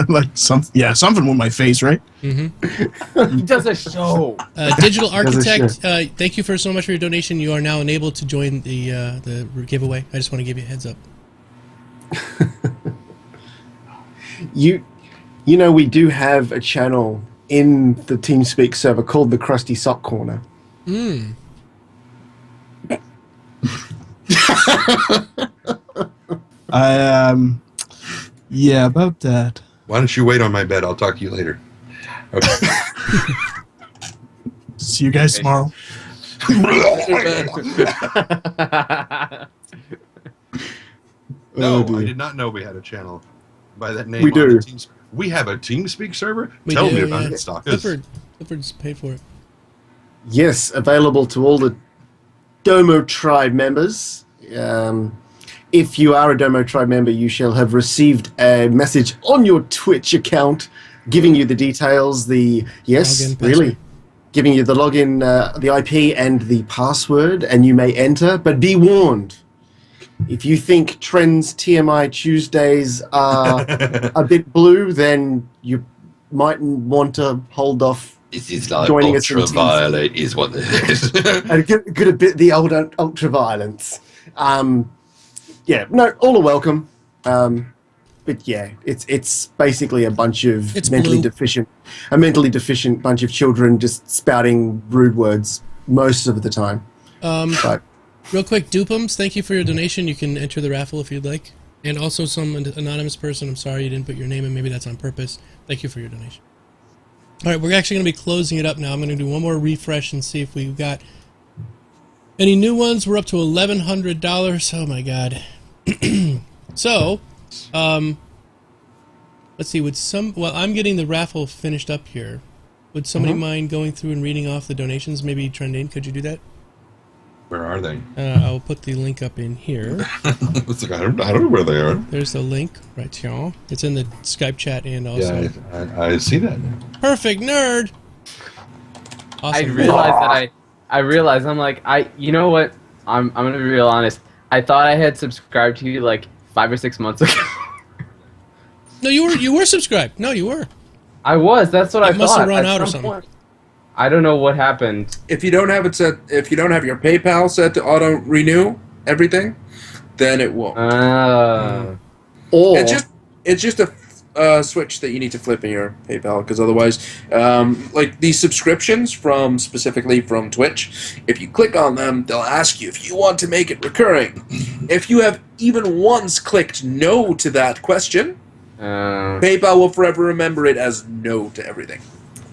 Speaker 9: Like something with my face, right?
Speaker 3: Mm-hmm.
Speaker 1: He does a show.
Speaker 3: Digital Architect, thank you so much for your donation. You are now enabled to join the giveaway. I just want to give you a heads up.
Speaker 2: We do have a channel in the TeamSpeak server called the Krusty Sock Corner.
Speaker 3: Hmm.
Speaker 9: Yeah, about that.
Speaker 4: Why don't you wait on my bed? I'll talk to you later. Okay.
Speaker 9: See you guys tomorrow.
Speaker 4: No,
Speaker 2: dear.
Speaker 4: I did not know we had a channel by that name.
Speaker 2: We do.
Speaker 4: We have a TeamSpeak server?
Speaker 3: We
Speaker 4: Tell
Speaker 3: do,
Speaker 4: me about
Speaker 3: yeah.
Speaker 4: it, Stalkers.
Speaker 3: Clifford's paid for it.
Speaker 2: Yes, available to all the Domo Tribe members. If you are a Domo Tribe member, you shall have received a message on your Twitch account giving you the details, giving you the login, the IP and the password, and you may enter. But be warned, if you think Trends TMI Tuesdays are a bit blue, then you might want to hold off.
Speaker 10: This is like
Speaker 2: joining us in
Speaker 10: ultraviolet is what it is.
Speaker 2: And get a bit the old ultraviolence. Yeah, no, all are welcome. But yeah, it's basically a bunch of
Speaker 3: It's
Speaker 2: mentally
Speaker 3: blue.
Speaker 2: deficient bunch of children just spouting rude words most of the time. But
Speaker 3: Real quick, Dupums, thank you for your donation. You can enter the raffle if you'd like. And also some anonymous person, I'm sorry you didn't put your name in. Maybe that's on purpose. Thank you for your donation. All right, we're actually going to be closing it up now. I'm going to do one more refresh and see if we've got any new ones. We're up to $1,100. Oh, my God. So, let's see. Well, I'm getting the raffle finished up here. Would somebody mind going through and reading off the donations? Maybe Trendane, could you do that?
Speaker 4: Where are they?
Speaker 3: I'll put the link up in here.
Speaker 4: It's like, I don't know where they are.
Speaker 3: There's the link right here. It's in the Skype chat and also.
Speaker 4: Yeah, I see that now.
Speaker 3: Perfect nerd.
Speaker 1: I
Speaker 3: Awesome.
Speaker 1: realized I realized I'm like you know what? I'm gonna be real honest. I thought I had subscribed to you like 5 or 6 months ago.
Speaker 3: No, you were subscribed. No, you were.
Speaker 1: I was. That's what I thought.
Speaker 3: It must have run
Speaker 1: At
Speaker 3: out or
Speaker 1: some
Speaker 3: something.
Speaker 1: point. I don't know what happened.
Speaker 5: If you don't have it set, if you don't have your PayPal set to auto renew everything, then it won't.
Speaker 2: Or
Speaker 5: It's just a switch that you need to flip in your PayPal, because otherwise, like these subscriptions specifically from Twitch, if you click on them, they'll ask you if you want to make it recurring. If you have even once clicked no to that question, PayPal will forever remember it as no to everything.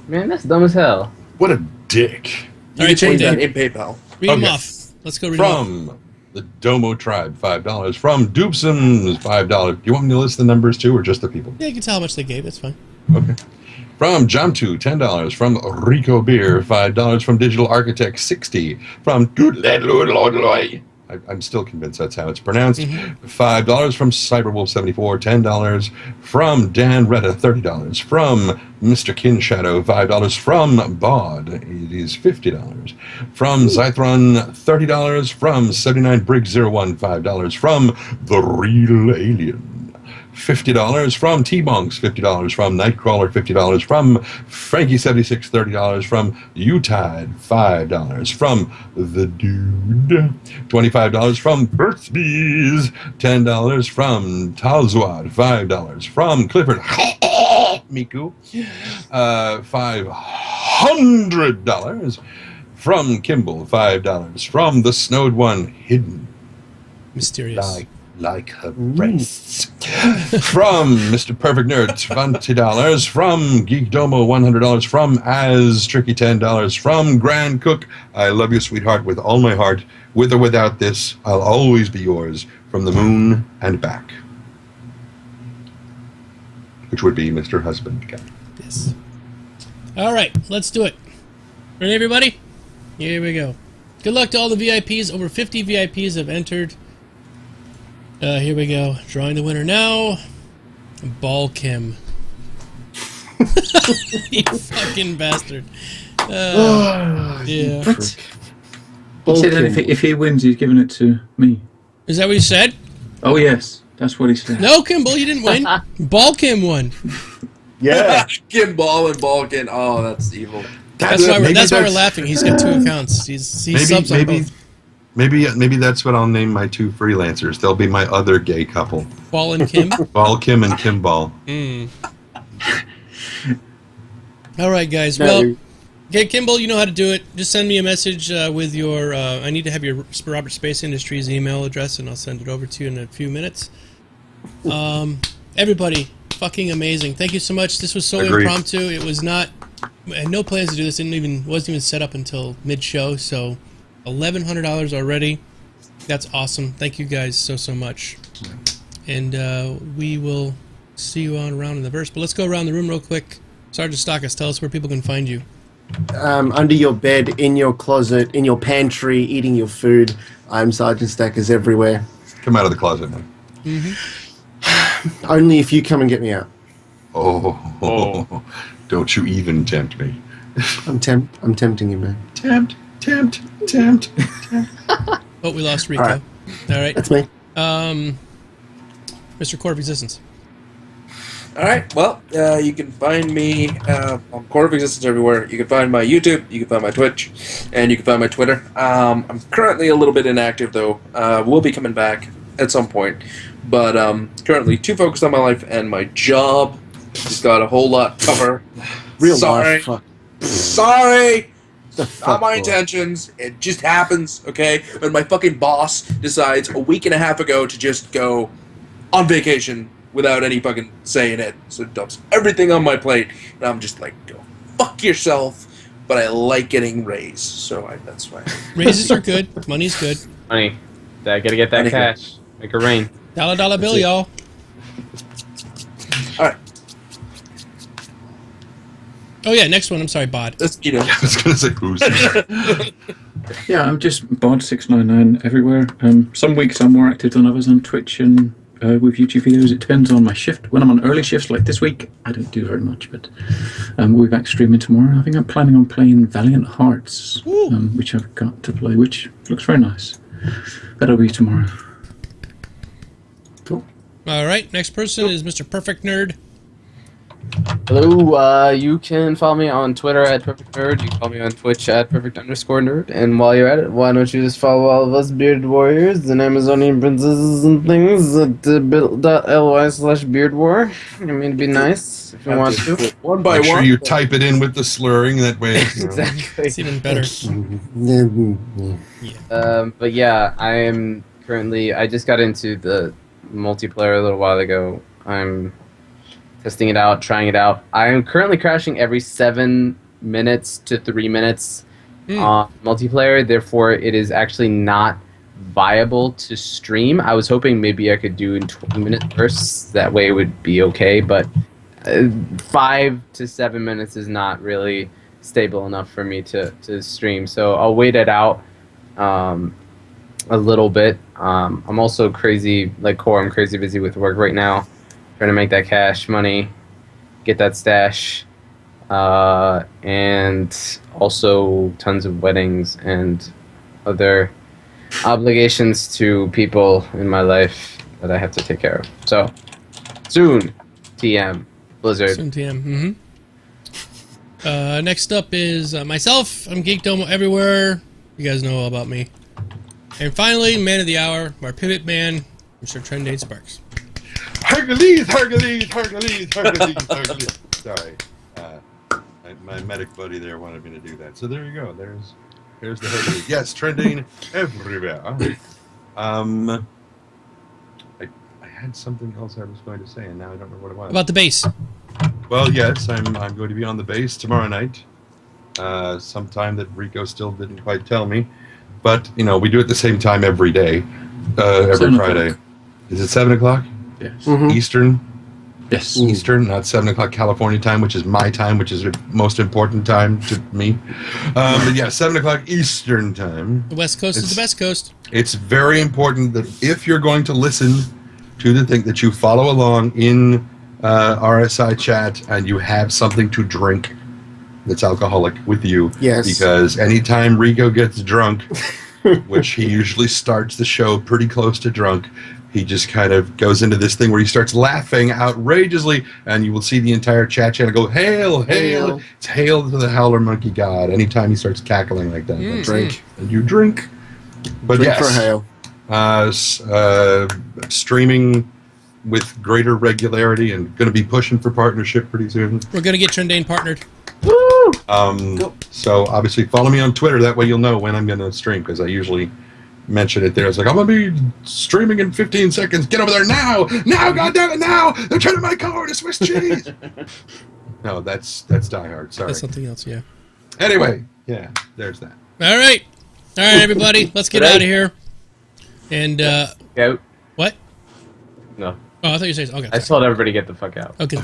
Speaker 1: Man, that's dumb as hell.
Speaker 6: What a dick.
Speaker 5: You can change that in PayPal.
Speaker 3: Read them
Speaker 6: Okay.
Speaker 3: off. Let's go read them off.
Speaker 6: From the Domo Tribe, $5. From Doopsums, $5. Do you want me to list the numbers too, or just the people?
Speaker 3: Yeah, you can tell how much they gave. That's fine.
Speaker 6: Okay. From Jamtu, $10. From Rico Beer, $5. From Digital Architect, $60. From I'm still convinced that's how it's pronounced. $5 from Cyberwolf74, $10 from Dan Retta, $30 from Mr. Kinshadow, $5 from Bod, it is $50 from Zythron, $30 from 79 Briggs01, $5 from The Real Alien, $50 from T-Monks, $50 from Nightcrawler, $50 from Frankie76, $30 from Utide, $5 from The Dude, $25 from Birthbees, $10 from Talzwad, $5 from Clifford Miku, $500 from Kimball, $5 from The Snowed One, Hidden
Speaker 3: Mysterious.
Speaker 6: like her breasts. From Mr. Perfect Nerd, $20. From Geekdomo, $100. From Az Tricky, $10. From Grand Cook, I love you, sweetheart, with all my heart. With or without this, I'll always be yours. From the moon and back. Which would be Mr. Husband Guy.
Speaker 3: Yes. All right, let's do it. Ready, everybody? Here we go. Good luck to all the VIPs. Over 50 VIPs have entered. Here we go. Drawing the winner now. Ball Kim. You fucking bastard. Yeah.
Speaker 7: He said that if he wins, he's giving it to me.
Speaker 3: Is that what he said?
Speaker 7: Oh, yes. That's what he said.
Speaker 3: No, Kimball, you didn't win. Ball Kim won.
Speaker 2: yeah.
Speaker 5: Kimball and Balkan. Oh, that's evil.
Speaker 3: That's why we're laughing. He's got two accounts. He subs on both.
Speaker 6: Maybe that's what I'll name my two freelancers. They'll be my other gay couple.
Speaker 3: Ball and Kim?
Speaker 6: Ball Kim and Kim Ball.
Speaker 3: All right, guys. Well, okay, Kimball, you know how to do it. Just send me a message with your... I need to have your Robert Space Industries email address, and I'll send it over to you in a few minutes. Everybody, fucking amazing. Thank you so much. This was so impromptu. It was not... I had no plans to do this. Wasn't even set up until mid-show, so... $1,100 already. That's awesome. Thank you guys so much. And we will see you on around in the verse. But let's go around the room real quick. Sergeant StarCast, tell us where people can find you.
Speaker 2: Under your bed, in your closet, in your pantry, eating your food. I'm Sergeant Stackers everywhere.
Speaker 6: Come out of the closet now.
Speaker 2: Only if you come and get me out.
Speaker 6: Oh. Don't you even tempt me.
Speaker 2: I'm tempting you, man.
Speaker 6: Tempt.
Speaker 3: Oh, we lost Rico.
Speaker 2: All right. That's me.
Speaker 3: Mr. Core of Existence.
Speaker 5: All right. Well, you can find me on Core of Existence everywhere. You can find my YouTube, you can find my Twitch, and you can find my Twitter. I'm currently a little bit inactive, though. We'll be coming back at some point. But currently too focused on my life and my job. Just got a whole lot to cover.
Speaker 2: Life. Fuck.
Speaker 5: Sorry. Not my intentions. It just happens, okay? When my fucking boss decides a week and a half ago to just go on vacation without any fucking say in it. So it dumps everything on my plate. And I'm just like, go fuck yourself. But I like getting raised. So that's why.
Speaker 3: Raises are good. Money's good.
Speaker 1: Money. Gotta get that cash. Make it rain.
Speaker 3: Dollar bill, y'all.
Speaker 5: Alright.
Speaker 3: Oh yeah, next one. I'm sorry, Bod.
Speaker 5: That's
Speaker 6: I was going to say who's.
Speaker 7: Yeah, I'm just Bod699 everywhere. Some weeks I'm more active than others on Twitch and with YouTube videos. It depends on my shift. When I'm on early shifts like this week, I don't do very much, but we'll be back streaming tomorrow. I think I'm planning on playing Valiant Hearts, which I've got to play, which looks very nice. That'll be tomorrow.
Speaker 2: Cool.
Speaker 3: All right, next person is Mr. Perfekt Nerd.
Speaker 1: Hello, you can follow me on Twitter at Perfekt Nerd. You can follow me on Twitch at Perfekt_Nerd. And while you're at it, why don't you just follow all of us Beard Warriors and Amazonian princesses and things at bit.ly/beardwar. I mean, it'd be nice if you want to.
Speaker 5: One by
Speaker 4: Make sure
Speaker 5: one.
Speaker 4: you type it in with the slurring. That way,
Speaker 1: Exactly.
Speaker 3: It's even better.
Speaker 1: But yeah, I am currently. I just got into the multiplayer a little while ago. I'm testing it out, trying it out. I am currently crashing every 7 minutes to 3 minutes on multiplayer. Therefore, it is actually not viable to stream. I was hoping maybe I could do in 20-minute bursts. That way, it would be okay. But 5 to 7 minutes is not really stable enough for me to stream. So I'll wait it out a little bit. I'm also crazy, like Core, I'm crazy busy with work right now, trying to make that cash money, get that stash, and also tons of weddings and other obligations to people in my life that I have to take care of. So, soon, TM, Blizzard.
Speaker 3: Soon TM. Next up is myself. I'm Geekdomo everywhere. You guys know all about me. And finally, man of the hour, our pivot man, Mr. Trendane Sparks.
Speaker 4: Hercules. Sorry, my medic buddy there wanted me to do that. So there you go. There's the Hercules. Yes, trending everywhere. I had something else I was going to say, and now I don't know what it was.
Speaker 3: About the base.
Speaker 4: Well, yes, I'm going to be on the base tomorrow night. Sometime that Rico still didn't quite tell me. But, we do it the same time every day, every Friday. Is it 7 o'clock?
Speaker 7: Yes.
Speaker 2: Mm-hmm.
Speaker 4: Eastern?
Speaker 7: Yes.
Speaker 4: Eastern, not 7 o'clock California time, which is my time, which is the most important time to me. But yeah, 7 o'clock Eastern time.
Speaker 3: The West Coast is the best coast.
Speaker 4: It's very important that if you're going to listen to the thing, that you follow along in RSI chat and you have something to drink that's alcoholic with you.
Speaker 2: Yes.
Speaker 4: Because anytime Rico gets drunk, which he usually starts the show pretty close to drunk, he just kind of goes into this thing where he starts laughing outrageously, and you will see the entire chat channel go, hail, hail. It's hail to the howler monkey god anytime he starts cackling like that.
Speaker 2: Drink.
Speaker 4: And you drink. But
Speaker 2: Drink
Speaker 4: yes,
Speaker 2: for hail.
Speaker 4: Streaming with greater regularity and going to be pushing for partnership pretty soon.
Speaker 3: We're going to get Trendane partnered.
Speaker 4: So obviously follow me on Twitter. That way you'll know when I'm going to stream, because I usually mention it there. It's like, I'm going to be streaming in 15 seconds. Get over there now! Now, goddammit, now! They're turning my car to Swiss cheese! No, that's Die Hard. Sorry.
Speaker 3: That's something else, yeah.
Speaker 4: Anyway, yeah, there's that.
Speaker 3: All right, everybody, let's get out of here. And
Speaker 1: Out.
Speaker 3: what?
Speaker 1: No.
Speaker 3: Oh, I thought you said okay.
Speaker 1: I just told everybody to get the fuck out.
Speaker 3: Okay.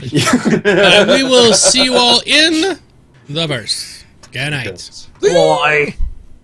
Speaker 3: We will see you all in the verse. Good night.
Speaker 1: Boy.